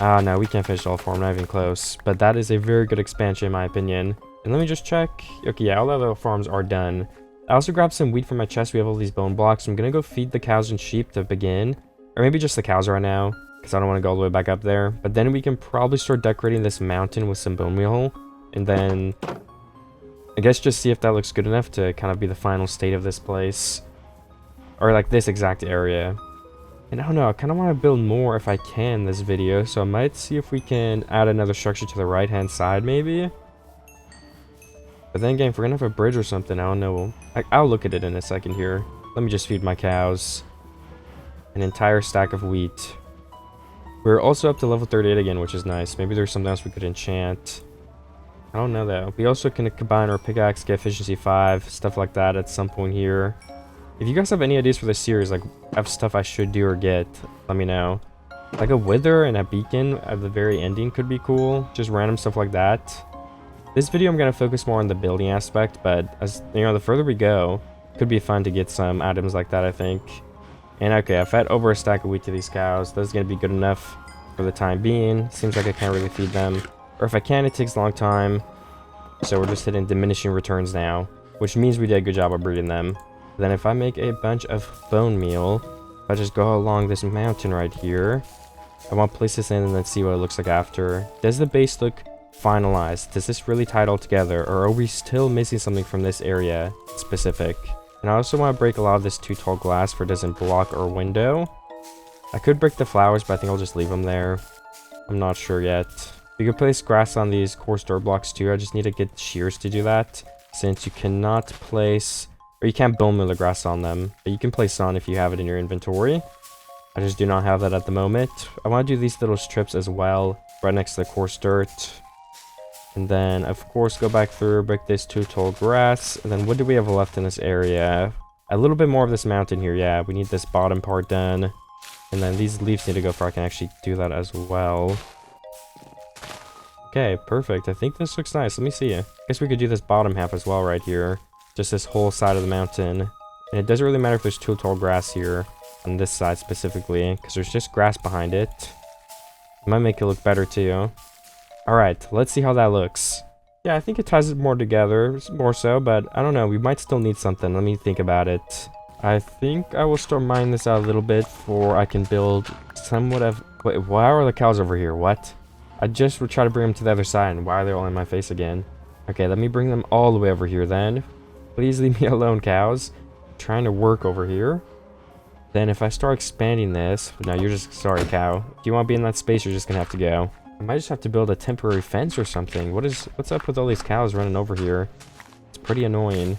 S1: Ah, no, we can't finish the whole farm. Not even close. But that is a very good expansion in my opinion. And let me just check. Okay, yeah, all the other farms are done. I also grabbed some wheat from my chest. We have all these bone blocks. I'm gonna go feed the cows and sheep to begin. Or maybe just the cows right now, because I don't want to go all the way back up there. But then we can probably start decorating this mountain with some bone meal. And then I guess just see if that looks good enough to kind of be the final state of this place. Or like this exact area. And I don't know, I kind of want to build more if I can this video. So I might see if we can add another structure to the right hand side maybe. But then again, if we're gonna have a bridge or something, I don't know. I'll look at it in a second here. Let me just feed my cows. An entire stack of wheat. We're also up to level 38 again, which is nice. Maybe there's something else we could enchant. I don't know though. We also can combine our pickaxe, get efficiency 5, stuff like that at some point here. If you guys have any ideas for this series, like of stuff I should do or get, let me know. Like a wither and a beacon at the very ending could be cool. Just random stuff like that. This video I'm going to focus more on the building aspect, but as you know, the further we go, it could be fun to get some items like that, I think. And okay, I fed over a stack of wheat to these cows. That's going to be good enough for the time being. Seems like I can't really feed them. Or if I can, it takes a long time. So we're just hitting diminishing returns now, which means we did a good job of breeding them. Then if I make a bunch of bone meal, if I just go along this mountain right here, I want to place this in and then see what it looks like after. Does the base look finalized? Does this really tie it all together, or are we still missing something from this area specific? And I also want to break a lot of this too tall glass for it doesn't block our window. I could break the flowers, but I think I'll just leave them there. I'm not sure yet. You could place grass on these coarse dirt blocks too. I just need to get shears to do that, since you cannot place, or you can't bone meal the grass on them, but you can place on if you have it in your inventory. I just do not have that at the moment. I want to do these little strips as well, right next to the coarse dirt. And then, of course, go back through, break this too tall grass. And then what do we have left in this area? A little bit more of this mountain here. Yeah, we need this bottom part done. And then these leaves need to go for I can actually do that as well. Okay, perfect. I think this looks nice. Let me see. I guess we could do this bottom half as well right here. Just this whole side of the mountain. And it doesn't really matter if there's too tall grass here on this side specifically, because there's just grass behind it. It might make it look better too. Alright, let's see how that looks. Yeah, I think it ties it more together, more so, but I don't know, we might still need something. Let me think about it. I think I will start mining this out a little bit before I can build somewhat of... Wait, why are the cows over here? What? I just would try to bring them to the other side, and why are they all in my face again? Okay, let me bring them all the way over here then. Please leave me alone, cows. I'm trying to work over here. Then if I start expanding this... No, you're just... Sorry, cow. If you want to be in that space, you're just gonna have to go. I might just have to build a temporary fence or something. What's up with all these cows running over here? It's pretty annoying.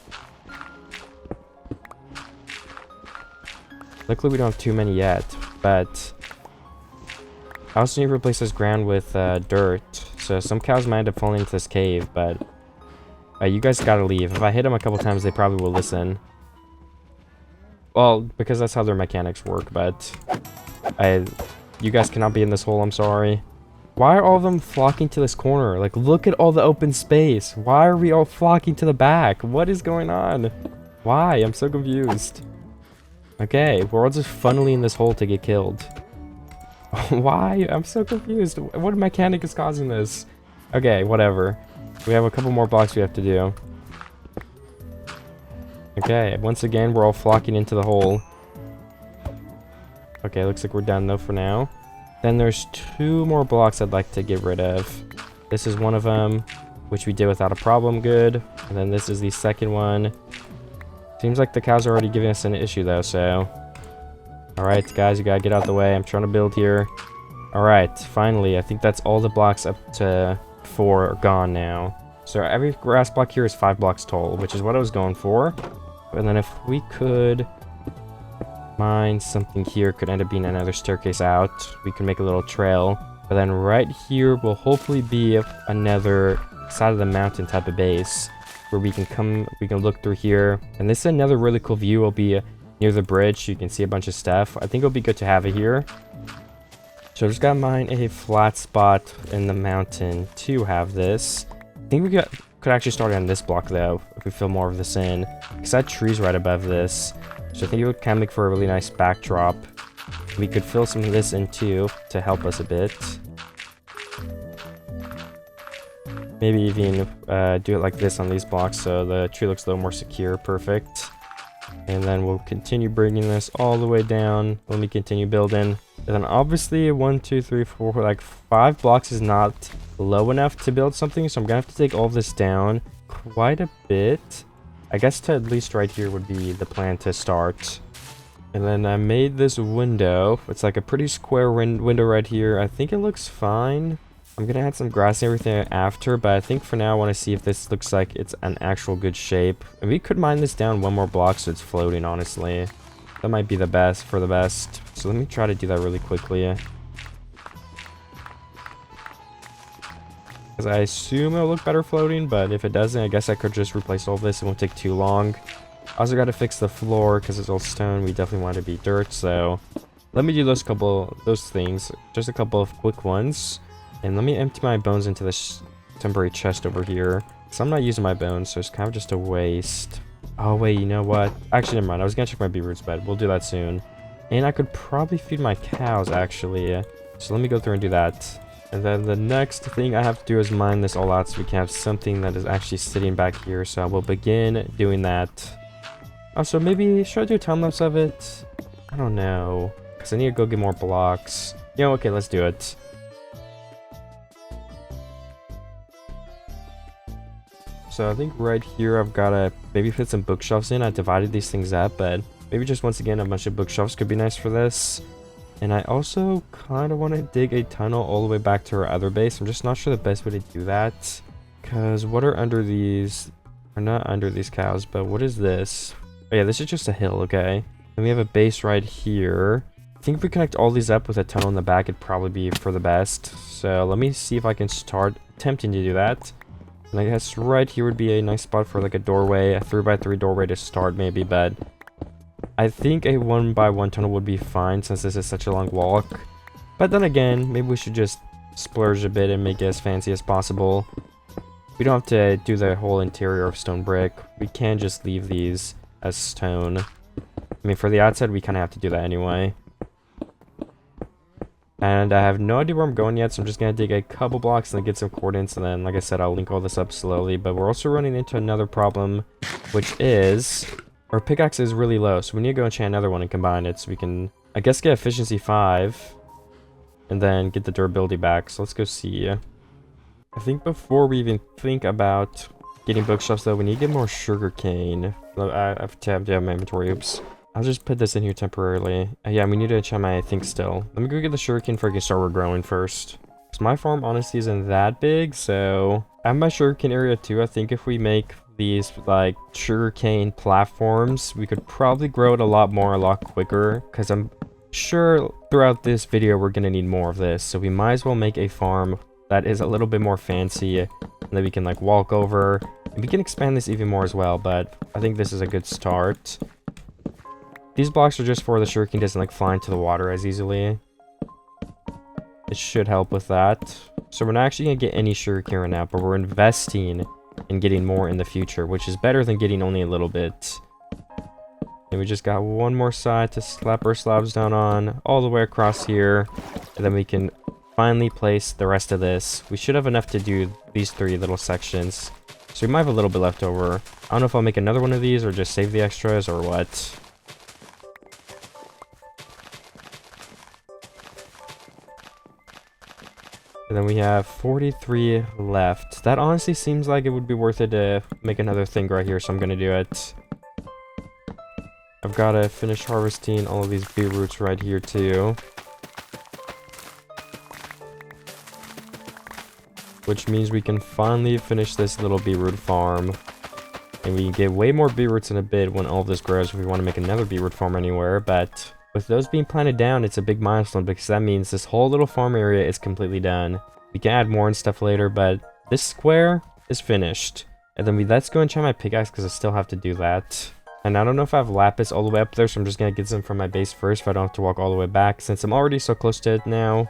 S1: Luckily we don't have too many yet, but I also need to replace this ground with dirt. So some cows might end up falling into this cave, but you guys gotta leave. If I hit them a couple times, they probably will listen. Well, because that's how their mechanics work, but you guys cannot be in this hole, I'm sorry. Why are all of them flocking to this corner? Like, look at all the open space. Why are we all flocking to the back? What is going on? Why? I'm so confused. Okay, we're all just funneling this hole to get killed. Why? I'm so confused. What mechanic is causing this? Okay, whatever. We have a couple more blocks we have to do. Okay, once again, we're all flocking into the hole. Okay, looks like we're done though for now. Then there's 2 more blocks I'd like to get rid of. This is one of them, which we did without a problem, good. And then this is the second one. Seems like the cows are already giving us an issue though, so... Alright, guys, you gotta get out the way. I'm trying to build here. Alright, finally, I think that's all the blocks up to 4 are gone now. So every grass block here is 5 blocks tall, which is what I was going for. And then if we could... mine something here, could end up being another staircase out. We can make a little trail. But then right here will hopefully be another side of the mountain type of base where we can look through here. And this is another really cool view. Will be near the bridge. You can see a bunch of stuff. I think it'll be good to have it here. So I just gotta mine a flat spot in the mountain to have this. I think we could actually start on this block though, if we fill more of this in. Because that tree's right above this. So I think it would kind of make for a really nice backdrop. We could fill some of this in too to help us a bit. Maybe even do it like this on these blocks so the tree looks a little more secure. Perfect. And then we'll continue bringing this all the way down. Let me continue building. And then obviously 1, 2, 3, 4, like 5 blocks is not low enough to build something. So I'm gonna have to take all of this down quite a bit. I guess to at least right here would be the plan to start. And then I made this window. It's like a pretty square window right here. I think it looks fine. I'm gonna add some grass and everything after, but I think for now I want to see if this looks like it's an actual good shape. And we could mine this down 1 more block so it's floating, honestly. That might be the best for the best. So let me try to do that really quickly. Because I assume it'll look better floating, but if it doesn't, I guess I could just replace all of this. It won't take too long. I also got to fix the floor because it's all stone. We definitely want it to be dirt, so let me do those things. Just a couple of quick ones. And let me empty my bones into this temporary chest over here. Because I'm not using my bones, so it's kind of just a waste. Oh, wait, you know what? Actually, never mind. I was going to check my beetroot's bed. We'll do that soon. And I could probably feed my cows, actually. So let me go through and do that. And then the next thing I have to do is mine this all out so we can have something that is actually sitting back here. So I will begin doing that. Also, maybe, should I do a time lapse of it? I don't know. Because I need to go get more blocks. Yeah, okay, let's do it. So I think right here I've got to maybe fit some bookshelves in. I divided these things up, but maybe just once again a bunch of bookshelves could be nice for this. And I also kind of want to dig a tunnel all the way back to our other base. I'm just not sure the best way to do that. Because what are under these? Or not under these cows, but what is this? Oh yeah, this is just a hill, okay. Then we have a base right here. I think if we connect all these up with a tunnel in the back, it'd probably be for the best. So let me see if I can start attempting to do that. And I guess right here would be a nice spot for like a doorway, a 3x3 doorway to start maybe, but I think a 1x1 tunnel would be fine since this is such a long walk. But then again, maybe we should just splurge a bit and make it as fancy as possible. We don't have to do the whole interior of stone brick. We can just leave these as stone. I mean, for the outside, we kind of have to do that anyway. And I have no idea where I'm going yet, so I'm just going to dig a couple blocks and then get some coordinates. And then, like I said, I'll link all this up slowly. But we're also running into another problem, which is our pickaxe is really low. So we need to go enchant another one and combine it so we can, I guess, get efficiency 5. And then get the durability back. So let's go see. I think before we even think about getting bookshelves, though, we need to get more sugarcane. I have to have my inventory. Oops. I'll just put this in here temporarily. Yeah, we need to enchant my thing still. Let me go get the sugarcane before I can start regrowing first. Because my farm honestly isn't that big, so I have my sugarcane area too. I think if we make these like sugarcane platforms, we could probably grow it a lot more, a lot quicker. Because I'm sure throughout this video we're gonna need more of this. So we might as well make a farm that is a little bit more fancy and that we can like walk over. And we can expand this even more as well, but I think this is a good start. These blocks are just for the sugarcane doesn't like fly into the water as easily. It should help with that. So we're not actually going to get any sugarcane right now, but we're investing in getting more in the future, which is better than getting only a little bit. And we just got one more side to slap our slabs down on, all the way across here. And then we can finally place the rest of this. We should have enough to do these 3 little sections. So we might have a little bit left over. I don't know if I'll make another one of these or just save the extras or what. And then we have 43 left. That honestly seems like it would be worth it to make another thing right here, so I'm going to do it. I've got to finish harvesting all of these beetroots right here too. Which means we can finally finish this little beetroot farm. And we can get way more beetroots in a bit when all of this grows if we want to make another beetroot farm anywhere. But with those being planted down, it's a big milestone because that means this whole little farm area is completely done. We can add more and stuff later, but this square is finished. And then let's go and try my pickaxe because I still have to do that. And I don't know if I have lapis all the way up there, so I'm just going to get some from my base first if I don't have to walk all the way back. Since I'm already so close to it now,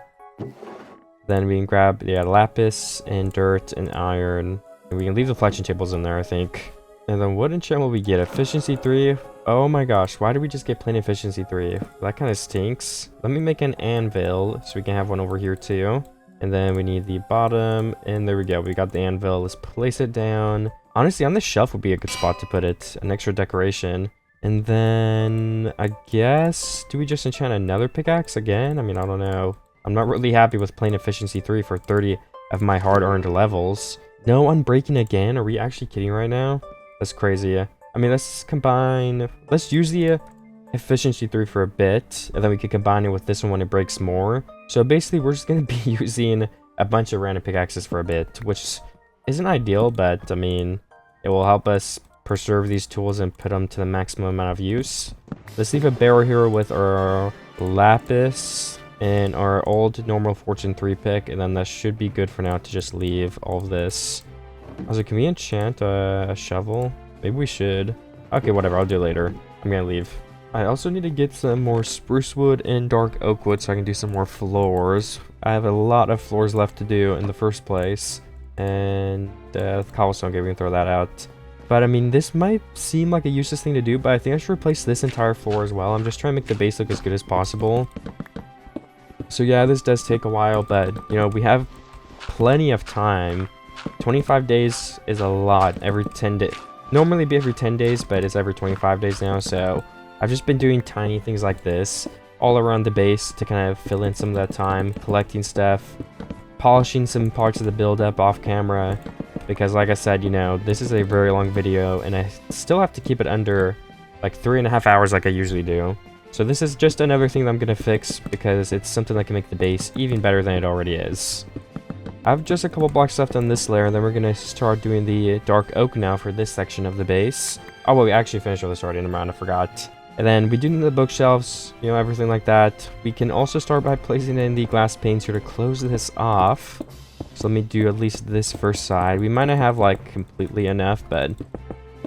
S1: then we can grab, yeah, lapis and dirt and iron. And we can leave the fletching tables in there, I think. And then what enchant will we get? Efficiency 3? Oh my gosh, why did we just get plain efficiency 3? That kind of stinks. Let me make an anvil so we can have one over here too. And then we need the bottom, and there we go. We got the anvil. Let's place it down. Honestly, on the shelf would be a good spot to put it. An extra decoration. And then, I guess, do we just enchant another pickaxe again? I mean, I don't know. I'm not really happy with plain efficiency 3 for 30 of my hard-earned levels. No unbreaking again? Are we actually kidding right now? That's crazy. I mean, let's combine... Let's use the efficiency 3 for a bit, and then we can combine it with this one when it breaks more. So basically, we're just going to be using a bunch of random pickaxes for a bit, which isn't ideal, but, I mean, it will help us preserve these tools and put them to the maximum amount of use. Let's leave a barrel here with our lapis and our old normal fortune 3 pick, and then that should be good for now to just leave all of this. Also, can we enchant a shovel? Maybe we should. Okay, whatever, I'll do it later. I'm gonna leave. I also need to get some more spruce wood and dark oak wood so I can do some more floors. I have a lot of floors left to do in the first place. And cobblestone, okay, we can throw that out. But I mean, this might seem like a useless thing to do, but I think I should replace this entire floor as well. I'm just trying to make the base look as good as possible. So yeah, this does take a while, but you know, we have plenty of time. 25 days is a lot. Every 10 days. Normally it'd be every 10 days, but it's every 25 days now, so I've just been doing tiny things like this all around the base to kind of fill in some of that time, collecting stuff, polishing some parts of the build up off camera, because like I said, you know, this is a very long video and I still have to keep it under like 3.5 hours like I usually do. So this is just another thing that I'm going to fix because it's something that can make the base even better than it already is. I have just a couple blocks left on this layer, and then we're going to start doing the dark oak now for this section of the base. Oh, well, we actually finished all this already, never mind, I forgot. And then we do need the bookshelves, you know, everything like that. We can also start by placing in the glass panes here to close this off. So let me do at least this first side. We might not have, like, completely enough, but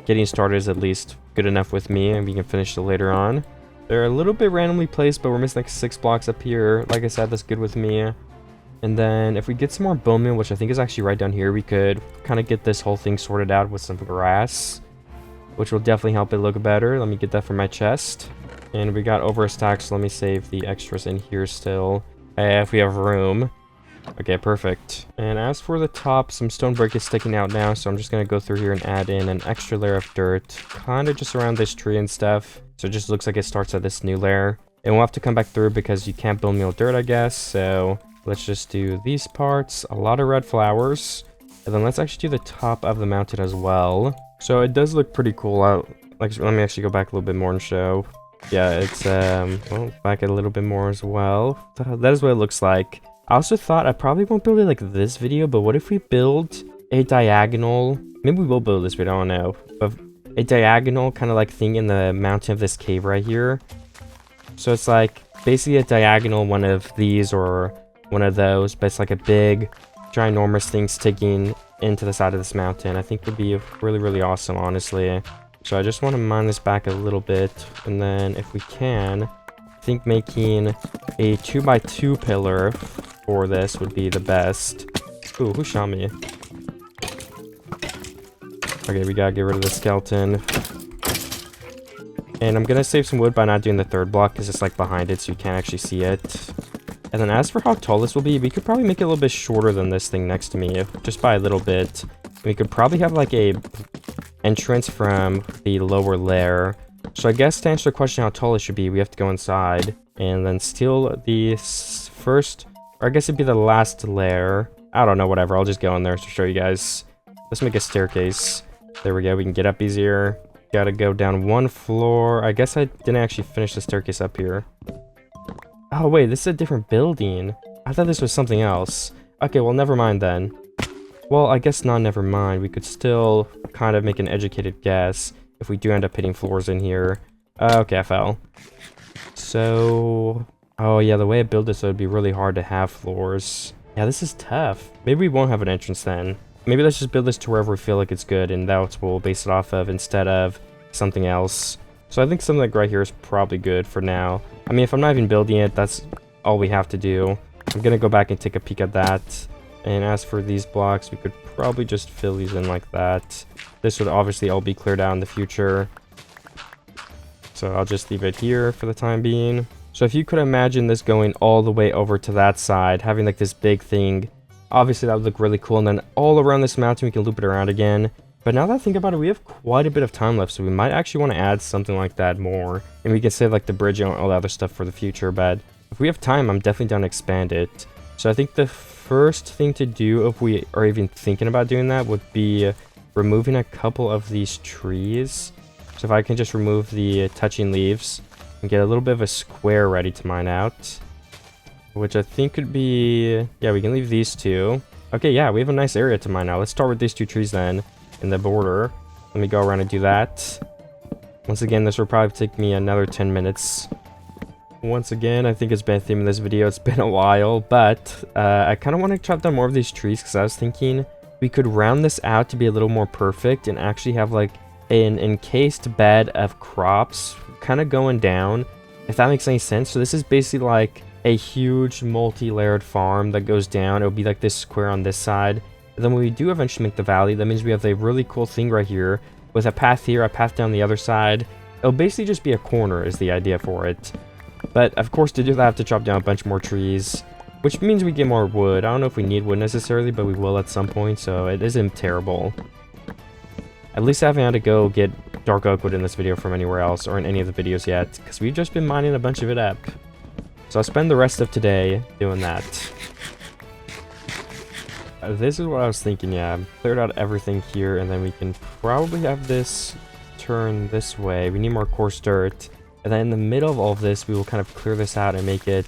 S1: getting started is at least good enough with me, and we can finish it later on. They're a little bit randomly placed, but we're missing, like, 6 blocks up here. Like I said, that's good with me. And then if we get some more bone meal, which I think is actually right down here, we could kind of get this whole thing sorted out with some grass, which will definitely help it look better. Let me get that from my chest. And we got over a stack, so let me save the extras in here still, if we have room. Okay, perfect. And as for the top, some stone brick is sticking out now, so I'm just going to go through here and add in an extra layer of dirt, kind of just around this tree and stuff. So it just looks like it starts at this new layer. And we'll have to come back through because you can't bone meal dirt, I guess, so let's just do these parts, a lot of red flowers, and then let's actually do the top of the mountain as well. So it does look pretty cool out. Like, let me actually go back a little bit more and show. Yeah, it's well, back a little bit more as well. That is what it looks like. I also thought I probably won't build it like this video, but what if we build a diagonal? Maybe we will build this video, I don't know, but a diagonal kind of like thing in the mountain of this cave right here. So it's like basically a diagonal one of these or one of those, but it's like a big ginormous thing sticking into the side of this mountain. I think would be really, really awesome, honestly. So I just want to mine this back a little bit, and then if we can, I think making a 2x2 pillar for this would be the best. Ooh, who shot me? Okay, we gotta get rid of the skeleton. And I'm gonna save some wood by not doing the third block, because it's like behind it, so you can't actually see it. And then as for how tall this will be, we could probably make it a little bit shorter than this thing next to me, just by a little bit. We could probably have like a entrance from the lower layer. So I guess to answer the question how tall it should be, we have to go inside and then steal the first, or I guess it'd be the last layer. I don't know, whatever. I'll just go in there to show you guys. Let's make a staircase. There we go. We can get up easier. Gotta go down one floor. I guess I didn't actually finish the staircase up here. Oh, wait, this is a different building. I thought this was something else. Okay, well, never mind then. Well, I guess not, never mind. We could still kind of make an educated guess if we do end up hitting floors in here. Okay, I fell. So... oh, yeah, the way I build this, it would be really hard to have floors. Yeah, this is tough. Maybe we won't have an entrance then. Maybe let's just build this to wherever we feel like it's good, and that's what we'll base it off of instead of something else. So I think something like right here is probably good for now. I mean, if I'm not even building it, that's all we have to do. I'm gonna go back and take a peek at that. And as for these blocks, we could probably just fill these in like that. This would obviously all be cleared out in the future. So I'll just leave it here for the time being. So if you could imagine this going all the way over to that side, having like this big thing, obviously that would look really cool. And then all around this mountain, we can loop it around again. But now that I think about it, we have quite a bit of time left, so we might actually want to add something like that more. And we can save like the bridge and all the other stuff for the future, but if we have time, I'm definitely down to expand it. So I think the first thing to do, if we are even thinking about doing that, would be removing a couple of these trees. So if I can just remove the touching leaves and get a little bit of a square ready to mine out. Which I think could be... yeah, we can leave these two. Okay, yeah, we have a nice area to mine out. Let's start with these two trees then. In the border. Let me go around and do that. Once again, this will probably take me another 10 minutes. Once again, I think it's been a theme of this video. It's been a while, but I kind of want to chop down more of these trees because I was thinking we could round this out to be a little more perfect and actually have like an encased bed of crops kind of going down, if that makes any sense. So this is basically like a huge multi-layered farm that goes down. It'll be like this square on this side. Then when we do eventually make the valley, that means we have a really cool thing right here with a path here, a path down the other side. It'll basically just be a corner is the idea for it. But of course, to do that, I have to chop down a bunch more trees, which means we get more wood. I don't know if we need wood necessarily, but we will at some point, so it isn't terrible. At least I haven't had to go get dark oak wood in this video from anywhere else or in any of the videos yet, because we've just been mining a bunch of it up. So I'll spend the rest of today doing that. This is what I was thinking, yeah. Cleared out everything here, and then we can probably have this turn this way. We need more coarse dirt. And then in the middle of all of this, we will kind of clear this out and make it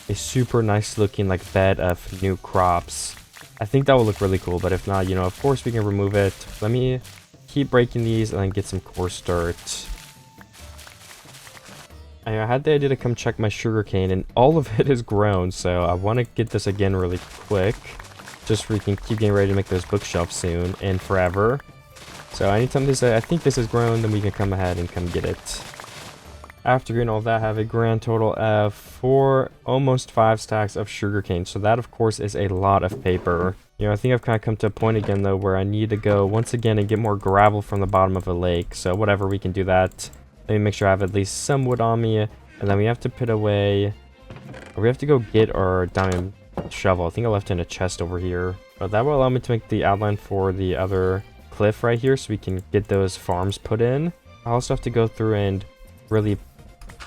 S1: a super nice looking like bed of new crops. I think that will look really cool, but if not, you know, of course we can remove it. Let me keep breaking these and then get some coarse dirt. I had the idea to come check my sugarcane, and all of it is grown, so I want to get this again really quick. Just so we can keep getting ready to make those bookshelves soon and forever. So anytime this, I think this is grown, then we can come ahead and come get it. After getting all that, I have a grand total of 4, almost 5 stacks of sugarcane. So that, of course, is a lot of paper. You know, I think I've kind of come to a point again, though, where I need to go once again and get more gravel from the bottom of a lake. So whatever, we can do that. Let me make sure I have at least some wood on me. And then we have to put away... or we have to go get our diamond shovel. I think I left it in a chest over here. But that will allow me to make the outline for the other cliff right here, so we can get those farms put in. I also have to go through and really,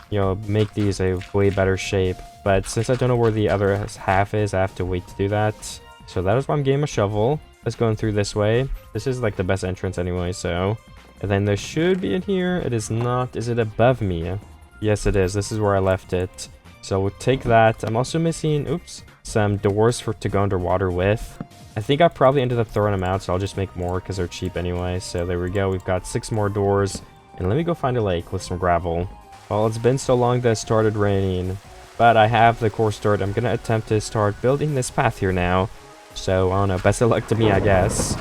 S1: you know, make these a way better shape. But since I don't know where the other half is, I have to wait to do that. So that is why I'm getting a shovel. Let's go in through this way. This is like the best entrance anyway, so... and then there should be in here. It is not. Is it above me? Yes, it is. This is where I left it. So we'll take that. I'm also missing, oops, some doors to go underwater with. I think I probably ended up throwing them out, so I'll just make more because they're cheap anyway. So there we go. We've got 6 more doors. And let me go find a lake with some gravel. Well, it's been so long that it started raining, but I have the coarse dirt. I'm going to attempt to start building this path here now. So, I don't know, best of luck to me, I guess.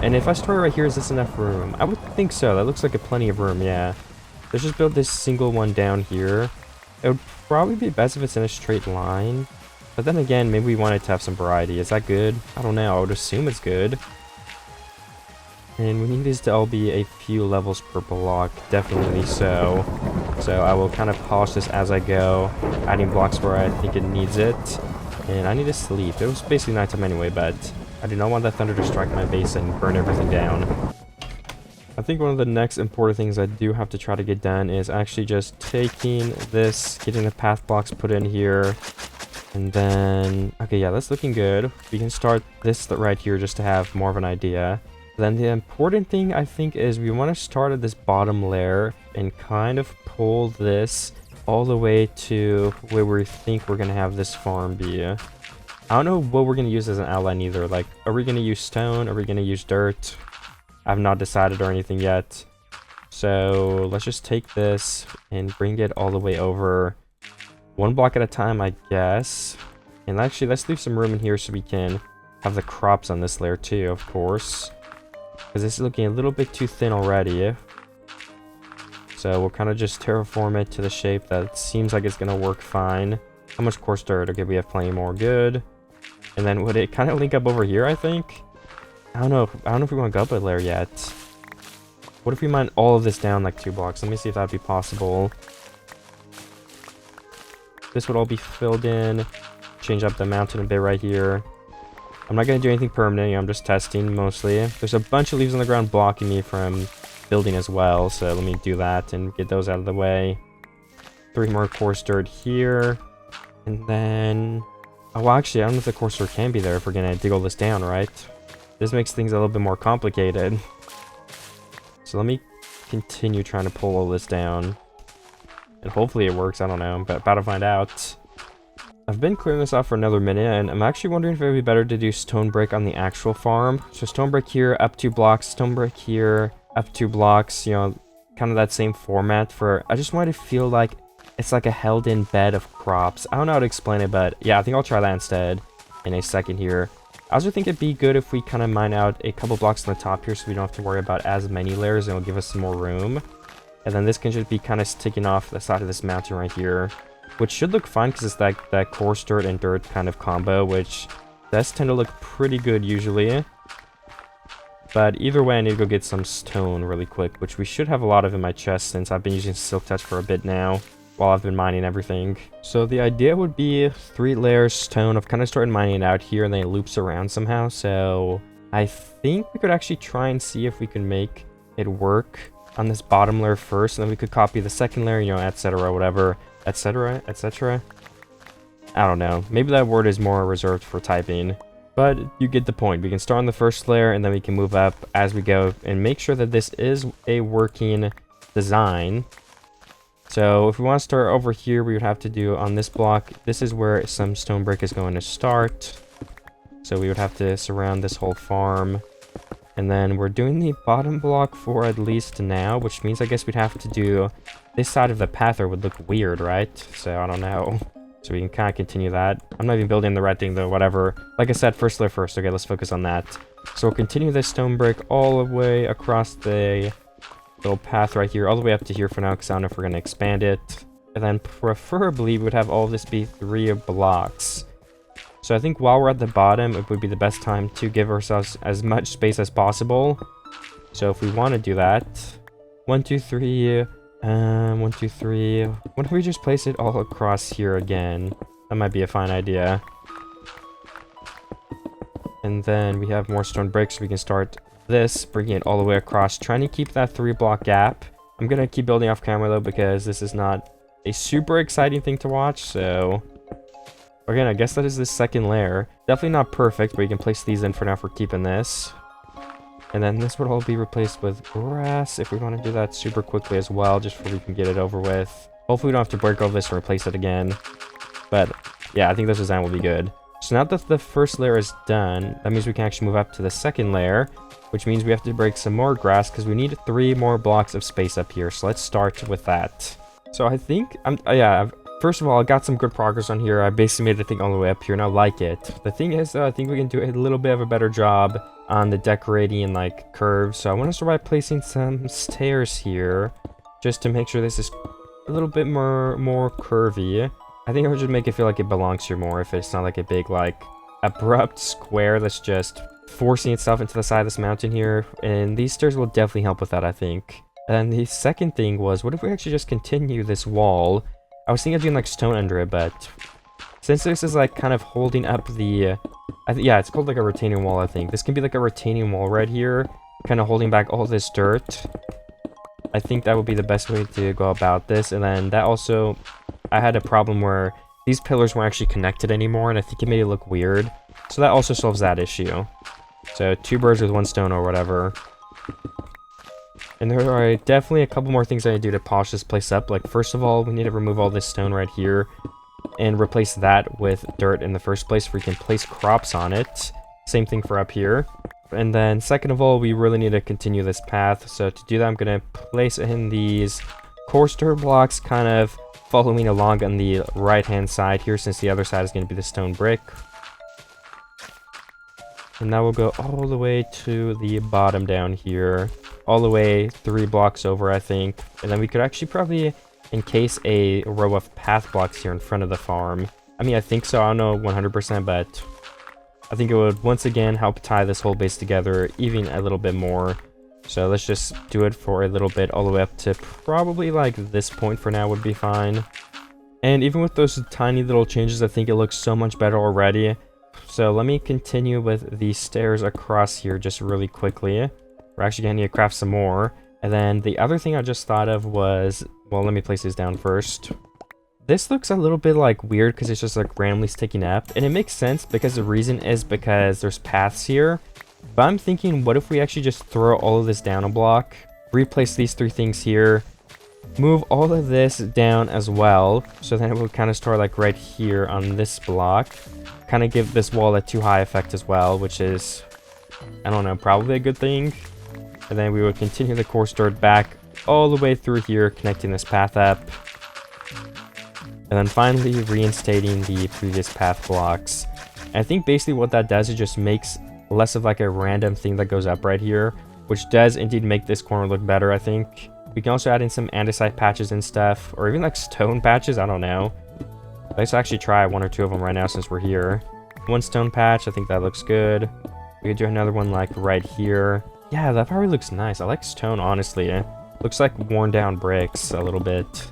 S1: And if I start right here, is this enough room? I would think so. That looks like a plenty of room, yeah. Let's just build this single one down here. It would probably be best if it's in a straight line. But then again, maybe we want it to have some variety. Is that good? I don't know. I would assume it's good. And we need these to all be a few levels per block. Definitely so. So I will kind of polish this as I go, adding blocks where I think it needs it. And I need to sleep. It was basically nighttime anyway, but I do not want that thunder to strike my base and burn everything down. I think one of the next important things I do have to try to get done is actually just taking this, getting the path blocks put in here. And then, okay, yeah, that's looking good. We can start this right here just to have more of an idea. Then the important thing, I think, is we want to start at this bottom layer and kind of pull this all the way to where we think we're going to have this farm be. I don't know what we're going to use as an outline either. Like, are we going to use stone? Are we going to use dirt? I've not decided or anything yet. So let's just take this and bring it all the way over. One block at a time, I guess. And actually, let's leave some room in here so we can have the crops on this layer too, of course. Because this is looking a little bit too thin already. So we'll kind of just terraform it to the shape that seems like it's going to work fine. How much coarse dirt? Okay, we have plenty more. Good. And then would it kind of link up over here, I think? I don't know if we want to go up a layer yet. What if we mine all of this down like 2 blocks? Let me see if that'd be possible. This would all be filled in. Change up the mountain a bit right here. I'm not going to do anything permanent. I'm just testing mostly. There's a bunch of leaves on the ground blocking me from building as well. So let me do that and get those out of the way. 3 more coarse dirt here. And then... oh, well, actually, I don't know if the coarse dirt can be there if we're going to dig all this down, right? This makes things a little bit more complicated. So let me continue trying to pull all this down. And hopefully it works. I don't know. I'm about to find out. I've been clearing this off for another minute, and I'm actually wondering if it would be better to do stone brick on the actual farm. So stone brick here, up 2 blocks, stone brick here, up 2 blocks, you know, kind of that same format for... I just wanted to feel like it's like a held-in bed of crops. I don't know how to explain it, but yeah, I think I'll try that instead in a second here. I also think it'd be good if we kind of mine out a couple blocks on the top here so we don't have to worry about as many layers, and it'll give us some more room. And then this can just be kind of sticking off the side of this mountain right here. Which should look fine because it's that coarse dirt and dirt kind of combo, which does tend to look pretty good usually. But either way, I need to go get some stone really quick, which we should have a lot of in my chest since I've been using Silk Touch for a bit now, while I've been mining everything. So the idea would be 3 layers stone. I've kind of started mining it out here and then it loops around somehow. So I think we could actually try and see if we can make it work on this bottom layer first, and then we could copy the second layer, you know, etc., whatever. Etc., etc. I don't know. Maybe that word is more reserved for typing. But you get the point. We can start on the first layer and then we can move up as we go and make sure that this is a working design. So if we want to start over here, we would have to do on this block. This is where some stone brick is going to start. So we would have to surround this whole farm. And then we're doing the bottom block for at least now, which means I guess we'd have to do this side of the path, or would look weird, right? So I don't know. So we can kind of continue that. I'm not even building the red thing though, whatever. Like I said, first layer first. Okay, let's focus on that. So we'll continue this stone brick all the way across the little path right here, all the way up to here for now, because I don't know if we're going to expand it. And then preferably we would have all of this be 3 blocks. So I think while we're at the bottom, it would be the best time to give ourselves as much space as possible. So if we want to do that, 1, 2, 3, 1, 2, 3. What if we just place it all across here again? That might be a fine idea. And then we have more stone bricks, so we can start this, bringing it all the way across, trying to keep that 3 block gap. I'm gonna keep building off camera though, because this is not a super exciting thing to watch, so... Again, I guess that is the second layer. Definitely not perfect, but you can place these in for now for keeping this. And then this would all be replaced with grass if we want to do that super quickly as well, just so we can get it over with. Hopefully we don't have to break all this and replace it again. But yeah, I think this design will be good. So now that the first layer is done, that means we can actually move up to the second layer, which means we have to break some more grass because we need 3 more blocks of space up here. So let's start with that. So I think, first of all, I got some good progress on here. I basically made the thing all the way up here, and I like it. The thing is, though, I think we can do a little bit of a better job on the decorating like curves. So I want to start by placing some stairs here just to make sure this is a little bit more curvy. I think I would just make it feel like it belongs here more if it's not like a big like abrupt square that's just forcing itself into the side of this mountain here. And these stairs will definitely help with that, I think. And the second thing was, what if we actually just continue this wall? I was thinking of doing like stone under it, but since this is like kind of holding up the yeah, it's called like a retaining wall, I think. This can be like a retaining wall right here, kind of holding back all this dirt. I think that would be the best way to go about this. And then that also, I had a problem where these pillars weren't actually connected anymore, and I think it made it look weird. So that also solves that issue. So 2 birds with 1 stone or whatever. And there are definitely a couple more things I need to do to polish this place up. Like, first of all, we need to remove all this stone right here and replace that with dirt in the first place, where we can place crops on it. Same thing for up here. And then second of all, we really need to continue this path. So to do that, I'm going to place in these coarse dirt blocks, kind of following along on the right hand side here, since the other side is going to be the stone brick. And now we'll go all the way to the bottom down here, all the way 3 blocks over, I think. And then we could actually probably encase a row of path blocks here in front of the farm. I mean, I think so. I don't know 100%, but I think it would once again help tie this whole base together even a little bit more. So let's just do it for a little bit, all the way up to probably like this point for now would be fine. And even with those tiny little changes, I think it looks so much better already. So let me continue with the stairs across here just really quickly. We're actually going to need to craft some more. And then the other thing I just thought of was, well, let me place these down first. This looks a little bit like weird because it's just like randomly sticking up. And it makes sense because the reason is because there's paths here. But I'm thinking, what if we actually just throw all of this down a block, replace these 3 things here, move all of this down as well, so then it will kind of start like right here on this block, kind of give this wall a too high effect as well, which is, I don't know, probably a good thing. And then we would continue the coarse dirt back all the way through here, connecting this path up. And then finally reinstating the previous path blocks. And I think basically what that does is just makes less of like a random thing that goes up right here, which does indeed make this corner look better, I think. We can also add in some andesite patches and stuff, or even like stone patches, I don't know. Let's actually try 1 or 2 of them right now since we're here. 1 stone patch, I think that looks good. We could do another one like right here. Yeah, that probably looks nice. I like stone, honestly. Looks like worn down bricks a little bit.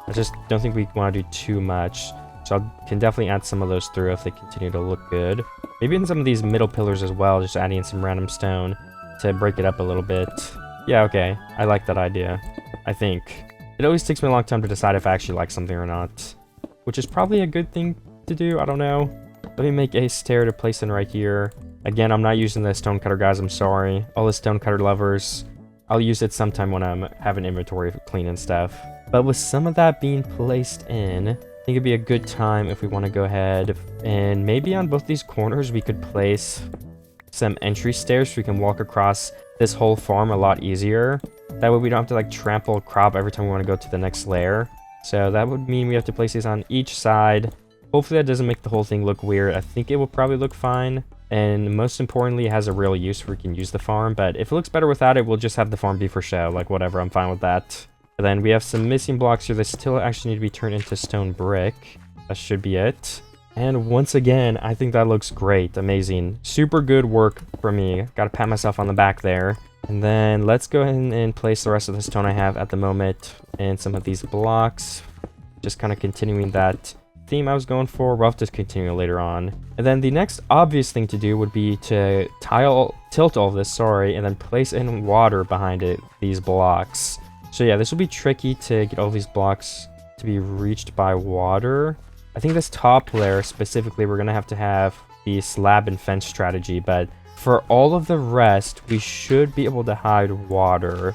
S1: I just don't think we want to do too much. So I can definitely add some of those through if they continue to look good. Maybe in some of these middle pillars as well, just adding in some random stone to break it up a little bit. Yeah, okay. I like that idea, I think. It always takes me a long time to decide if I actually like something or not, which is probably a good thing to do. I don't know. Let me make a stair to place in right here. Again, I'm not using the stonecutter, guys. I'm sorry. All the stonecutter lovers. I'll use it sometime when I have an inventory clean and stuff. But with some of that being placed in, I think it'd be a good time if we want to go ahead and maybe on both these corners we could place some entry stairs so we can walk across this whole farm a lot easier. That way we don't have to like trample a crop every time we want to go to the next layer. So that would mean we have to place these on each side. Hopefully that doesn't make the whole thing look weird. I think it will probably look fine. And most importantly, it has a real use where we can use the farm. But if it looks better without it, we'll just have the farm be for show. Like, whatever, I'm fine with that. And then we have some missing blocks here that still actually need to be turned into stone brick. That should be it. And once again, I think that looks great. Amazing. Super good work for me. Gotta pat myself on the back there. And then let's go ahead and place the rest of the stone I have at the moment in some of these blocks. Just kind of continuing that theme I was going for. We'll have to continue later on. And then the next obvious thing to do would be to tilt all of this, and then place in water behind it, these blocks. So yeah, this will be tricky to get all these blocks to be reached by water. I think this top layer specifically, we're gonna have to have the slab and fence strategy, but for all of the rest, we should be able to hide water.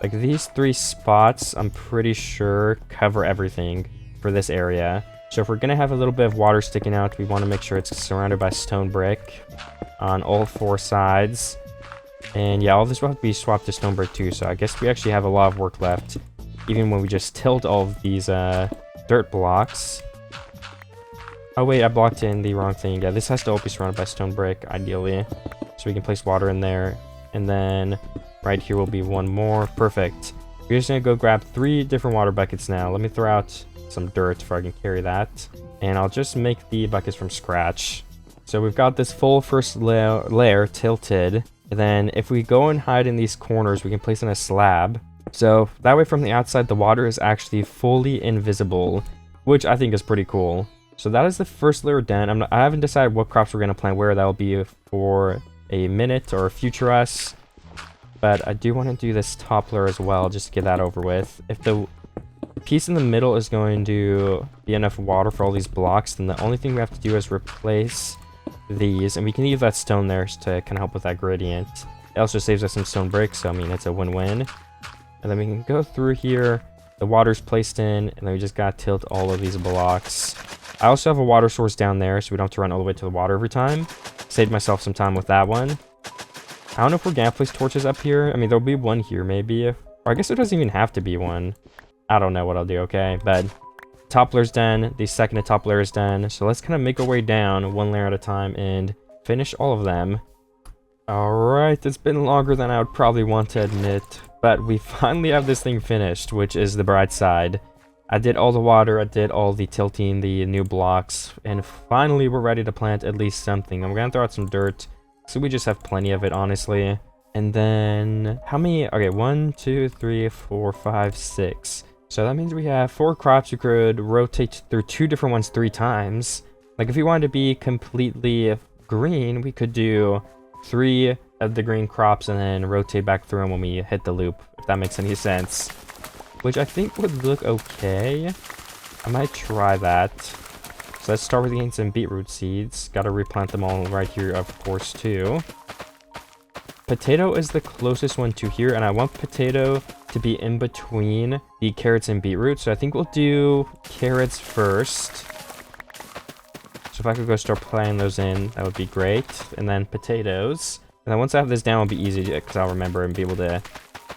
S1: Like these 3 spots, I'm pretty sure cover everything for this area. So if we're gonna have a little bit of water sticking out, we want to make sure it's surrounded by stone brick on all 4 sides. And yeah, all this will have to be swapped to stone brick too, so I guess we actually have a lot of work left, even when we just tilt all of these dirt blocks. Oh wait, I blocked in the wrong thing. Yeah, this has to all be surrounded by stone brick, ideally. so we can place water in there. And then right here will be one more. Perfect. We're just gonna go grab 3 different water buckets now. Let me throw out some dirt so I can carry that. And I'll just make the buckets from scratch. So we've got this full first layer tilted. And then if we go and hide in these corners, we can place in a slab. So that way from the outside, the water is actually fully invisible, which I think is pretty cool. So that is the first layer done. I haven't decided what crops we're going to plant where. That will be for a minute or future us. But I do want to do this top layer as well, just to get that over with. If the piece in the middle is going to be enough water for all these blocks, then the only thing we have to do is replace these. And we can leave that stone there to kind of help with that gradient. It also saves us some stone bricks, so I mean, it's a win-win. And then we can go through here. The water's placed in, and then we just got to tilt all of these blocks. I also have a water source down there, so we don't have to run all the way to the water every time. Saved myself some time with that one. I don't know if we're gonna place torches up here. I mean, there'll be one here, maybe. Or I guess there doesn't even have to be one. I don't know what I'll do, okay? But top layer's done. The second to top layer is done. So let's kind of make our way down one layer at a time and finish all of them. Alright, it's been longer than I would probably want to admit. But we finally have this thing finished, which is the bright side. I did all the water, I did all the tilting, the new blocks, and finally we're ready to plant at least something. I'm gonna throw out some dirt, so we just have plenty of it, honestly. And then, how many? Okay, 1, 2, 3, 4, 5, 6. So that means we have 4 crops. We could rotate through 2 different ones 3 times. Like if we wanted to be completely green, we could do 3 of the green crops and then rotate back through them when we hit the loop, if that makes any sense. Which I think would look okay. I might try that. So let's start with getting some beetroot seeds. Gotta replant them all right here, of course, too. Potato is the closest one to here, and I want potato to be in between the carrots and beetroot. So I think we'll do carrots first. So if I could go start planting those in, that would be great. And then potatoes. And then once I have this down, it'll be easy because I'll remember and be able to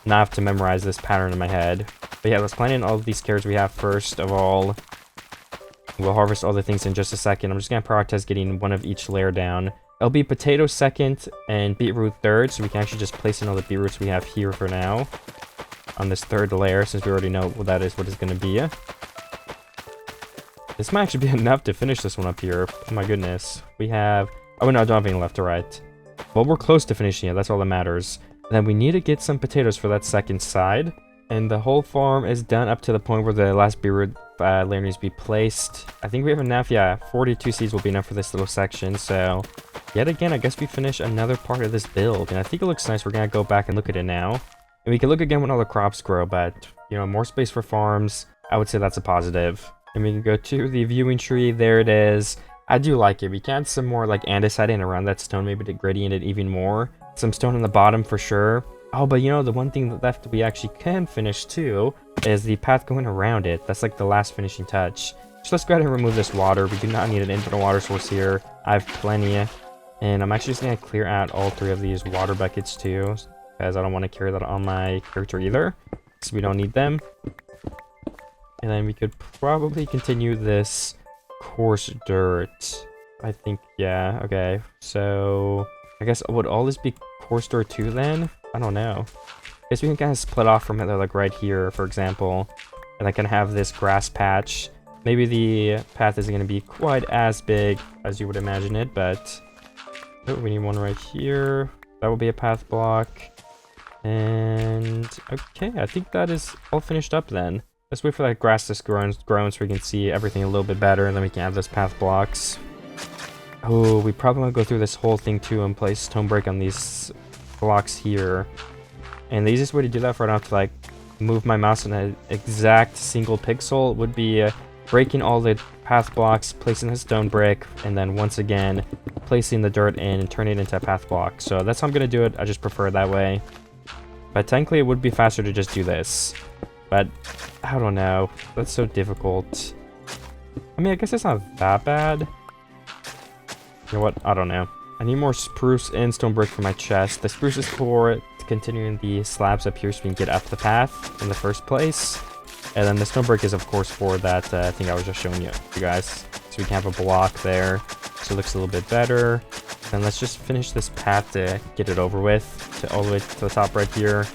S1: not have to memorize this pattern in my head. But yeah, let's plant in all of these carrots we have first of all. We'll harvest all the things in just a second. I'm just going to prioritize getting one of each layer down. It'll be potato second and beetroot third, so we can actually just place in all the beetroots we have here for now. On this third layer, since we already know what that is, what it's going to be. This might actually be enough to finish this one up here. Oh my goodness. We have... Oh no, I don't have any left to right. Well, we're close to finishing it. That's all that matters. And then we need to get some potatoes for that second side. And the whole farm is done up to the point where the last beetroot layer needs to be placed. I think we have enough. Yeah, 42 seeds will be enough for this little section. So, yet again, I guess we finish another part of this build. And I think it looks nice. We're going to go back and look at it now. And we can look again when all the crops grow. But, you know, more space for farms. I would say that's a positive. And we can go to the viewing tree. There it is. I do like it. We can add some more like andesite in around that stone, maybe to gradient it even more. Some stone on the bottom for sure. Oh, but you know, the one thing left we actually can finish too is the path going around it. That's like the last finishing touch. So let's go ahead and remove this water. We do not need an infinite water source here. I have plenty. And I'm actually just going to clear out all 3 of these water buckets too, because I don't want to carry that on my character either, so we don't need them. And then we could probably continue this coarse dirt. I think, yeah, okay. So I guess would all this be coarse dirt too then? I don't know. I guess we can kind of split off from it, like right here, for example. And I can have this grass patch. Maybe the path isn't going to be quite as big as you would imagine it, but... Oh, we need one right here. That will be a path block. And... okay, I think that is all finished up then. Let's wait for that grass to grow so we can see everything a little bit better, and then we can have those path blocks. Oh, we probably want to go through this whole thing too and place stone break on these blocks here. And the easiest way to do that for I don't have to like move my mouse in an exact single pixel would be breaking all the path blocks, placing a stone brick, and then once again placing the dirt in and turning it into a path block. So that's how I'm going to do it. I just prefer it that way. But technically it would be faster to just do this. But I don't know. That's so difficult. I mean, I guess it's not that bad. You know what? I don't know. I need more spruce and stone brick for my chest. The spruce is for continuing the slabs up here so we can get up the path in the first place. And then the stone brick is, of course, for that thing I was just showing you guys. So we can have a block there. So it looks a little bit better. Then let's just finish this path to get it over with, to all the way to the top right here.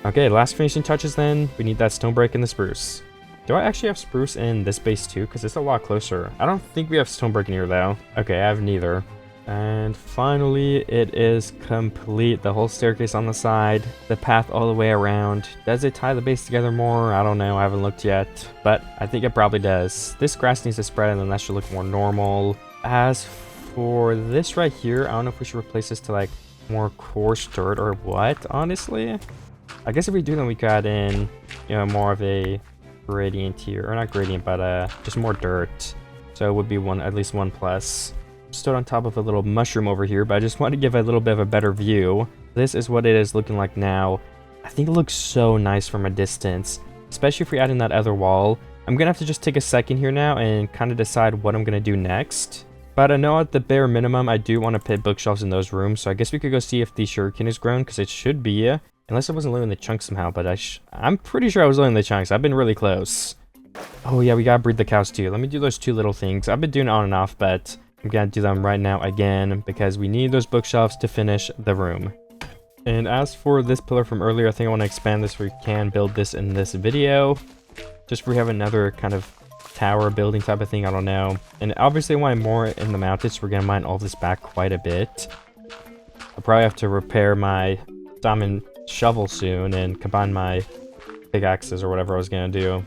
S1: Okay, last finishing touches then. We need that stone brick and the spruce. Do I actually have spruce in this base too? Because it's a lot closer. I don't think we have stone brick in here though. Okay, I have neither. And finally, it is complete. The whole staircase on the side, the path all the way around. Does it tie the base together more? I don't know. I haven't looked yet, but I think it probably does. This grass needs to spread and then that should look more normal. As for this right here, I don't know if we should replace this to like more coarse dirt or what, honestly. I guess if we do, then we could add in, you know, more of a gradient here, or not gradient, but just more dirt. So it would be at least 1+. Stood on top of a little mushroom over here, but I just want to give a little bit of a better view. This is what it is looking like now. I think it looks so nice from a distance, especially if we add in that other wall. I'm gonna have to just take a second here now and kind of decide what I'm gonna do next. But I know at the bare minimum, I do want to put bookshelves in those rooms, so I guess we could go see if the shuriken is grown, because it should be, unless I wasn't loading the chunks somehow, but I'm pretty sure I was loading the chunks. I've been really close. Oh yeah, we gotta breed the cows too. Let me do those 2 little things. I've been doing it on and off, but I'm gonna do them right now again because we need those bookshelves to finish the room. And as for this pillar from earlier, I think I want to expand this so we can build this in this video. Just so we have another kind of tower building type of thing, I don't know. And obviously I want more in the mountains, so we're gonna mine all this back quite a bit. I'll probably have to repair my diamond shovel soon and combine my pickaxes or whatever I was gonna do.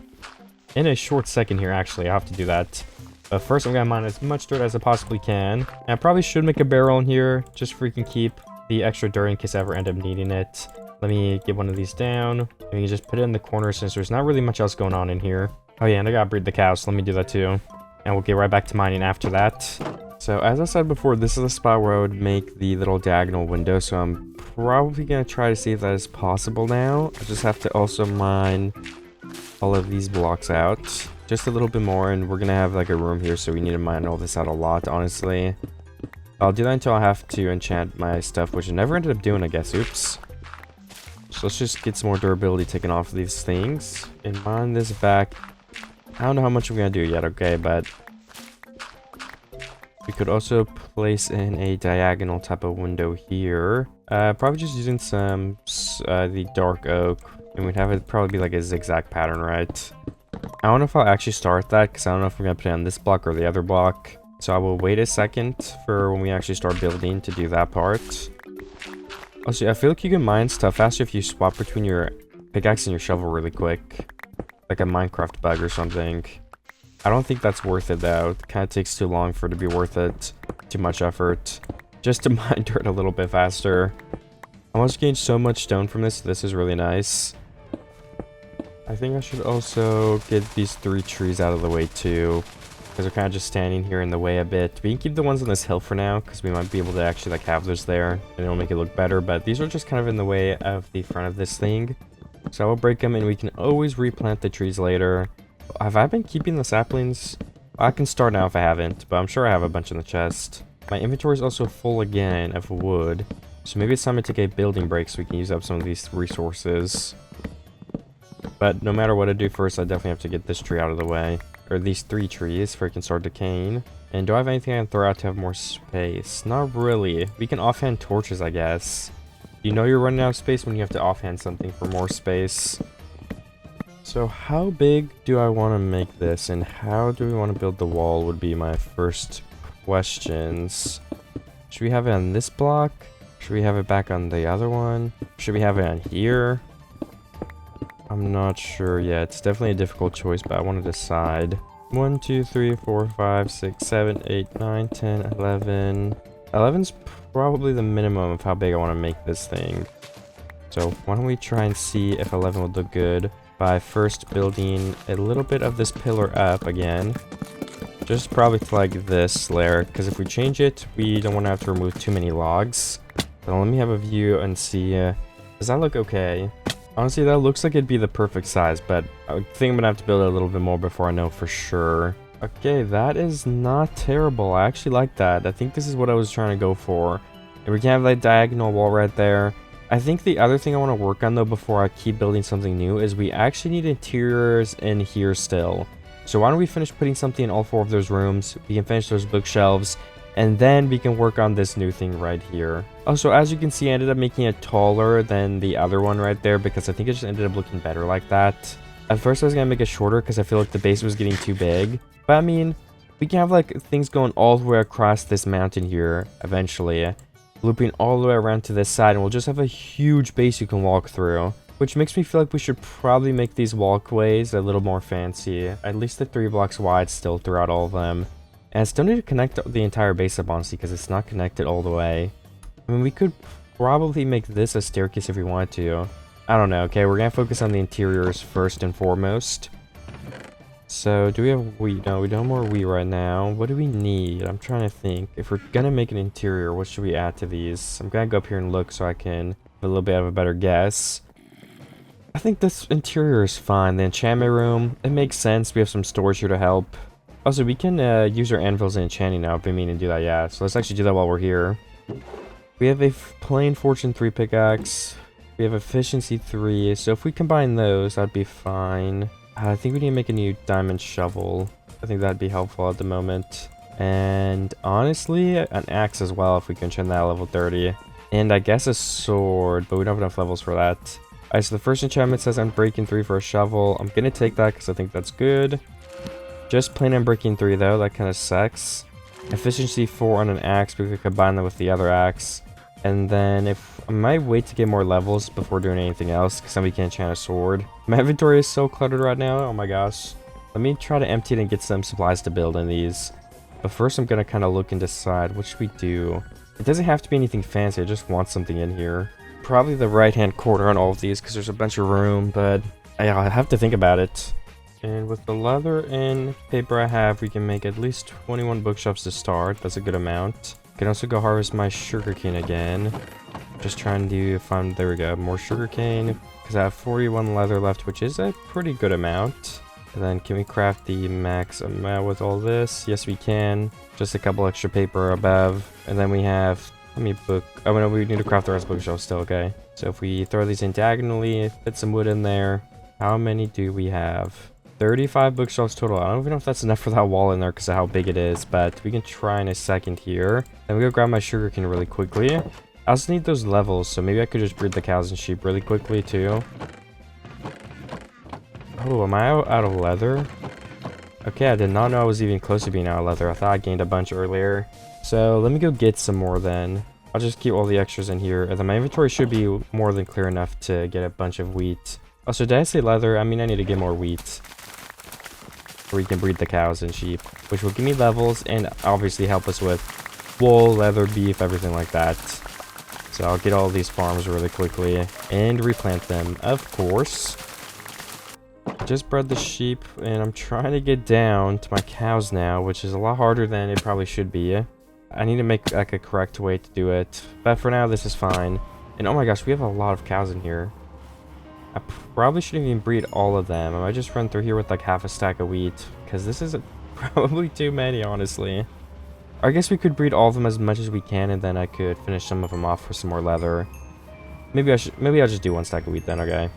S1: In a short second here, actually, I have to do that. But first, I'm gonna mine as much dirt as I possibly can. And I probably should make a barrel in here, just so we can keep the extra dirt in case I ever end up needing it. Let me get one of these down. And we can just put it in the corner since there's not really much else going on in here. Oh yeah, and I gotta breed the cows, so let me do that too. And we'll get right back to mining after that. So as I said before, this is the spot where I would make the little diagonal window, so I'm probably gonna try to see if that is possible now. I just have to also mine all of these blocks out just a little bit more, and we're gonna have like a room here, so we need to mine all this out a lot, honestly. I'll do that until I have to enchant my stuff, which I never ended up doing, I guess. Oops. So let's just get some more durability taken off of these things and mine this back. I don't know how much we're gonna do yet, okay, but we could also place in a diagonal type of window here. Probably just using some the dark oak, and we'd have it probably be like a zigzag pattern, right? I don't know if I'll actually start that because I don't know if we're gonna put it on this block or the other block. So I will wait a second for when we actually start building to do that part. Also, I feel like you can mine stuff faster if you swap between your pickaxe and your shovel really quick, like a Minecraft bug or something. I don't think that's worth it though. It kind of takes too long for it to be worth it. Too much effort just to mine dirt a little bit faster. I almost gained so much stone from this. This is really nice. I think I should also get these 3 trees out of the way too, because they're kind of just standing here in the way a bit. We can keep the ones on this hill for now, because we might be able to actually like have those there, and it'll make it look better. But these are just kind of in the way of the front of this thing, so I will break them, and we can always replant the trees later. Have I been keeping the saplings? I can start now if I haven't, but I'm sure I have a bunch in the chest. My inventory is also full again of wood, so maybe it's time to take a building break so we can use up some of these resources. But no matter what I do first, I definitely have to get this tree out of the way. Or these 3 trees before it can start decaying. And do I have anything I can throw out to have more space? Not really. We can offhand torches, I guess. You know you're running out of space when you have to offhand something for more space. So how big do I want to make this? And how do we want to build the wall would be my first questions. Should we have it on this block? Should we have it back on the other one? Should we have it on here? I'm not sure yet. It's definitely a difficult choice, but I want to decide. 1, 2, 3, 4, 5, 6, 7, 8, 9, 10, 11. 11's probably the minimum of how big I want to make this thing. So why don't we try and see if 11 would look good by first building a little bit of this pillar up again. Just probably to like this layer, because if we change it, we don't want to have to remove too many logs. So let me have a view and see. Does that look okay? Honestly, that looks like it'd be the perfect size, but I think I'm gonna have to build it a little bit more before I know for sure. Okay, that is not terrible. I actually like that. I think this is what I was trying to go for. And we can have that diagonal wall right there. I think the other thing I want to work on though before I keep building something new is we actually need interiors in here still. So why don't we finish putting something in all 4 of those rooms? We can finish those bookshelves, And then we can work on this new thing right here. Also, as you can see, I ended up making it taller than the other one right there because I think it just ended up looking better like that. At first, I was going to make it shorter because I feel like the base was getting too big. But I mean, we can have like things going all the way across this mountain here eventually. Looping all the way around to this side, and we'll just have a huge base you can walk through. Which makes me feel like we should probably make these walkways a little more fancy. At least the 3 blocks wide still throughout all of them. And I still need to connect the entire base up, honestly, because it's not connected all the way. I mean, we could probably make this a staircase if we wanted to. I don't know. Okay, we're going to focus on the interiors first and foremost. So, do we have wheat? No, we don't have more wheat right now. What do we need? I'm trying to think. If we're going to make an interior, what should we add to these? I'm going to go up here and look so I can have a little bit of a better guess. I think this interior is fine. The enchantment room, it makes sense. We have some storage here to help. Also, we can use our anvils in enchanting now if we mean to do that, yeah. So let's actually do that while we're here. We have a plain fortune 3 pickaxe. We have efficiency 3. So if we combine those, that'd be fine. I think we need to make a new diamond shovel. I think that'd be helpful at the moment. And honestly, an axe as well if we can enchant that at level 30. And I guess a sword, but we don't have enough levels for that. Alright, so the first enchantment says Unbreaking 3 for a shovel. I'm gonna take that because I think that's good. Just plain Unbreaking 3 though, that kind of sucks. Efficiency 4 on an axe, we could combine that with the other axe. And then if I might wait to get more levels before doing anything else, because then we can enchant a sword. My inventory is so cluttered right now, oh my gosh. Let me try to empty it and get some supplies to build in these. But first I'm gonna kind of look and decide what should we do. It doesn't have to be anything fancy, I just want something in here. Probably the right hand corner on all of these because there's a bunch of room, but I have to think about it. And with the leather and paper I have, we can make at least 21 bookshelves to start. That's a good amount. I can also go harvest my sugarcane again. Just trying to find, there we go, more sugarcane. Because I have 41 leather left, which is a pretty good amount. And then can we craft the max amount with all this? Yes, we can. Just a couple extra paper above. And then we have, let me book, oh no, we need to craft the rest of the bookshelves still, okay. So if we throw these in diagonally, fit some wood in there. How many do we have? 35 bookshelves total. I don't even know if that's enough for that wall in there because of how big it is, but we can try in a second here. Then we go grab my sugarcane really quickly. I also need those levels, so maybe I could just breed the cows and sheep really quickly too. Oh, am I out of leather? Okay, I did not know I was even close to being out of leather. I thought I gained a bunch earlier. So let me go get some more then. I'll just keep all the extras in here, and then my inventory should be more than clear enough to get a bunch of wheat. Also, did I say leather? I mean, I need to get more wheat. Where you can breed the cows and sheep, which will give me levels and obviously help us with wool, leather, beef, everything like that. So I'll get all these farms really quickly and replant them, of course. Just bred the sheep and I'm trying to get down to my cows now, which is a lot harder than it probably should be. I need to make like a correct way to do it, but for now this is fine. And oh my gosh, we have a lot of cows in here. I probably shouldn't even breed all of them. I might just run through here with like half a stack of wheat, because this is probably too many, honestly. I guess we could breed all of them as much as we can, and then I could finish some of them off for some more leather. Maybe I'll just do 1 stack of wheat then, okay?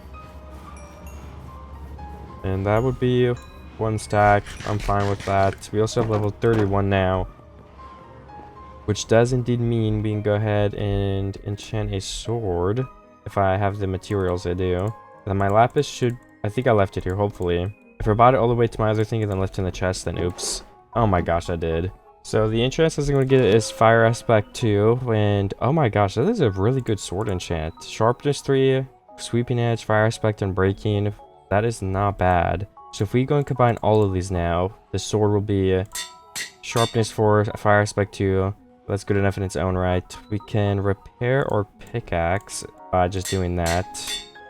S1: And that would be 1 stack. I'm fine with that. We also have level 31 now, which does indeed mean we can go ahead and enchant a sword if I have the materials I do. Then my lapis should, I think I left it here, hopefully. If I brought it all the way to my other thing and then left it in the chest, then oops. Oh my gosh, I did. So the enchant I'm going to get is Fire Aspect 2, and oh my gosh, that is a really good sword enchant. Sharpness 3, Sweeping Edge, Fire Aspect, and Breaking. That is not bad. So if we go and combine all of these now, the sword will be Sharpness 4, Fire Aspect 2. That's good enough in its own right. We can repair or pickaxe by just doing that.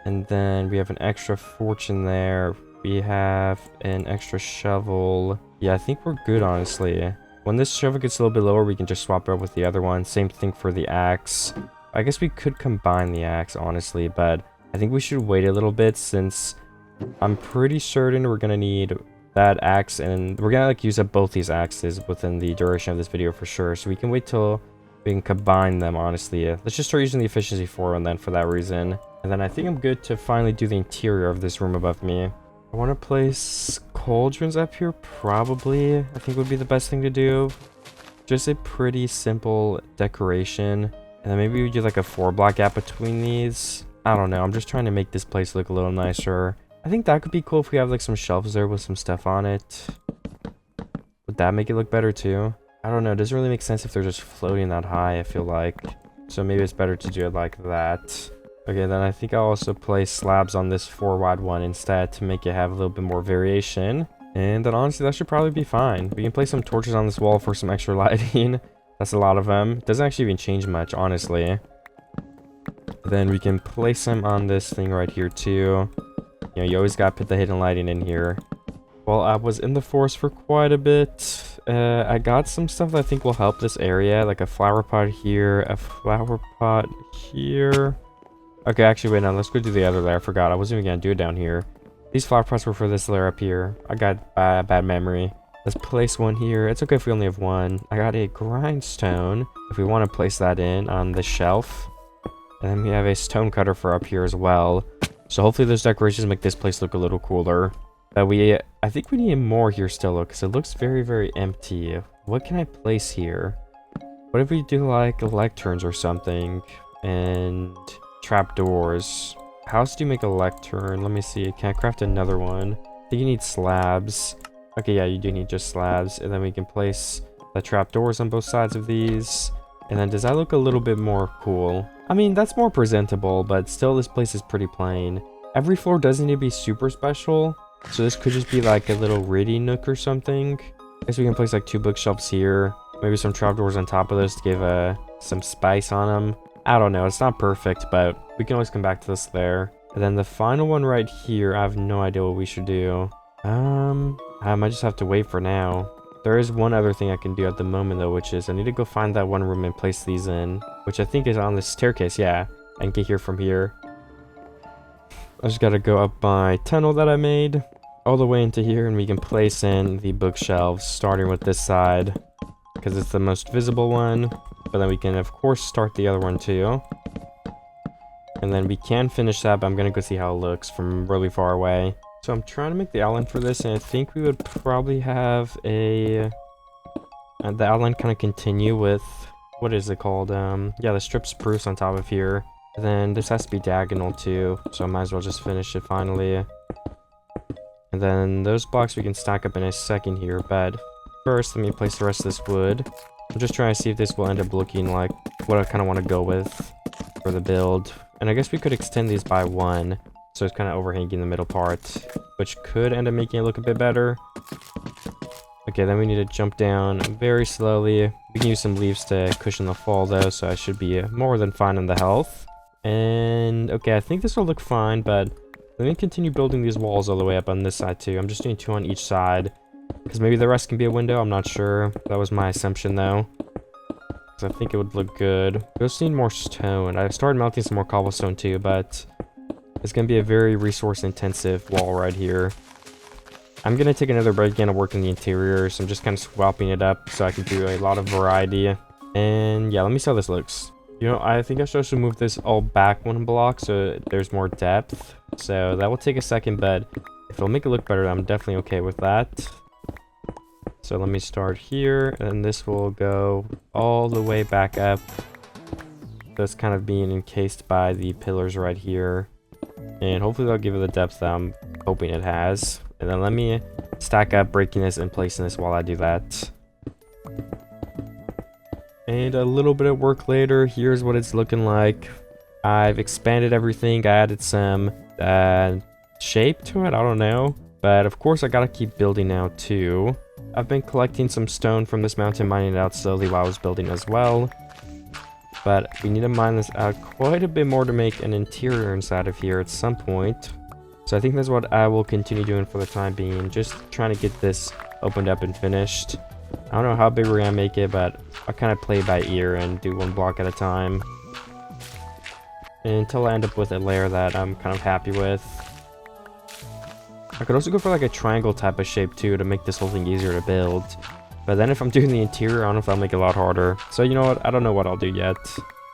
S1: And then we have an extra fortune there. We have an extra shovel. Yeah, I think we're good, honestly. When this shovel gets a little bit lower, we can just swap it up with the other one. Same thing for the axe. I guess we could combine the axe, honestly, but I think we should wait a little bit since I'm pretty certain we're gonna need that axe, and we're gonna like use up both these axes within the duration of this video for sure. So we can wait till we can combine them, honestly. Let's just start using the efficiency 4 one then for that reason. And then I think I'm good to finally do the interior of this room above me. I want to place cauldrons up here, probably. I think would be the best thing to do. Just a pretty simple decoration. And then maybe we do like a 4-block gap between these. I don't know. I'm just trying to make this place look a little nicer. I think that could be cool if we have like some shelves there with some stuff on it. Would that make it look better too? I don't know. It doesn't really make sense if they're just floating that high, I feel like. So maybe it's better to do it like that. Okay, then I think I'll also place slabs on this 4-wide one instead to make it have a little bit more variation. And then honestly, that should probably be fine. We can place some torches on this wall for some extra lighting. That's a lot of them. Doesn't actually even change much, honestly. Then we can place them on this thing right here too. You know, you always gotta put the hidden lighting in here. Well, I was in the forest for quite a bit. I got some stuff that I think will help this area, like a flower pot here, a flower pot here. Okay, actually, wait, now let's go do the other layer. I forgot. I wasn't even gonna do it down here. These flower pots were for this layer up here. I got a bad memory. Let's place one here. It's okay if we only have one. I got a grindstone if we want to place that in on the shelf. And then we have a stone cutter for up here as well. So hopefully those decorations make this place look a little cooler. But I think we need more here still, because it looks very, very empty. What can I place here? What if we do like lecterns or something? And trapdoors. How else do you make a lectern? Let me see. Can I craft another one? I think you need slabs. Okay, yeah, you do need just slabs. And then we can place the trapdoors on both sides of these. And then does that look a little bit more cool? I mean, that's more presentable, but still this place is pretty plain. Every floor doesn't need to be super special. So this could just be like a little reading nook or something. I guess we can place like 2 bookshelves here. Maybe some trapdoors on top of this to give some spice on them. I don't know. It's not perfect, but we can always come back to this there. And then the final one right here, I have no idea what we should do. I might just have to wait for now. There is one other thing I can do at the moment though, which is I need to go find that one room and place these in, which I think is on the staircase. Yeah, I can get here from here. I just gotta go up my tunnel that I made all the way into here, and we can place in the bookshelves starting with this side because it's the most visible one. But then we can of course start the other one too. And then we can finish that, but I'm gonna go see how it looks from really far away. So I'm trying to make the outline for this, and I think we would probably have the outline kind of continue with, what is it called? Yeah, the strip spruce on top of here. And then this has to be diagonal too, so I might as well just finish it finally. And then those blocks we can stack up in a second here, but first let me place the rest of this wood. I'm just trying to see if this will end up looking like what I kind of want to go with for the build. And I guess we could extend these by 1, so it's kind of overhanging the middle part, which could end up making it look a bit better. Okay, then we need to jump down very slowly. We can use some leaves to cushion the fall though, so I should be more than fine on the health. And okay, I think this will look fine, but let me continue building these walls all the way up on this side too. I'm just doing 2 on each side, because maybe the rest can be a window. I'm not sure. That was my assumption though, because I think it would look good. We also need more stone. I've started melting some more cobblestone too, but it's going to be a very resource intensive wall right here. I'm going to take another break again to work in the interior, so I'm just kind of swapping it up so I can do a lot of variety. And yeah, let me see how this looks. You know, I think I should also move this all back 1 block so there's more depth. So that will take a second, but if it'll make it look better, I'm definitely okay with that. So let me start here, and this will go all the way back up. That's kind of being encased by the pillars right here. And hopefully that'll give it the depth that I'm hoping it has. And then let me stack up breaking this and placing this while I do that. And a little bit of work later, here's what it's looking like. I've expanded everything. I added some shape to it. I don't know. But of course I gotta keep building now too. I've been collecting some stone from this mountain, mining it out slowly while I was building as well. But we need to mine this out quite a bit more to make an interior inside of here at some point. So I think that's what I will continue doing for the time being. Just trying to get this opened up and finished. I don't know how big we're gonna make it, but I'll kind of play by ear and do 1 block at a time. Until I end up with a layer that I'm kind of happy with. I could also go for like a triangle type of shape too to make this whole thing easier to build. But then if I'm doing the interior, I don't know if that'll make it a lot harder. So you know what? I don't know what I'll do yet.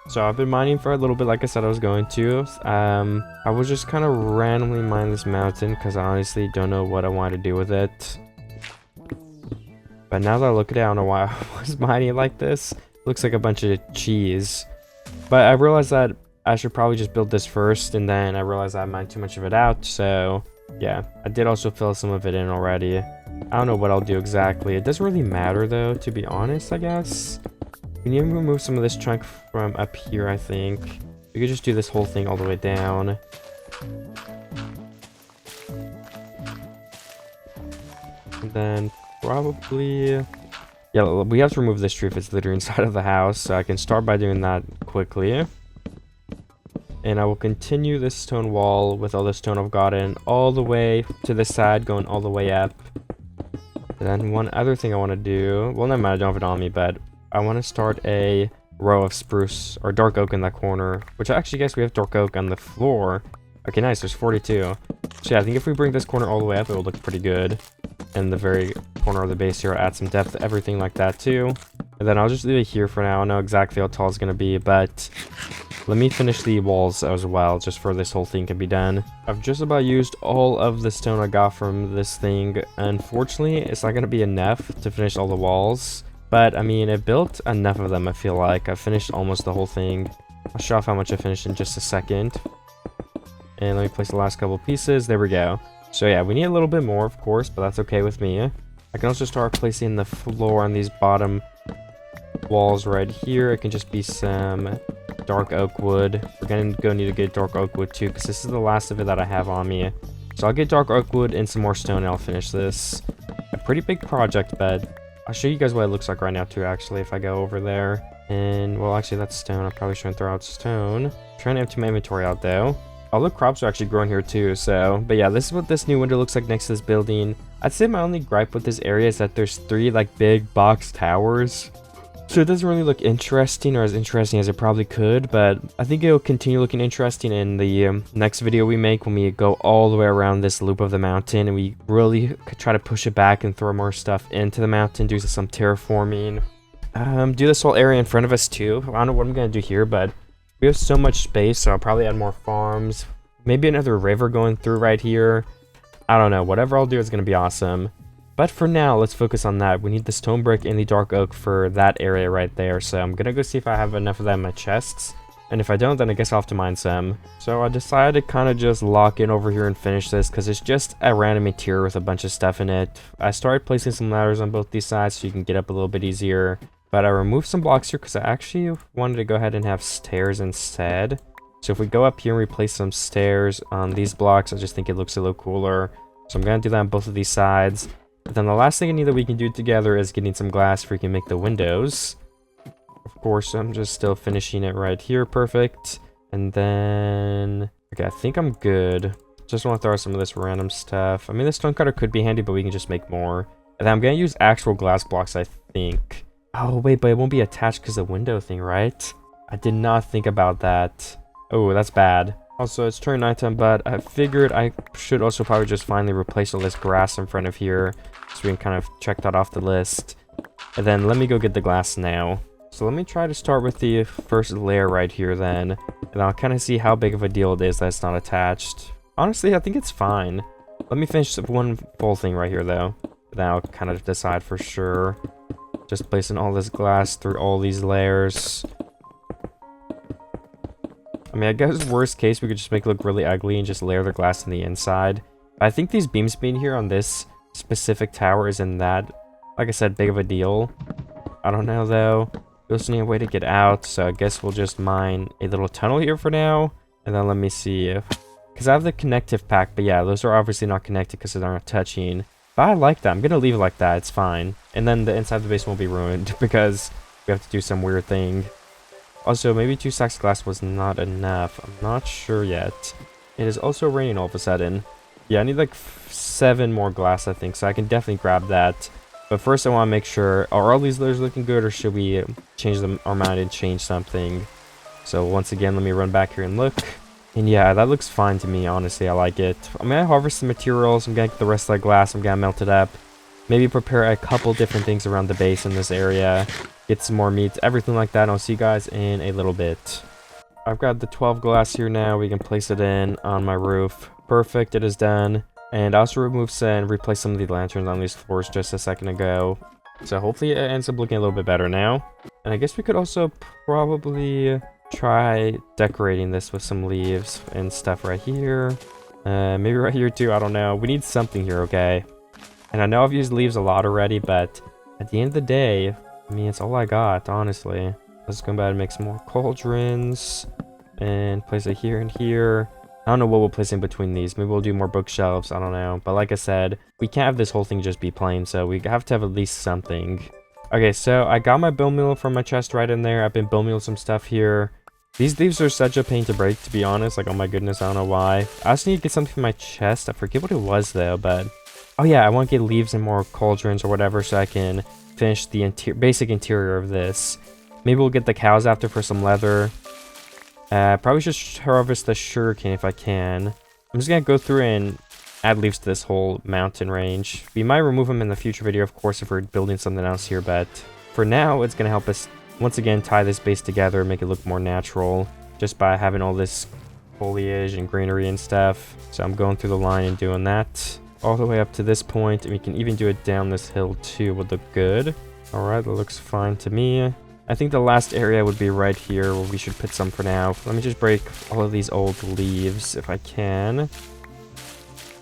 S1: So I've been mining for a little bit like I said I was going to. I was just kind of randomly mine this mountain because I honestly don't know what I want to do with it. But But now that I look at it, I don't know why I was mining it like this. Looks like a bunch of cheese. But I realized that I should probably just build this first, and then I realized I mined too much of it out, so yeah. I did also fill some of it in already. I don't know what I'll do exactly. It doesn't really matter though, to be honest, I guess. We need to remove some of this chunk from up here, I think. We could just do this whole thing all the way down. And then probably... yeah, we have to remove this tree if it's literally inside of the house, so I can start by doing that quickly. And I will continue this stone wall with all the stone I've gotten all the way to this side, going all the way up. And then one other thing I want to do... well, never mind, I don't have it on me, but I want to start a row of spruce or dark oak in that corner, which I actually guess we have dark oak on the floor. Okay, nice, there's 42. So yeah, I think if we bring this corner all the way up, it will look pretty good. And the very corner of the base here, I'll add some depth, everything like that too. And then I'll just leave it here for now. I know exactly how tall it's going to be, but let me finish the walls as well, just for this whole thing can be done. I've just about used all of the stone I got from this thing. Unfortunately, it's not going to be enough to finish all the walls. But, I mean, it built enough of them, I feel like. I finished almost the whole thing. I'll show off how much I finished in just a second. And let me place the last couple pieces. There we go. So yeah, we need a little bit more, of course, but that's okay with me. I can also start placing the floor on these bottom walls right here. It can just be some dark oak wood. We're gonna go need to get dark oak wood too, because this is the last of it that I have on me. So I'll get dark oak wood and some more stone, and I'll finish this. A pretty big project, but I'll show you guys what it looks like right now too, actually, if I go over there. And, well, actually, that's stone. I probably shouldn't throw out stone. I'm trying to empty my inventory out, though. All the crops are actually growing here, too, so... but yeah, this is what this new window looks like next to this building. I'd say my only gripe with this area is that there's 3, like, big box towers. So it doesn't really look interesting, or as interesting as it probably could, but I think it'll continue looking interesting in the next video we make when we go all the way around this loop of the mountain, and we really try to push it back and throw more stuff into the mountain, do some terraforming. Do this whole area in front of us too. I don't know what I'm gonna do here, but we have so much space, so I'll probably add more farms. Maybe another river going through right here. I don't know. Whatever I'll do is gonna be awesome. But for now, let's focus on that. We need the stone brick and the dark oak for that area right there. So I'm gonna go see if I have enough of that in my chests. And if I don't, then I guess I'll have to mine some. So I decided to kind of just lock in over here and finish this, because it's just a random material with a bunch of stuff in it. I started placing some ladders on both these sides so you can get up a little bit easier. But I removed some blocks here because I actually wanted to go ahead and have stairs instead. So if we go up here and replace some stairs on these blocks, I just think it looks a little cooler. So I'm going to do that on both of these sides. But then the last thing I need that we can do together is getting some glass so we can make the windows. Of course, I'm just still finishing it right here. Perfect. And then... okay, I think I'm good. Just want to throw out some of this random stuff. I mean, the stone cutter could be handy, but we can just make more. And then I'm going to use actual glass blocks, I think. Oh, wait, but it won't be attached because of the window thing, right? I did not think about that. Oh, that's bad. Also, it's turning nighttime, but I figured I should also probably just finally replace all this grass in front of here, so we can kind of check that off the list. And then let me go get the glass now. So let me try to start with the first layer right here then, and I'll kind of see how big of a deal it is that it's not attached. Honestly, I think it's fine. Let me finish one full thing right here, though. Then I'll kind of decide for sure. Just placing all this glass through all these layers. I mean, I guess worst case, we could just make it look really ugly and just layer the glass on the inside. But I think these beams being here on this specific tower isn't that, like I said, big of a deal. I don't know, though. We also need a way to get out, so I guess we'll just mine a little tunnel here for now. And then let me see if... because I have the connective pack, but yeah, those are obviously not connected because they're not touching. But I like that. I'm going to leave it like that. It's fine. And then the inside of the base won't be ruined because we have to do some weird thing. Also, maybe 2 stacks of glass was not enough. I'm not sure yet. It is also raining all of a sudden. Yeah, I need like 7 more glass, I think. So I can definitely grab that. But first I want to make sure, are all these layers looking good, or should we change them, our mind and change something? So once again, let me run back here and look. And yeah, that looks fine to me, honestly. I like it. I'm going to harvest the materials. I'm going to get the rest of the glass. I'm going to melt it up. Maybe prepare a couple different things around the base in this area. Get some more meat, everything like that. And I'll see you guys in a little bit. I've got the 12 glass here now. We can place it in on my roof. Perfect, it is done. And I also removed and replaced some of the lanterns on these floors just a second ago. So hopefully it ends up looking a little bit better now. And I guess we could also probably try decorating this with some leaves and stuff right here. Maybe right here too, I don't know. We need something here, okay? And I know I've used leaves a lot already, but at the end of the day, I mean, it's all I got, honestly. Let's go ahead and make some more cauldrons and place it here and here. I don't know what we'll place in between these. Maybe we'll do more bookshelves, I don't know. But like I said, we can't have this whole thing just be plain, so we have to have at least something. Okay, so I got my bone meal from my chest right in there. I've been bone meal some stuff here. These leaves are such a pain to break, to be honest. Like, oh my goodness, I don't know why. I also need to get something from my chest. I forget what it was, though, but... Oh yeah, I want to get leaves and more cauldrons or whatever so I can finish the basic interior of this. Maybe we'll get the cows after for some leather. Probably just harvest the sugarcane if I can. I'm just gonna go through and add leaves to this whole mountain range. We might remove them in the future video, of course, if we're building something else here, but for now, it's gonna help us, once again, tie this base together and make it look more natural, just by having all this foliage and greenery and stuff. So I'm going through the line and doing that all the way up to this point, and we can even do it down this hill too. Would look good. All right, that looks fine to me. I think the last area would be right here where we should put some for now. Let me just break all of these old leaves if I can.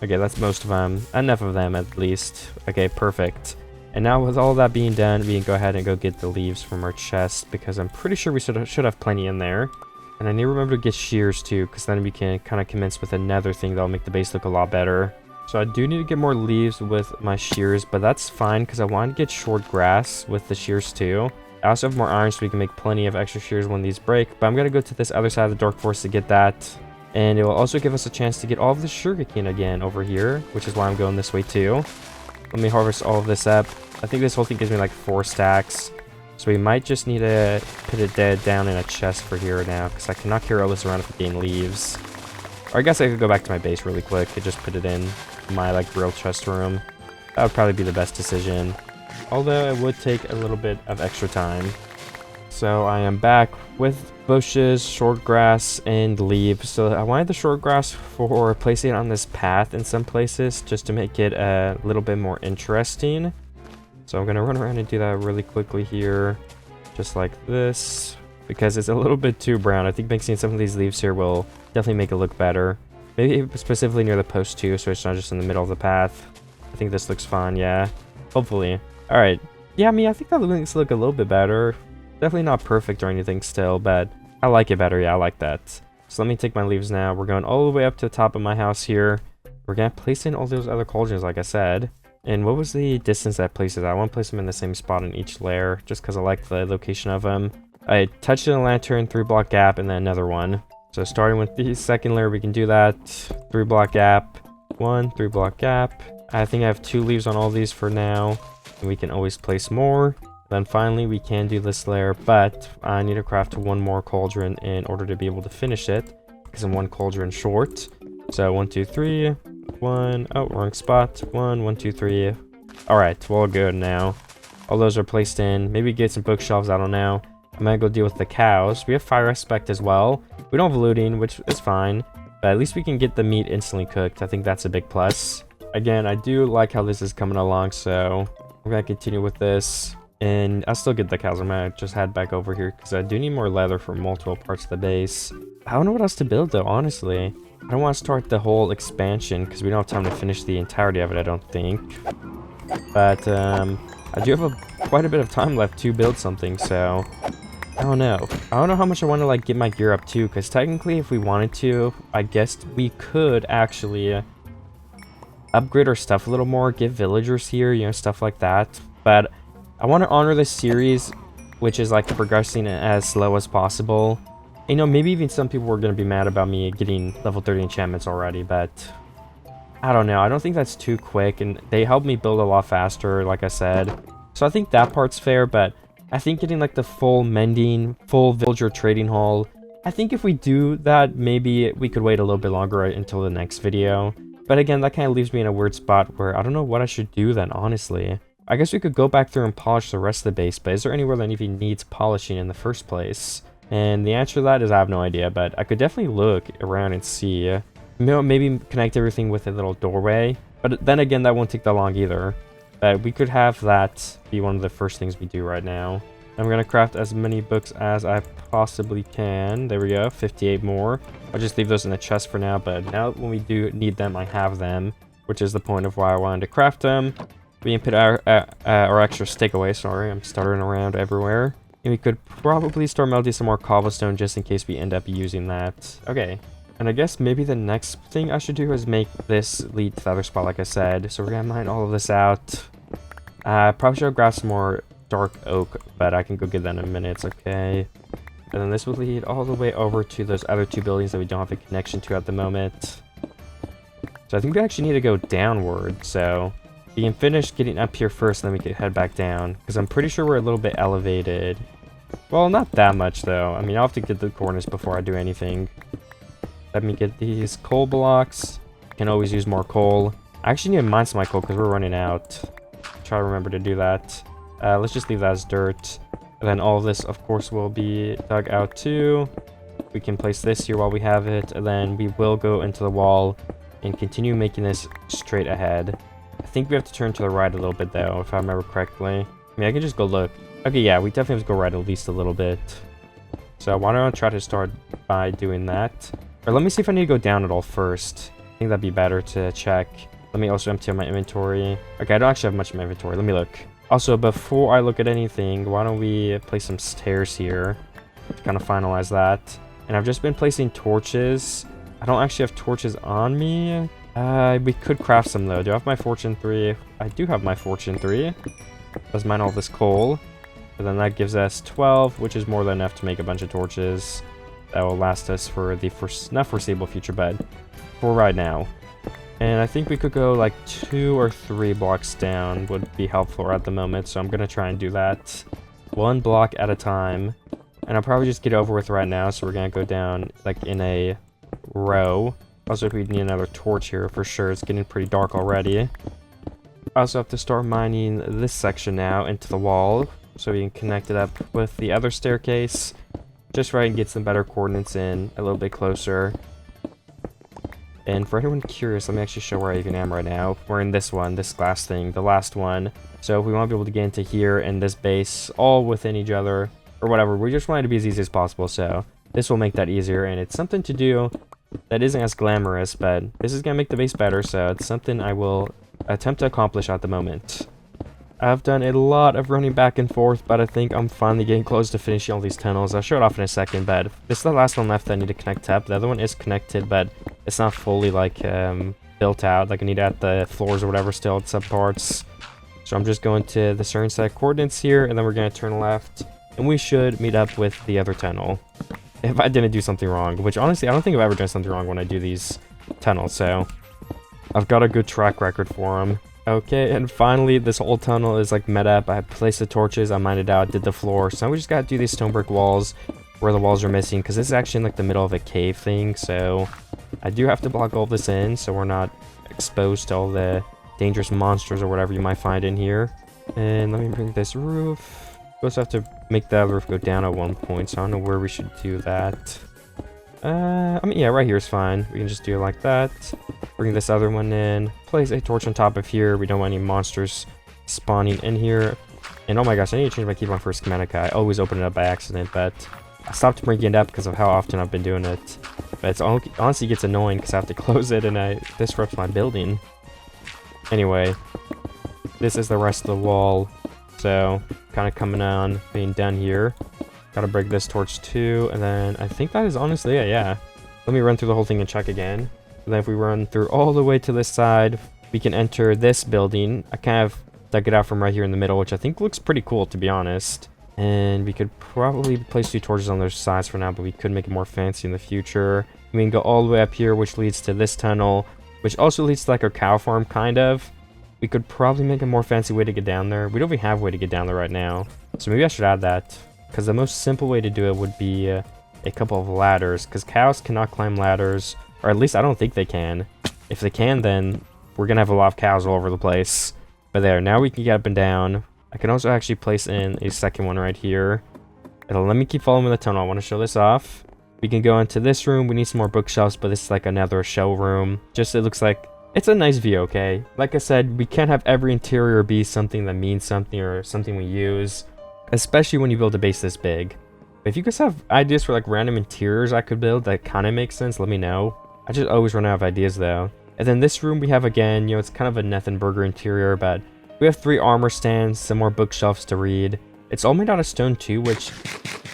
S1: Okay, that's most of them. Enough of them at least. Okay, perfect. And now with all that being done, we can go ahead and go get the leaves from our chest because I'm pretty sure we should have plenty in there. And I need to remember to get shears too, because then we can kind of commence with another thing that'll make the base look a lot better. So I do need to get more leaves with my shears, but that's fine because I want to get short grass with the shears too. I also have more iron so we can make plenty of extra shears when these break, but I'm going to go to this other side of the dark forest to get that. And it will also give us a chance to get all of the sugarcane again over here, which is why I'm going this way too. Let me harvest all of this up. I think this whole thing gives me like 4 stacks. So we might just need to put it down in a chest for here now, because I cannot carry all this around if I gain leaves. Or I guess I could go back to my base really quick and just put it in my like real chest room. That would probably be the best decision. Although it would take a little bit of extra time. So I am back with bushes, short grass, and leaves. So I wanted the short grass for placing it on this path in some places just to make it a little bit more interesting. So I'm going to run around and do that really quickly here. Just like this. Because it's a little bit too brown. I think mixing some of these leaves here will definitely make it look better. Maybe specifically near the post too, so it's not just in the middle of the path. I think this looks fine, yeah. Hopefully. Alright. Yeah, I mean, I think that makes it look a little bit better. Definitely not perfect or anything still, but I like it better. Yeah, I like that. So let me take my leaves now. We're going all the way up to the top of my house here. We're going to place in all those other cauldrons, like I said. And what was the distance that places? I want to place them in the same spot in each layer, just because I like the location of them. I touched in a lantern, 3-block gap, and then another one. So starting with the second layer, we can do that. 3-block gap, 1, 3-block gap. I think I have 2 leaves on all these for now. And we can always place more. Then finally, we can do this layer, but I need to craft 1 more cauldron in order to be able to finish it, because I'm 1 cauldron short. So 1, 2, 3, 1. Oh, wrong spot. 1, 1, 2, 3. All right, well, good now. All those are placed in. Maybe get some bookshelves. I don't know. I'm gonna go deal with the cows. We have fire aspect as well. We don't have looting, which is fine, but at least we can get the meat instantly cooked. I think that's a big plus. Again, I do like how this is coming along, so we're gonna continue with this. And I'll still get the cows. I'm gonna just head back over here because I do need more leather for multiple parts of the base. I don't know what else to build though, honestly. I don't want to start the whole expansion because we don't have time to finish the entirety of it, I don't think. But I do have quite a bit of time left to build something, so I don't know. I don't know how much I want to like get my gear up to, because technically if we wanted to, I guess we could actually upgrade our stuff a little more, get villagers here, you know, stuff like that. But I want to honor this series, which is like progressing as slow as possible. You know, maybe even some people were going to be mad about me getting level 30 enchantments already, but I don't know. I don't think that's too quick, and they helped me build a lot faster, like I said. So I think that part's fair, but I think getting like the full mending, full villager trading hall, I think if we do that, maybe we could wait a little bit longer until the next video. But again, that kind of leaves me in a weird spot where I don't know what I should do then, honestly. I guess we could go back through and polish the rest of the base, but is there anywhere that even needs polishing in the first place? And the answer to that is I have no idea, but I could definitely look around and see. You know, maybe connect everything with a little doorway, but then again, that won't take that long either. But we could have that be one of the first things we do right now. I'm going to craft as many books as I possibly can. There we go, 58 more. I'll just leave those in a chest for now, but now when we do need them, I have them, which is the point of why I wanted to craft them. We can put our extra stick away, sorry, I'm stuttering around everywhere. And we could probably start melting some more cobblestone just in case we end up using that. Okay, and I guess maybe the next thing I should do is make this lead to the other spot like I said. So we're going to mine all of this out. Probably should grab some more dark oak, but I can go get that in a minute, it's okay. And then this will lead all the way over to those other two buildings that we don't have a connection to at the moment. So I think we actually need to go downward, so we can finish getting up here first, and then we can head back down, because I'm pretty sure we're a little bit elevated. Well, not that much, though. I mean, I'll have to get the coordinates before I do anything. Let me get these coal blocks. Can always use more coal. I actually need to mine some of my coal, because we're running out. Try to remember to do that. Let's just leave that as dirt. And then all of this, of course, will be dug out too. We can place this here while we have it. And then we will go into the wall and continue making this straight ahead. I think we have to turn to the right a little bit, though, if I remember correctly. I mean, I can just go look. Okay, yeah, we definitely have to go right at least a little bit. So why don't I try to start by doing that? Or let me see if I need to go down at all first. I think that'd be better to check. Let me also empty out my inventory. Okay, I don't actually have much in my inventory. Let me look. Also, before I look at anything, why don't we place some stairs here to kind of finalize that. And I've just been placing torches. I don't actually have torches on me. We could craft some, though. Do I have my fortune 3? I do have my fortune 3. Let's mine all this coal. And then that gives us 12, which is more than enough to make a bunch of torches. That will last us for the not foreseeable future, but for right now. And I think we could go like 2 or 3 blocks down would be helpful at the moment. So I'm going to try and do that 1 block at a time. And I'll probably just get over with right now. So we're going to go down like in a row. Also, we need another torch here for sure. It's getting pretty dark already. I also have to start mining this section now into the wall. So we can connect it up with the other staircase. Just right and get some better coordinates in a little bit closer. And for anyone curious, let me actually show where I even am right now. We're in this one, this glass thing, the last one. So if we want to be able to get into here and this base all within each other or whatever, we just want it to be as easy as possible. So this will make that easier, and it's something to do that isn't as glamorous, but this is going to make the base better. So it's something I will attempt to accomplish at the moment. I've done a lot of running back and forth, but I think I'm finally getting close to finishing all these tunnels. I'll show it off in a second, but this is the last one left that I need to connect up. The other one is connected, but it's not fully like built out. Like I need to add the floors or whatever still at some parts. So I'm just going to the certain set of coordinates here, and then we're going to turn left, and we should meet up with the other tunnel. If I didn't do something wrong, which honestly I don't think I've ever done something wrong when I do these tunnels, so I've got a good track record for them. Okay, and finally this whole tunnel is like met up. I placed the torches, I mined it out, did the floor. So now we just gotta do these stone brick walls where the walls are missing, because this is actually in like the middle of a cave thing. So I do have to block all this in so we're not exposed to all the dangerous monsters or whatever you might find in here. And let me bring this roof. We also have to make that roof go down at one point, so I don't know where we should do that. I mean, yeah, right here is fine. We can just do it like that. Bring this other one in. Place a torch on top of here. We don't want any monsters spawning in here. And oh my gosh, I need to change my keyboard for schematic. I always open it up by accident, but I stopped bringing it up because of how often I've been doing it. But it's honestly gets annoying because I have to close it and disrupts my building. Anyway, this is the rest of the wall. So, kind of coming on, being done here. Gotta break this torch too, and then I think that is honestly it, yeah. Let me run through the whole thing and check again. And then if we run through all the way to this side, we can enter this building. I kind of dug it out from right here in the middle, which I think looks pretty cool, to be honest. And we could probably place 2 torches on those sides for now, but we could make it more fancy in the future. We can go all the way up here, which leads to this tunnel, which also leads to like our cow farm, kind of. We could probably make a more fancy way to get down there. We don't even have a way to get down there right now. So maybe I should add that. Because the most simple way to do it would be a couple of ladders. Because cows cannot climb ladders. Or at least I don't think they can. If they can, then we're going to have a lot of cows all over the place. But there, now we can get up and down. I can also actually place in a second one right here. It'll let me keep following the tunnel. I want to show this off. We can go into this room. We need some more bookshelves, but this is like another showroom. Just it looks like It's a nice view, okay? Like I said, we can't have every interior be something that means something or something we use, especially when you build a base this big. If you guys have ideas for like random interiors I could build that kind of makes sense, let me know. I just always run out of ideas though. And then this room we have again, you know, it's kind of a Nathan Burger interior, but we have 3 armor stands, some more bookshelves to read. It's all made out of stone too, which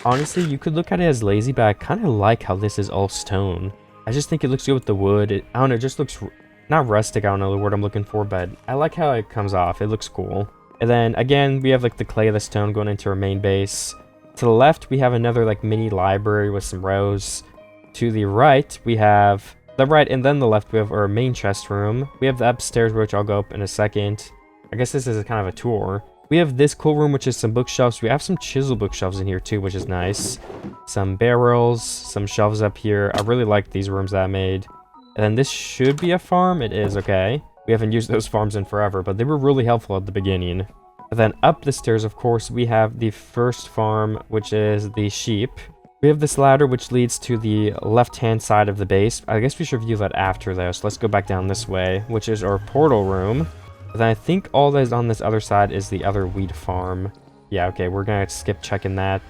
S1: honestly, you could look at it as lazy, but I kind of like how this is all stone. I just think it looks good with the wood. I don't know, it just looks not rustic, I don't know the word I'm looking for, but I like how it comes off. It looks cool. And then again, we have like the clay of the stone going into our main base. To the left, we have another like mini library with some rows. To the right, we have the right and then the left, we have our main chest room. We have the upstairs, which I'll go up in a second. I guess this is a kind of a tour. We have this cool room, which is some bookshelves. We have some chisel bookshelves in here too, which is nice. Some barrels, some shelves up here. I really like these rooms that I made. And then this should be a farm. It is, okay. We haven't used those farms in forever, but they were really helpful at the beginning. And then up the stairs, of course, we have the first farm, which is the sheep. We have this ladder, which leads to the left-hand side of the base. I guess we should view that after, though, so let's go back down this way, which is our portal room. And then I think all that is on this other side is the other wheat farm. Yeah, okay, we're gonna skip checking that.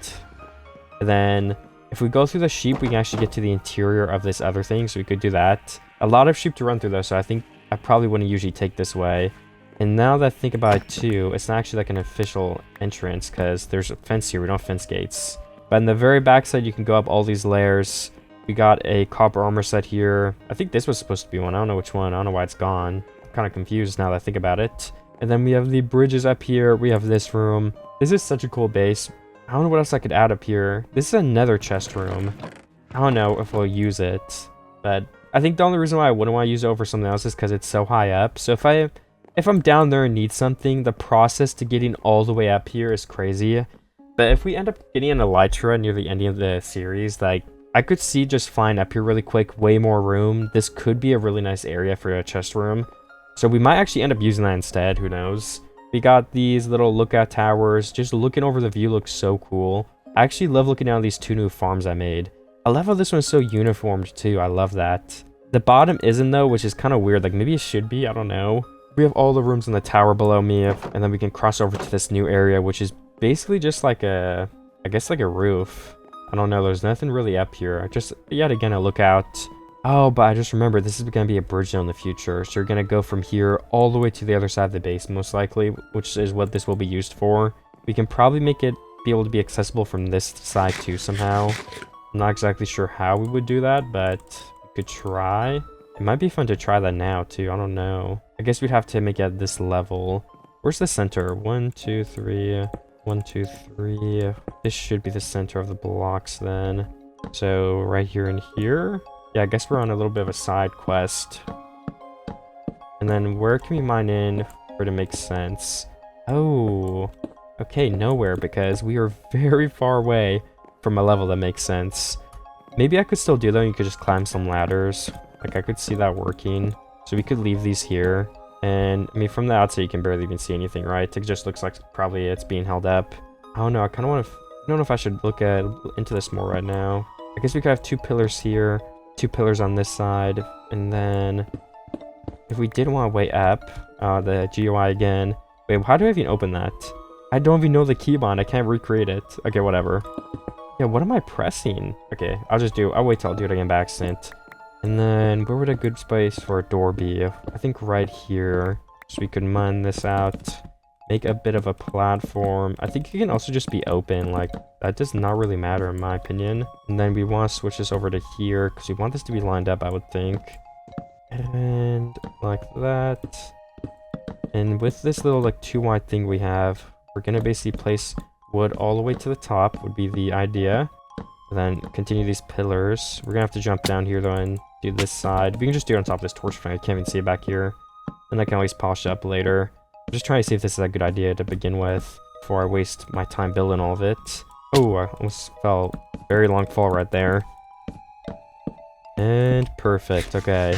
S1: And then if we go through the sheep, we can actually get to the interior of this other thing, so we could do that. A lot of sheep to run through though, so I think I probably wouldn't usually take this way. And now that I think about it too, it's not actually like an official entrance because there's a fence here, we don't have fence gates. But in the very back side, you can go up all these layers. We got a copper armor set here. I think this was supposed to be one, I don't know which one, I don't know why it's gone. I'm kind of confused now that I think about it. And then we have the bridges up here, we have this room. This is such a cool base. I don't know what else I could add up here. This is another chest room. I don't know if we'll use it, but I think the only reason why I wouldn't want to use it over something else is because it's so high up. So if I'm down there and need something, the process to getting all the way up here is crazy. But if we end up getting an elytra near the ending of the series, like I could see just flying up here really quick, way more room. This could be a really nice area for a chest room. So we might actually end up using that instead, who knows? We got these little lookout towers. Just looking over the view looks so cool. I actually love looking down these 2 new farms I made. I love how this one's so uniformed too. I love that. The bottom isn't though, which is kind of weird. Like maybe it should be. I don't know. We have all the rooms in the tower below me, and then we can cross over to this new area, which is basically just like a, I guess like a roof. I don't know. There's nothing really up here. Just yet again a lookout. Oh, but I just remembered this is going to be a bridge now in the future. So you're going to go from here all the way to the other side of the base, most likely, which is what this will be used for. We can probably make it be able to be accessible from this side too somehow. I'm not exactly sure how we would do that, but we could try. It might be fun to try that now too. I don't know. I guess we'd have to make it at this level. Where's the center? 1, 2, 3. 1, 2, 3. This should be the center of the blocks then. So right here and here. Yeah, I guess we're on a little bit of a side quest. And then where can we mine in for it to make sense? Oh, okay, nowhere because we are very far away from a level that makes sense. Maybe I could still do that and you could just climb some ladders. Like I could see that working. So we could leave these here. And I mean, from the outside, you can barely even see anything, right? It just looks like probably it's being held up. I don't know. I kind of want to, I don't know if I should look into this more right now. I guess we could have 2 pillars here. 2 pillars on this side, and then if we did want to way up the GUI again. Wait, how do I even open that? I don't even know the keybind. I can't recreate it. Okay, whatever. Yeah, what am I pressing? Okay, I'll wait till I'll do it again by accident. And then where would a good space for a door be? I think right here, so we could mine this out, make a bit of a platform. I think it can also just be open, like that does not really matter in my opinion. And then we want to switch this over to here because we want this to be lined up, I would think. And like that. And with this little like 2 wide thing we have, we're gonna basically place wood all the way to the top would be the idea. And then continue these pillars. We're gonna have to jump down here though and do this side. We can just do it on top of this torch thing. I can't even see it back here. And I can always polish it up later. I'm just trying to see if this is a good idea to begin with before I waste my time building all of it. Oh, I almost fell. Very long fall right there. And perfect. Okay.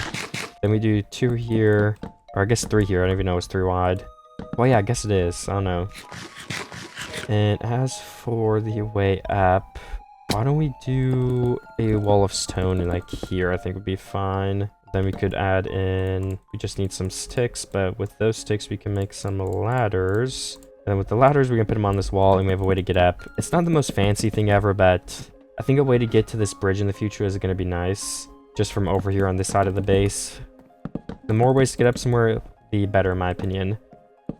S1: Then we do 2 here. Or I guess 3 here. I don't even know it's 3 wide. Well, yeah, I guess it is. I don't know. And as for the way up, Why don't we do a wall of stone in like here? I think would be fine. Then we could add in, we just need some sticks, but with those sticks we can make some ladders. And with the ladders we can put them on this wall and we have a way to get up. It's not the most fancy thing ever, but I think a way to get to this bridge in the future is going to be nice. Just from over here on this side of the base. The more ways to get up somewhere, the better in my opinion.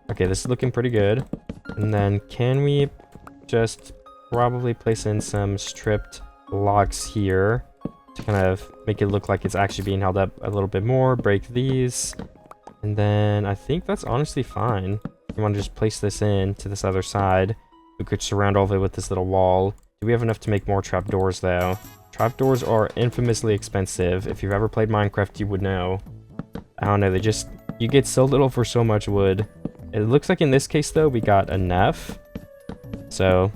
S1: Okay, this is looking pretty good. And then can we just probably place in some stripped logs here to kind of make it look like it's actually being held up a little bit more. Break these. And then I think that's honestly fine. You want to just place this in to this other side. We could surround all of it with this little wall. Do we have enough to make more trapdoors though? Trapdoors are infamously expensive. If you've ever played Minecraft, you would know. I don't know, they just... You get so little for so much wood. It looks like in this case though, we got enough. So,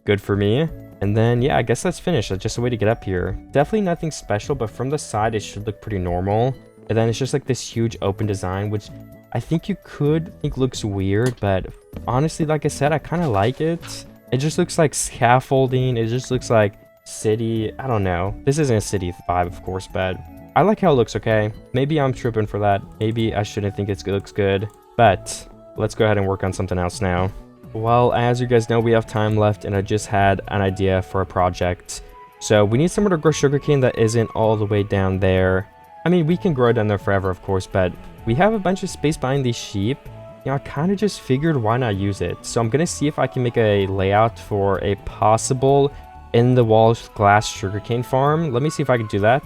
S1: good for me. And then, yeah, I guess that's finished. That's just a way to get up here. Definitely nothing special, but from the side, it should look pretty normal. And then it's just like this huge open design, which I think you could think looks weird, but honestly, like I said, I kind of like it. It just looks like scaffolding. It just looks like city. I don't know. This isn't a city vibe, of course, but I like how it looks, okay? Maybe I'm tripping for that. Maybe I shouldn't think it looks good, but let's go ahead and work on something else now. Well, as you guys know, we have time left, and I just had an idea for a project. So we need somewhere to grow sugarcane that isn't all the way down there. I mean, we can grow it down there forever, of course, but we have a bunch of space behind these sheep. You know, I kind of just figured why not use it. So I'm going to see if I can make a layout for a possible in-the-wall glass sugarcane farm. Let me see if I can do that.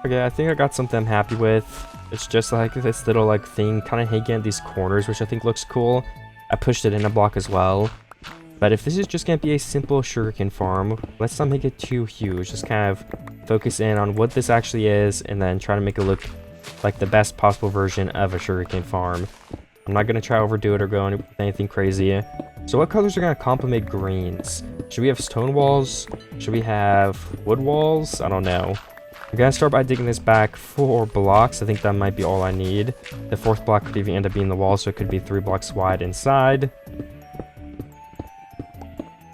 S1: Okay, I think I got something I'm happy with. It's just like this little like thing kind of hanging at these corners, which I think looks cool. I pushed it in a block as well. But if this is just going to be a simple sugarcane farm, let's not make it too huge. Just kind of focus in on what this actually is and then try to make it look like the best possible version of a sugarcane farm. I'm not going to try to overdo it or go with anything crazy. So what colors are going to complement greens? Should we have stone walls? Should we have wood walls? I don't know. I'm going to start by digging this back 4 blocks. I think that might be all I need. The 4th block could even end up being the wall, so it could be 3 blocks wide inside.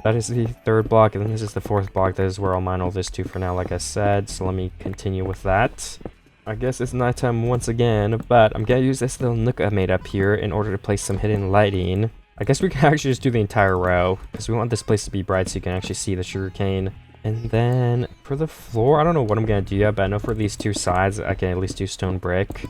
S1: That is the 3rd block, and then this is the 4th block. That is where I'll mine all this to for now, like I said. So let me continue with that. I guess it's nighttime once again, but I'm going to use this little nook I made up here in order to place some hidden lighting. I guess we can actually just do the entire row, because we want this place to be bright so you can actually see the sugarcane. And then for the floor, I don't know what I'm going to do yet, but I know for these 2 sides, I can at least do stone brick.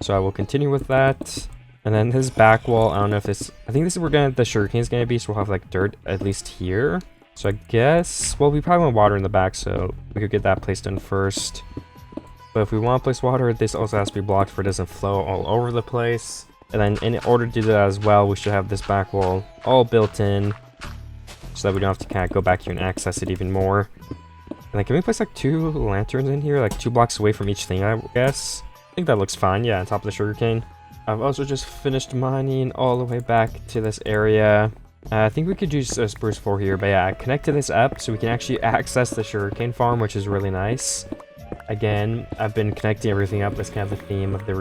S1: So I will continue with that. And then this back wall, I don't know if this... I think this is where the sugarcane is going to be, so we'll have like dirt at least here. So I guess... Well, we probably want water in the back, so we could get that placed in first. But if we want to place water, this also has to be blocked for it doesn't flow all over the place. And then in order to do that as well, we should have this back wall all built in, so that we don't have to kind of go back here and access it even more. And then can we place like 2 lanterns in here, like 2 blocks away from each thing, I guess? I think that looks fine, yeah, on top of the sugarcane. I've also just finished mining all the way back to this area. I think we could use a spruce floor here, but yeah, I connected this up so we can actually access the sugarcane farm, which is really nice. Again, I've been connecting everything up. That's kind of the theme of the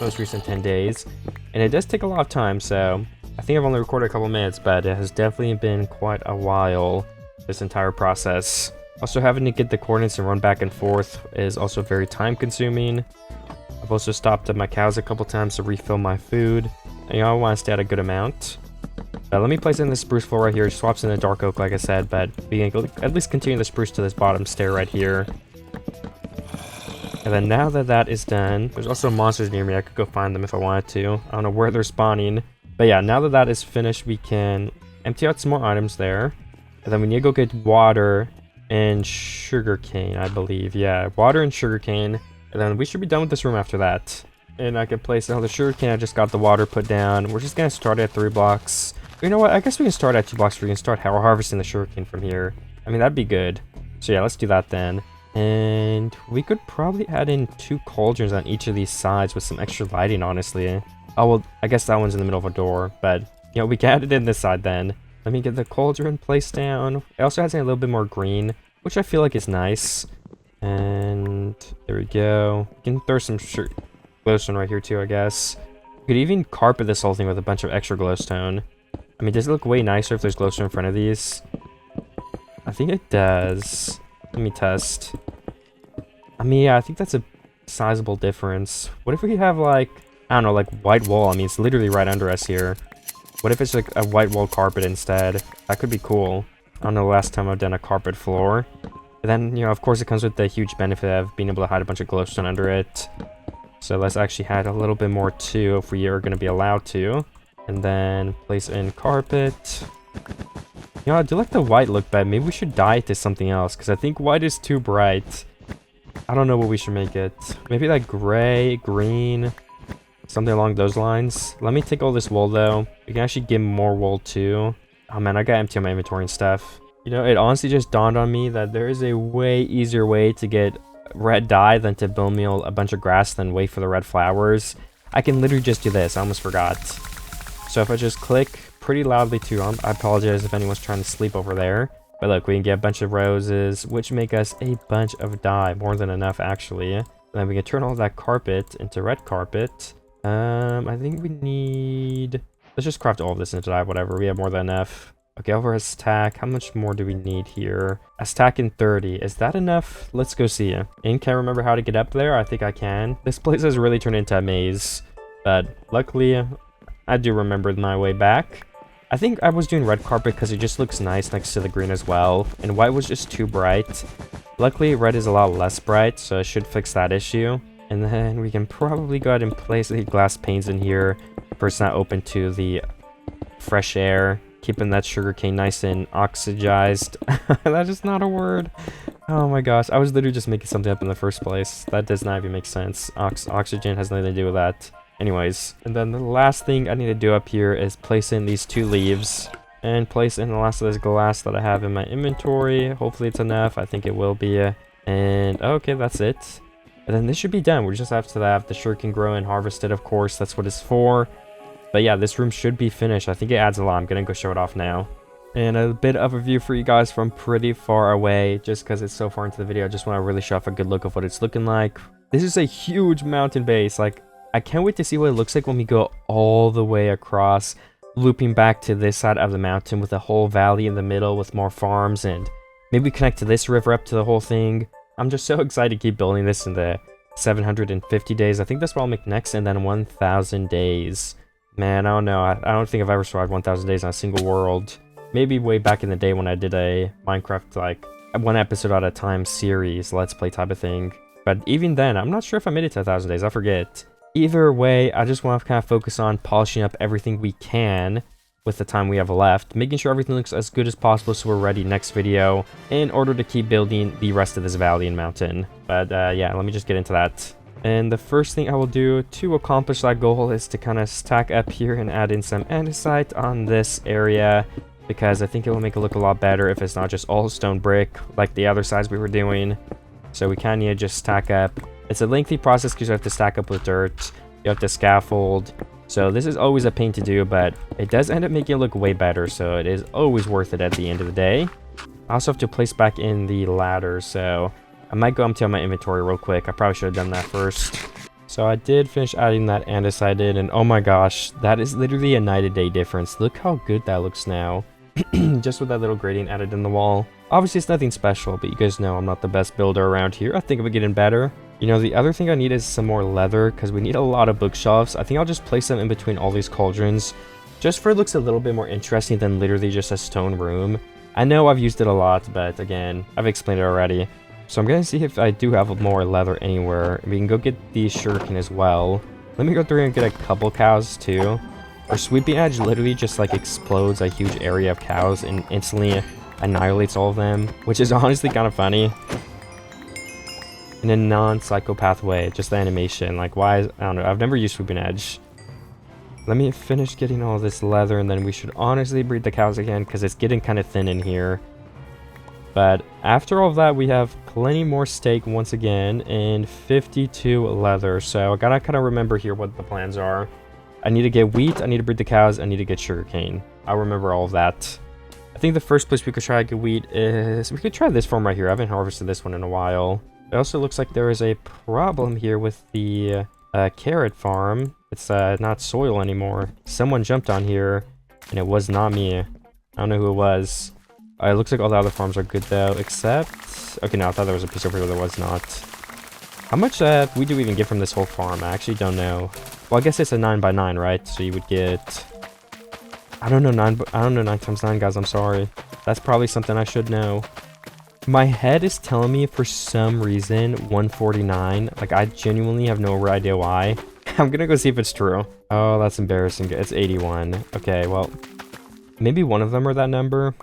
S1: most recent 10 days. And it does take a lot of time, so I think I've only recorded a couple minutes, but it has definitely been quite a while, this entire process. Also, having to get the coordinates and run back and forth is also very time consuming. I've also stopped at my cows a couple times to refill my food. And you know, I want to stay at a good amount. Let me place in the spruce floor right here. It swaps in the dark oak, like I said, but we can at least continue the spruce to this bottom stair right here. And then now that that is done, there's also monsters near me. I could go find them if I wanted to. I don't know where they're spawning. But yeah, now that that is finished, we can empty out some more items there. And then we need to go get water and sugarcane, I believe. Yeah, water and sugarcane. And then we should be done with this room after that. And I can place another sugarcane. I just got the water put down. We're just going to start at 3 blocks. You know what? I guess we can start at 2 blocks. We can start harvesting the sugarcane from here. I mean, that'd be good. So yeah, let's do that then. And we could probably add in 2 cauldrons on each of these sides with some extra lighting, honestly. Oh, well, I guess that one's in the middle of a door, but, you know, we can add it in this side then. Let me get the cauldron placed down. It also has a little bit more green, which I feel like is nice. And there we go. We can throw some glowstone right here too, I guess. We could even carpet this whole thing with a bunch of extra glowstone. I mean, does it look way nicer if there's glowstone in front of these? I think it does. Let me test. I mean, yeah, I think that's a sizable difference. What if we have, like, I don't know, like, white wall? I mean, it's literally right under us here. What if it's, like, a white wall carpet instead? That could be cool. I don't know the last time I've done a carpet floor. But then, you know, of course, it comes with the huge benefit of being able to hide a bunch of glowstone under it. So let's actually add a little bit more, too, if we are going to be allowed to. And then place in carpet. You know, I do like the white look, but maybe we should dye it to something else, because I think white is too bright. I don't know what we should make it. Maybe like gray, green, something along those lines. Let me take all this wool, though. We can actually get more wool, too. Oh, man, I got empty on my inventory and stuff. You know, it honestly just dawned on me that there is a way easier way to get red dye than to bone meal a bunch of grass, then wait for the red flowers. I can literally just do this. I almost forgot. So if I just click pretty loudly too, I apologize if anyone's trying to sleep over there. But look, we can get a bunch of roses, which make us a bunch of dye. More than enough, actually. And then we can turn all that carpet into red carpet. I think we need... Let's just craft all of this into dye, whatever. We have more than enough. Okay, over a stack. How much more do we need here? A stack in 30. Is that enough? Let's go see. And can I remember how to get up there? I think I can. This place has really turned into a maze. But luckily, I do remember my way back. I think I was doing red carpet because it just looks nice next to the green as well. And white was just too bright. Luckily, red is a lot less bright, so I should fix that issue. And then we can probably go ahead and place the glass panes in here. First, not open to the fresh air. Keeping that sugarcane nice and oxygized. That is not a word. Oh my gosh. I was literally just making something up in the first place. That does not even make sense. Oxygen has nothing to do with that. Anyways. And then the last thing I need to do up here is place in these 2 leaves. And place in the last of this glass that I have in my inventory. Hopefully it's enough. I think it will be. And okay, that's it. And then this should be done. We just have to have the sugarcane grow and harvested, of course. That's what it's for. But yeah, this room should be finished. I think it adds a lot. I'm going to go show it off now. And a bit of a view for you guys from pretty far away. Just because it's so far into the video, I just want to really show off a good look of what it's looking like. This is a huge mountain base. Like, I can't wait to see what it looks like when we go all the way across, looping back to this side of the mountain with a whole valley in the middle with more farms. And maybe connect to this river up to the whole thing. I'm just so excited to keep building this in the 750 days. I think that's what I'll make next. And then 1,000 days. Man, I don't know. I don't think I've ever survived 1,000 days on a single world. Maybe way back in the day when I did a Minecraft, like, 1 episode at a time series, let's play type of thing. But even then, I'm not sure if I made it to 1,000 days. I forget. Either way, I just want to kind of focus on polishing up everything we can with the time we have left, making sure everything looks as good as possible so we're ready next video in order to keep building the rest of this valley and mountain. But yeah, let me just get into that. And the first thing I will do to accomplish that goal is to kind of stack up here and add in some andesite on this area, because I think it will make it look a lot better if it's not just all stone brick like the other sides we were doing. So we kind of need to just stack up. It's a lengthy process because you have to stack up with dirt, you have to scaffold. So this is always a pain to do, but it does end up making it look way better, so it is always worth it at the end of the day. I also have to place back in the ladder, so I might go empty on my inventory real quick. I probably should have done that first. So I did finish adding that andesite in, and oh my gosh, that is literally a night and day difference. Look how good that looks now. Just with that little gradient added in the wall. Obviously it's nothing special, but you guys know I'm not the best builder around here. I think I'm getting better. You know, the other thing I need is some more leather, because we need a lot of bookshelves. I think I'll just place them in between all these cauldrons, just for it looks a little bit more interesting than literally just a stone room. I know I've used it a lot, but again, I've explained it already. So I'm going to see if I do have more leather anywhere. We can go get the sugarcane as well. Let me go through and get a couple cows too. Our Sweeping Edge literally just like explodes a huge area of cows and instantly annihilates all of them, which is honestly kind of funny. In a non-psychopath way, just the animation. Like, why is, I don't know, I've never used Sweeping Edge. Let me finish getting all this leather, and then we should honestly breed the cows again, because it's getting kind of thin in here. But after all of that, we have plenty more steak once again, and 52 leather. So I gotta kind of remember here what the plans are. I need to get wheat, I need to breed the cows, I need to get sugarcane. I'll remember all of that. I think the first place we could try to get wheat is, we could try this farm right here. I haven't harvested this one in a while. It also looks like there is a problem here with the carrot farm. It's not soil anymore. Someone jumped on here, and it was not me. I don't know who it was. It looks like all the other farms are good though, except... Okay, no, I thought there was a piece over here. There was not. How much we do even get from this whole farm? I actually don't know. Well, I guess it's a 9x9, right? So you would get... I don't know 9 times 9, guys. I'm sorry. That's probably something I should know. My head is telling me for some reason 149. Like, I genuinely have no idea why. I'm gonna go see if it's true. Oh, that's embarrassing. It's 81. Okay, well, maybe one of them are that number.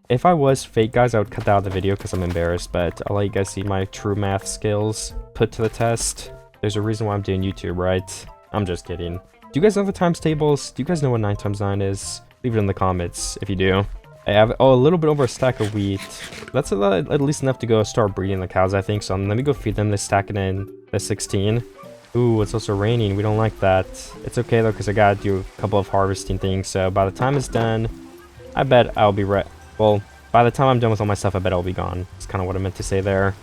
S1: If I was fake, guys, I would cut that out of the video because I'm embarrassed, but I'll let you guys see my true math skills put to the test. There's a reason why I'm doing YouTube, right? I'm just kidding. Do you guys know the times tables? Do you guys know what 9 times 9 is? Leave it in the comments if you do. I have a little bit over a stack of wheat. That's at least enough to go start breeding the cows, I think. So let me go feed them this stack and then the 16. Ooh, it's also raining. We don't like that. It's okay though, because I gotta do a couple of harvesting things. So by the time it's done, I bet I'll be ready. Well, by the time I'm done with all my stuff, I bet I'll be gone. That's kind of what I meant to say there.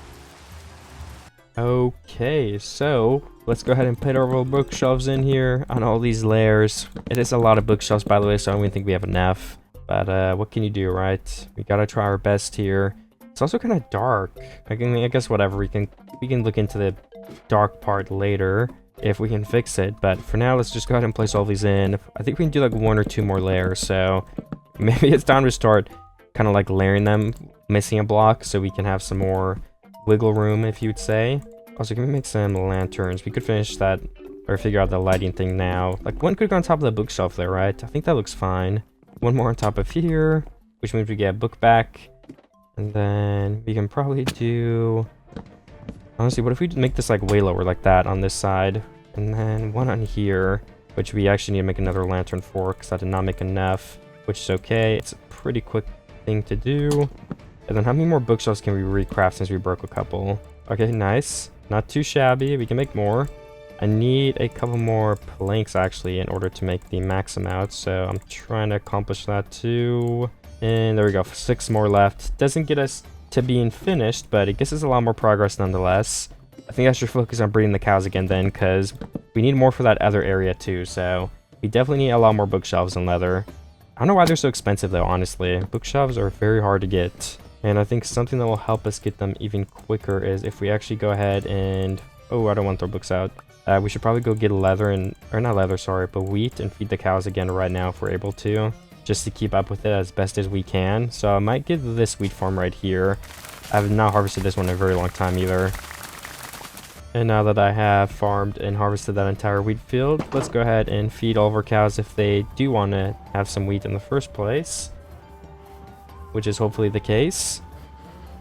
S1: Okay, so let's go ahead and put our bookshelves in here on all these layers. It is a lot of bookshelves, by the way, so I don't even think we have enough. But what can you do, right? We gotta try our best here. It's also kind of dark. I guess whatever. We can look into the dark part later if we can fix it. But for now, let's just go ahead and place all these in. I think we can do like 1 or 2 more layers. So maybe it's time to start kind of like layering them, missing a block, so we can have some more wiggle room, if you'd say. Also, can we make some lanterns? We could finish that or figure out the lighting thing now. Like, one could go on top of the bookshelf there, right? I think that looks fine. 1 more on top of here, which means we get a book back. And then we can probably do... Honestly, what if we make this like way lower like that on this side? And then 1 on here, which we actually need to make another lantern for because I did not make enough, which is okay. It's a pretty quick thing to do. And then how many more bookshelves can we recraft since we broke a couple? Okay, nice. Not too shabby. We can make more. I need a couple more planks actually in order to make the max amount, so I'm trying to accomplish that too. And there we go, 6 more left. Doesn't get us to being finished, but it gives us a lot more progress nonetheless. I think I should focus on breeding the cows again then, because we need more for that other area too, so we definitely need a lot more bookshelves and leather. I don't know why they're so expensive though, honestly. Bookshelves are very hard to get, and I think something that will help us get them even quicker is if we actually go ahead and... Oh, I don't want to throw books out. We should probably go get leather and... Or not leather, sorry, but wheat and feed the cows again right now if we're able to. Just to keep up with it as best as we can. So I might get this wheat farm right here. I have not harvested this one in a very long time either. And now that I have farmed and harvested that entire wheat field, let's go ahead and feed all of our cows if they do want to have some wheat in the first place. Which is hopefully the case.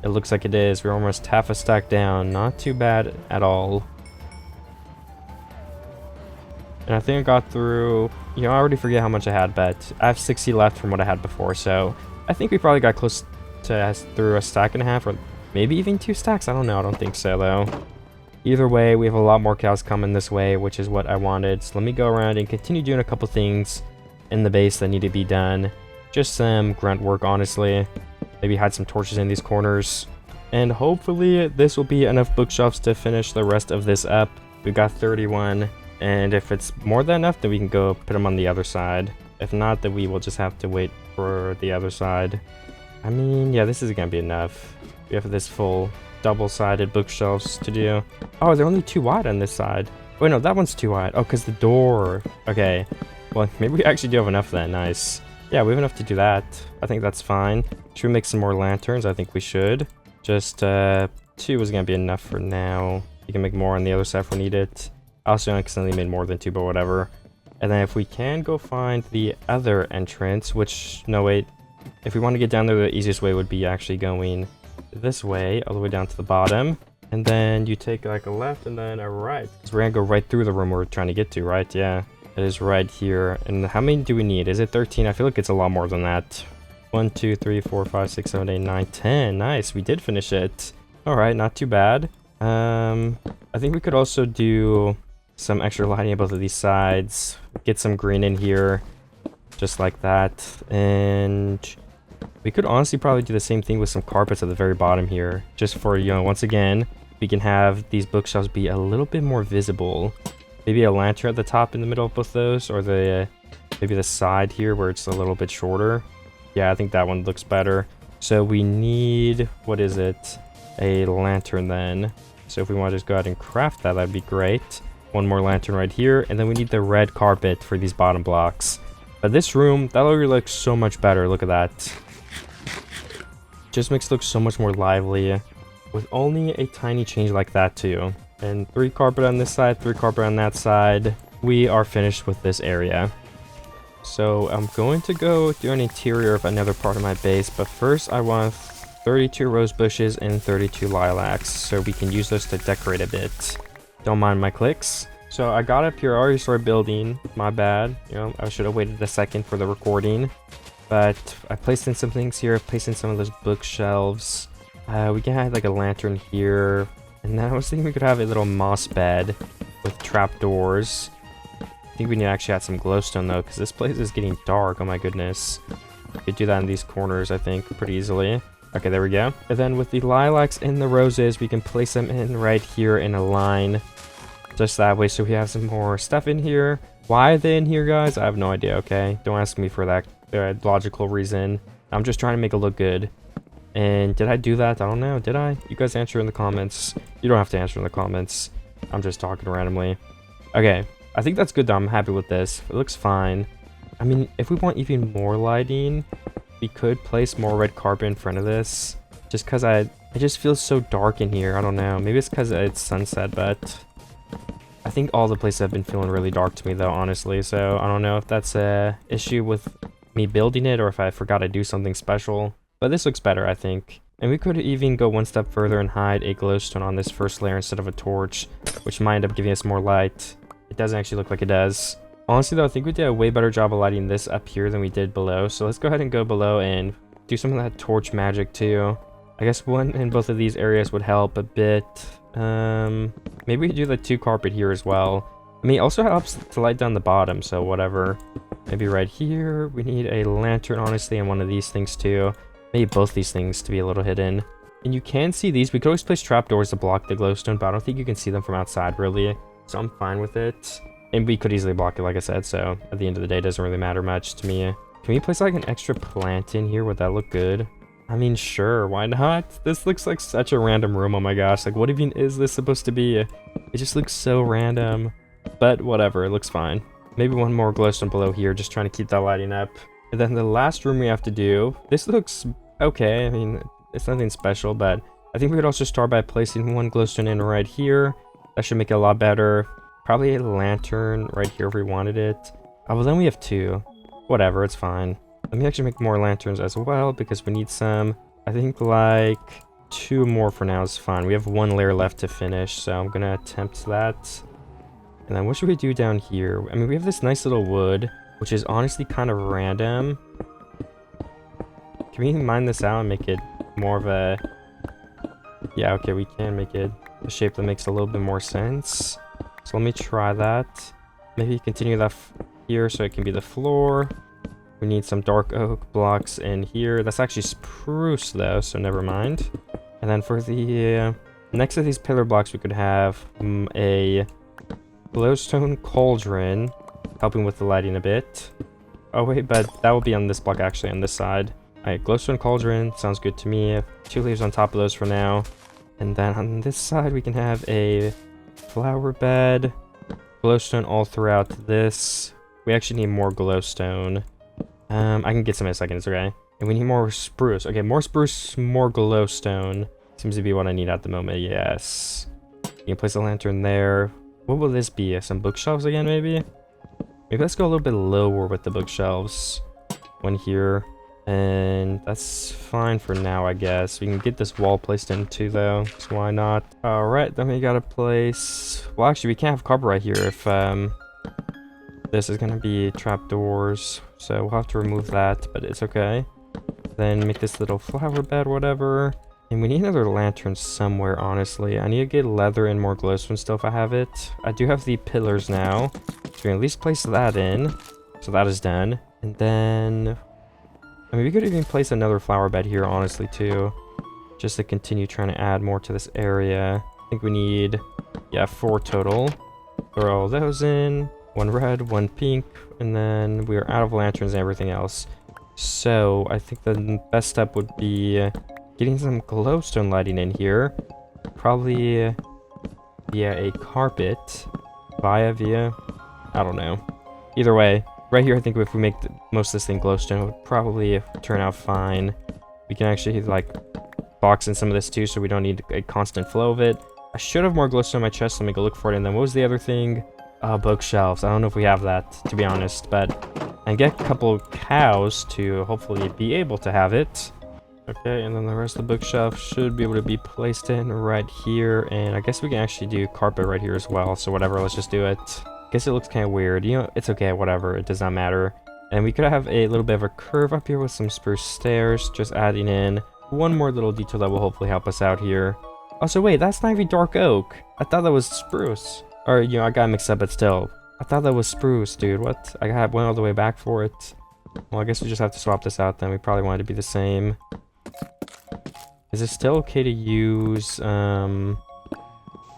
S1: It looks like it is. We're almost half a stack down. Not too bad at all. And I think I got through... You know, I already forget how much I had, but I have 60 left from what I had before, so I think we probably got close to through a stack and a half, or maybe even 2 stacks. I don't know. I don't think so, though. Either way, we have a lot more cows coming this way, which is what I wanted. So let me go around and continue doing a couple things in the base that need to be done. Just some grunt work, honestly. Maybe hide some torches in these corners. And hopefully this will be enough bookshelves to finish the rest of this up. We've got 31. And if it's more than enough, then we can go put them on the other side. If not, then we will just have to wait for the other side. I mean, yeah, this isn't going to be enough. We have this full double-sided bookshelves to do. Oh, they're only 2 wide on this side. Wait, no, that one's too wide. Oh, because the door. Okay. Well, maybe we actually do have enough then. Nice. Yeah, we have enough to do that. I think that's fine. Should we make some more lanterns? I think we should. Just 2 is going to be enough for now. You can make more on the other side if we need it. I also accidentally made more than 2, but whatever. And then if we can go find the other entrance, which, no wait, if we want to get down there, the easiest way would be actually going this way, all the way down to the bottom. And then you take like a left and then a right. So we're gonna go right through the room we're trying to get to, right? Yeah, it is right here. And how many do we need? Is it 13? I feel like it's a lot more than that. 1, 2, 3, 4, 5, 6, 7, 8, 9, 10. Nice, we did finish it. All right, not too bad. I think we could also do some extra lighting at both of these sides. Get some green in here, just like that. And we could honestly probably do the same thing with some carpets at the very bottom here, just for, you know, once again, we can have these bookshelves be a little bit more visible. Maybe a lantern at the top in the middle of both those, or the maybe the side here where it's a little bit shorter. Yeah, I think that one looks better. So we need, what is it? A lantern then. So if we want to just go ahead and craft that, that'd be great. One more lantern right here, and then we need the red carpet for these bottom blocks. But this room, that already looks so much better. Look at that. Just makes it look so much more lively with only a tiny change like that too. And 3 carpet on this side, 3 carpet on that side. We are finished with this area. So I'm going to go do an interior of another part of my base, but first I want 32 rose bushes and 32 lilacs so we can use those to decorate a bit. Don't mind my clicks. So I got up here, I already started building, my bad. You know, I should have waited a second for the recording. But I placed in some things here, placed in some of those bookshelves. We can have like a lantern here. And then I was thinking we could have a little moss bed with trapdoors. I think we need to actually add some glowstone though, because this place is getting dark, oh my goodness. We could do that in these corners, I think, pretty easily. Okay, there we go. And then with the lilacs and the roses, we can place them in right here in a line. Just that way, so we have some more stuff in here. Why are they in here, guys? I have no idea, okay? Don't ask me for that logical reason. I'm just trying to make it look good. And did I do that? I don't know. Did I? You guys answer in the comments. You don't have to answer in the comments. I'm just talking randomly. Okay, I think that's good though. I'm happy with this. It looks fine. I mean, if we want even more lighting, we could place more red carpet in front of this. Just because it just feels so dark in here. I don't know. Maybe it's because it's sunset, but I think all the places have been feeling really dark to me though, honestly. So I don't know if that's a issue with me building it or if I forgot to do something special. But this looks better, I think. And we could even go one step further and hide a glowstone on this first layer instead of a torch, which might end up giving us more light. It doesn't actually look like it does. Honestly though, I think we did a way better job of lighting this up here than we did below. So let's go ahead and go below and do some of that torch magic too. I guess one in both of these areas would help a bit. Maybe we could do the 2 carpet here as well. I mean, it also helps to light down the bottom, so whatever. Maybe right here, we need a lantern, honestly, and one of these things too. Maybe both these things to be a little hidden. And you can see these. We could always place trapdoors to block the glowstone, but I don't think you can see them from outside, really. So I'm fine with it. And we could easily block it, like I said, so at the end of the day, it doesn't really matter much to me. Can we place like an extra plant in here? Would that look good? I mean, sure, why not? This looks like such a random room, oh my gosh. Like, what even is this supposed to be? It just looks so random. But whatever, it looks fine. Maybe one more glowstone below here, just trying to keep that lighting up. And then the last room we have to do, this looks okay. I mean, it's nothing special, but I think we could also start by placing one glowstone in right here. That should make it a lot better. Probably a lantern right here if we wanted it. Oh, well then we have 2. Whatever, it's fine. Let me actually make more lanterns as well because we need some. I think like 2 more for now is fine. We have 1 layer left to finish, so I'm gonna attempt that. And then what should we do down here? I mean, we have this nice little wood, which is honestly kind of random. Can we mine this out and make it more of a... Yeah, okay, we can make it a shape that makes a little bit more sense. So let me try that. Maybe continue that here so it can be the floor. We need some dark oak blocks in here. That's actually spruce though, so never mind. And then for the next to these pillar blocks, we could have a glowstone cauldron, helping with the lighting a bit. Oh wait, but that will be on this block actually, on this side. Alright, glowstone cauldron, sounds good to me. 2 leaves on top of those for now. And then on this side, we can have a flower bed, glowstone all throughout this. We actually need more glowstone. I can get some in a second, it's okay. And we need more spruce. Okay, more spruce, more glowstone. Seems to be what I need at the moment, yes. You can place a lantern there. What will this be? Some bookshelves again, maybe? Maybe let's go a little bit lower with the bookshelves. One here. And that's fine for now, I guess. We can get this wall placed in too, though. So why not? Alright, then we gotta place... Well, actually, we can't have carpet right here if this is gonna be trapdoors. So we'll have to remove that, but it's okay. Then make this little flower bed, whatever. And we need another lantern somewhere, honestly. I need to get leather and more glowstone still if I have it. I do have the pillars now. So we can at least place that in. So that is done. And then... I mean, we could even place another flower bed here, honestly, too. Just to continue trying to add more to this area. I think we need, yeah, 4 total. Throw all those in. 1 red, 1 pink. And then we are out of lanterns and everything else. So I think the best step would be getting some glowstone lighting in here. Probably via a carpet. Via, I don't know. Either way, right here I think if we make most of this thing glowstone, it would probably turn out fine. We can actually like box in some of this too, so we don't need a constant flow of it. I should have more glowstone in my chest. Let me go look for it. And then what was the other thing? Bookshelves. I don't know if we have that, to be honest, but and get a couple cows to hopefully be able to have it. Okay, and then the rest of the bookshelf should be able to be placed in right here. And I guess we can actually do carpet right here as well. So whatever, let's just do it. Guess it looks kind of weird. You know, it's okay, whatever. It does not matter. And we could have a little bit of a curve up here with some spruce stairs, just adding in one more little detail that will hopefully help us out here. Also, wait, that's not even dark oak. I thought that was spruce. Or, you know, I got mixed up, but still. I thought that was spruce, dude. What? I went all the way back for it. Well, I guess we just have to swap this out then. We probably want it to be the same. Is it still okay to use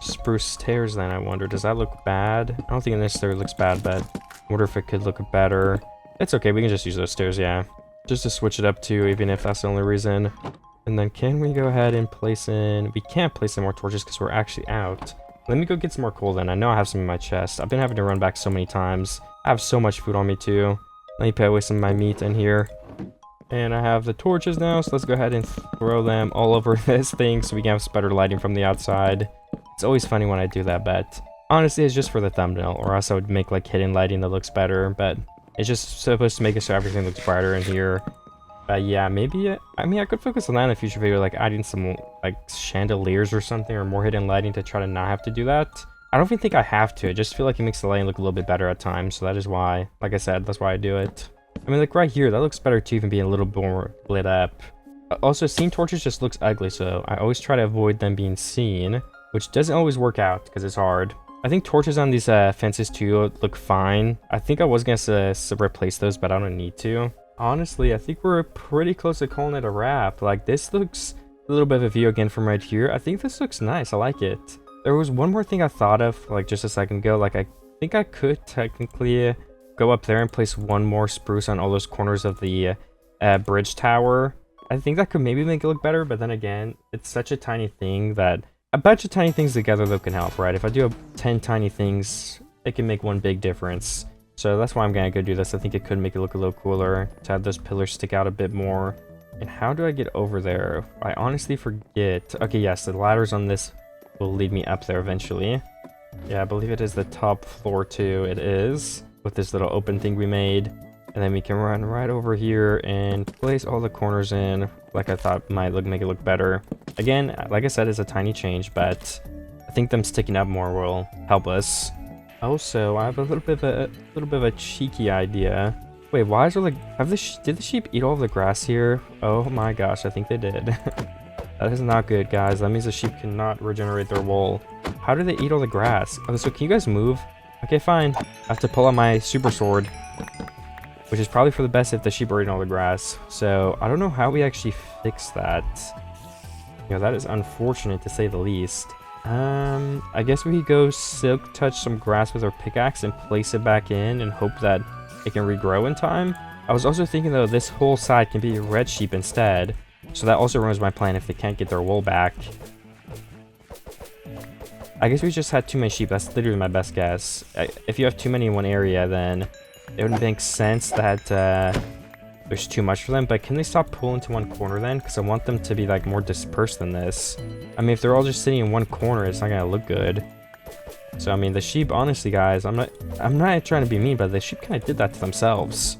S1: spruce stairs then, I wonder? Does that look bad? I don't think it necessarily looks bad, but I wonder if it could look better. It's okay, we can just use those stairs, yeah. Just to switch it up too, even if that's the only reason. And then can we go ahead and place in... We can't place in more torches because we're actually out. Let me go get some more coal then. I know I have some in my chest. I've been having to run back so many times. I have so much food on me too. Let me put away some of my meat in here. And I have the torches now, so let's go ahead and throw them all over this thing so we can have better lighting from the outside. It's always funny when I do that, but honestly, it's just for the thumbnail, or else I would make like hidden lighting that looks better, but it's just supposed to make it so everything looks brighter in here. Yeah, maybe, I mean, I could focus on that in a future video, like adding some like chandeliers or something, or more hidden lighting to try to not have to do that. I don't even think I have to. I just feel like it makes the lighting look a little bit better at times, so that is why, like I said, that's why I do it. I mean, like right here, that looks better too, even being a little more lit up. Also, seeing torches just looks ugly, so I always try to avoid them being seen, which doesn't always work out because it's hard. I think torches on these fences too look fine. I think I was going to replace those, but I don't need to. Honestly, I think we're pretty close to calling it a wrap. Like, this looks a little bit of a view again from right here. I think this looks nice. I like it. There was one more thing I thought of, like, just a second ago. Like, I think I could technically go up there and place one more spruce on all those corners of the bridge tower. I think that could maybe make it look better, but then again, it's such a tiny thing that a bunch of tiny things together that can help, right? If I do 10 tiny things, it can make one big difference. So that's why I'm gonna go do this. I think it could make it look a little cooler to have those pillars stick out a bit more. And how do I get over there? I honestly forget. Okay, yes, the ladders on this will lead me up there eventually. Yeah, I believe it is the top floor too. It is, with this little open thing we made. And then we can run right over here and place all the corners in, like I thought might make it look better. Again, like I said, it's a tiny change, but I think them sticking up more will help us. Also, I have a little bit of a cheeky idea. Wait, why is there like, did the sheep eat all of the grass here? Oh my gosh, I think they did. That is not good, guys. That means the sheep cannot regenerate their wool. How do they eat all the grass? Oh, so can you guys move? Okay, fine. I have to pull out my super sword, which is probably for the best if the sheep are eating all the grass. So I don't know how we actually fix that. You know, that is unfortunate to say the least. I guess we could go silk touch some grass with our pickaxe and place it back in and hope that it can regrow in time. I was also thinking though, this whole side can be red sheep instead. So that also ruins my plan if they can't get their wool back. I guess we just had too many sheep. That's literally my best guess. If you have too many in one area, then it would make sense that there's too much for them. But can they stop pulling to one corner then? Because I want them to be like more dispersed than this. I mean, if they're all just sitting in one corner, it's not gonna look good. So I mean, the sheep, honestly, guys, I'm not trying to be mean, but the sheep kind of did that to themselves.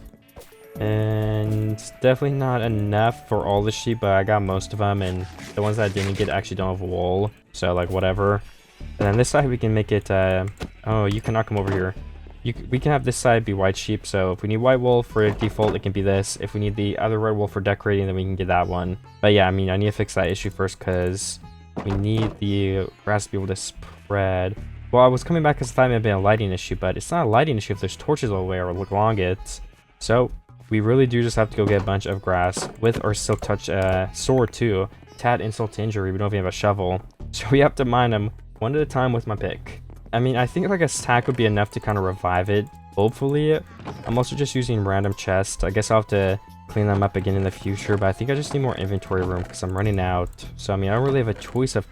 S1: And definitely not enough for all the sheep, but I got most of them, and the ones that I didn't get actually don't have wool. So like whatever. And then this side we can make it. Oh, you cannot come over here. We can have this side be white sheep, so if we need white wool for default, it can be this. If we need the other red wool for decorating, then we can get that one. But yeah, I mean, I need to fix that issue first, because we need the grass to be able to spread. Well, I was coming back because I thought it might have been a lighting issue, but it's not a lighting issue if there's torches all the way or look along it. So we really do just have to go get a bunch of grass with our silk touch sword too. Tad insult to injury, we don't even have a shovel. So we have to mine them one at a time with my pick. I mean, I think like a stack would be enough to kind of revive it, hopefully. I'm also just using random chests. I guess I'll have to clean them up again in the future, but I think I just need more inventory room because I'm running out. So, I mean, I don't really have a choice of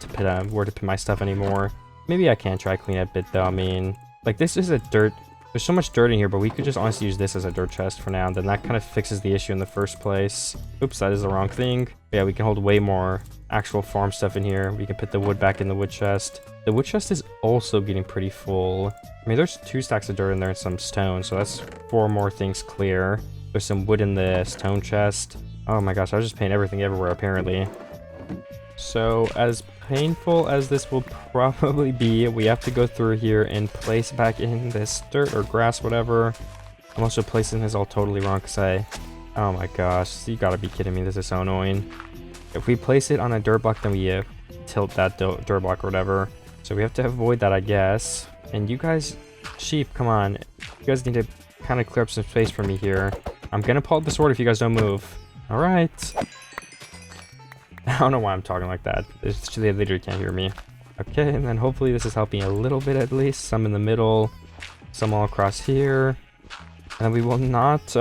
S1: where to put my stuff anymore. Maybe I can try clean it a bit, though. I mean, like, this is a dirt... There's so much dirt in here, but we could just honestly use this as a dirt chest for now, and then that kind of fixes the issue in the first place. Oops, that is the wrong thing. But yeah, we can hold way more actual farm stuff in here. We can put the wood back in the wood chest. The wood chest is also getting pretty full. I mean, there's 2 stacks of dirt in there and some stone, so that's 4 more things clear. There's some wood in the stone chest. Oh my gosh, I was just painting everything everywhere, apparently. So, as painful as this will probably be, we have to go through here and place back in this dirt or grass, whatever. I'm also placing this all totally wrong because oh my gosh, you gotta be kidding me, this is so annoying. If we place it on a dirt block, then we tilt that dirt block or whatever. So we have to avoid that, I guess. And you guys, sheep, come on. You guys need to kind of clear up some space for me here. I'm gonna pull out the sword if you guys don't move. Alright. I don't know why I'm talking like that. They literally can't hear me. Okay, and then hopefully this is helping a little bit at least. Some in the middle, some all across here. And we will not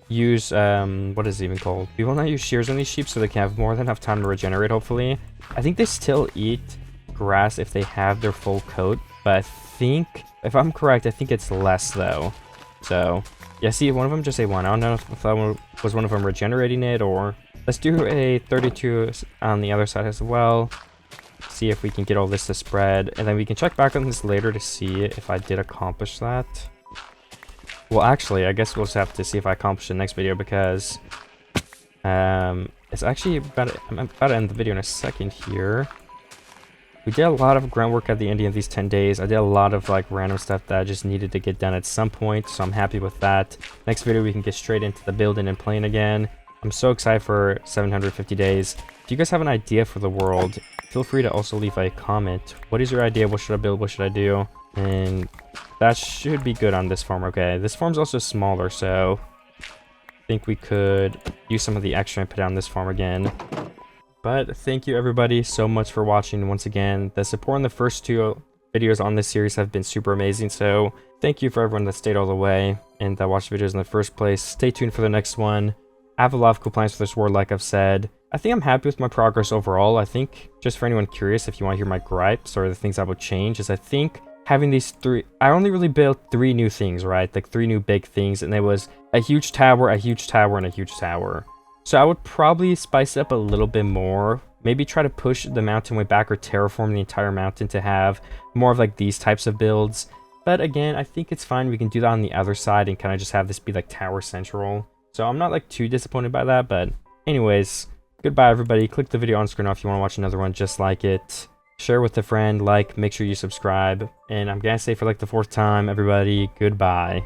S1: use, what is it even called? We will not use shears on these sheep so they can have more than enough time to regenerate, hopefully. I think they still eat grass if they have their full coat, but I think, if I'm correct, I think it's less though. So, yeah, see, one of them just ate one. I don't know if that one was one of them regenerating it or... Let's do a 32 on the other side as well. See if we can get all this to spread. And then we can check back on this later to see if I did accomplish that. Well, actually, I guess we'll just have to see if I accomplish the next video because... it's actually I'm about to end the video in a second here. We did a lot of groundwork at the end of these 10 days. I did a lot of like random stuff that I just needed to get done at some point. So I'm happy with that. Next video, we can get straight into the building and playing again. I'm so excited for 750 days. If you guys have an idea for the world, feel free to also leave a comment. What is your idea? What should I build? What should I do? And that should be good on this farm. Okay, this farm's also smaller, so I think we could use some of the extra and put it on this farm again. But thank you everybody so much for watching once again. The support in the first 2 videos on this series have been super amazing, so thank you for everyone that stayed all the way and that watched videos in the first place. Stay tuned for the next one. I have a lot of cool plans for this world, like I've said. I think I'm happy with my progress overall. I think, just for anyone curious, if you want to hear my gripes or the things I would change, is I think having these 3... I only really built 3 new things, right? Like 3 new big things, and it was a huge tower, a huge tower, and a huge tower. So I would probably spice it up a little bit more. Maybe try to push the mountain way back or terraform the entire mountain to have more of like these types of builds. But again, I think it's fine. We can do that on the other side and kind of just have this be like tower central. So I'm not like too disappointed by that, but anyways, goodbye everybody. Click the video on screen off if you want to watch another one just like it. Share with a friend, like, make sure you subscribe. And I'm gonna say for like the 4th time, everybody, goodbye.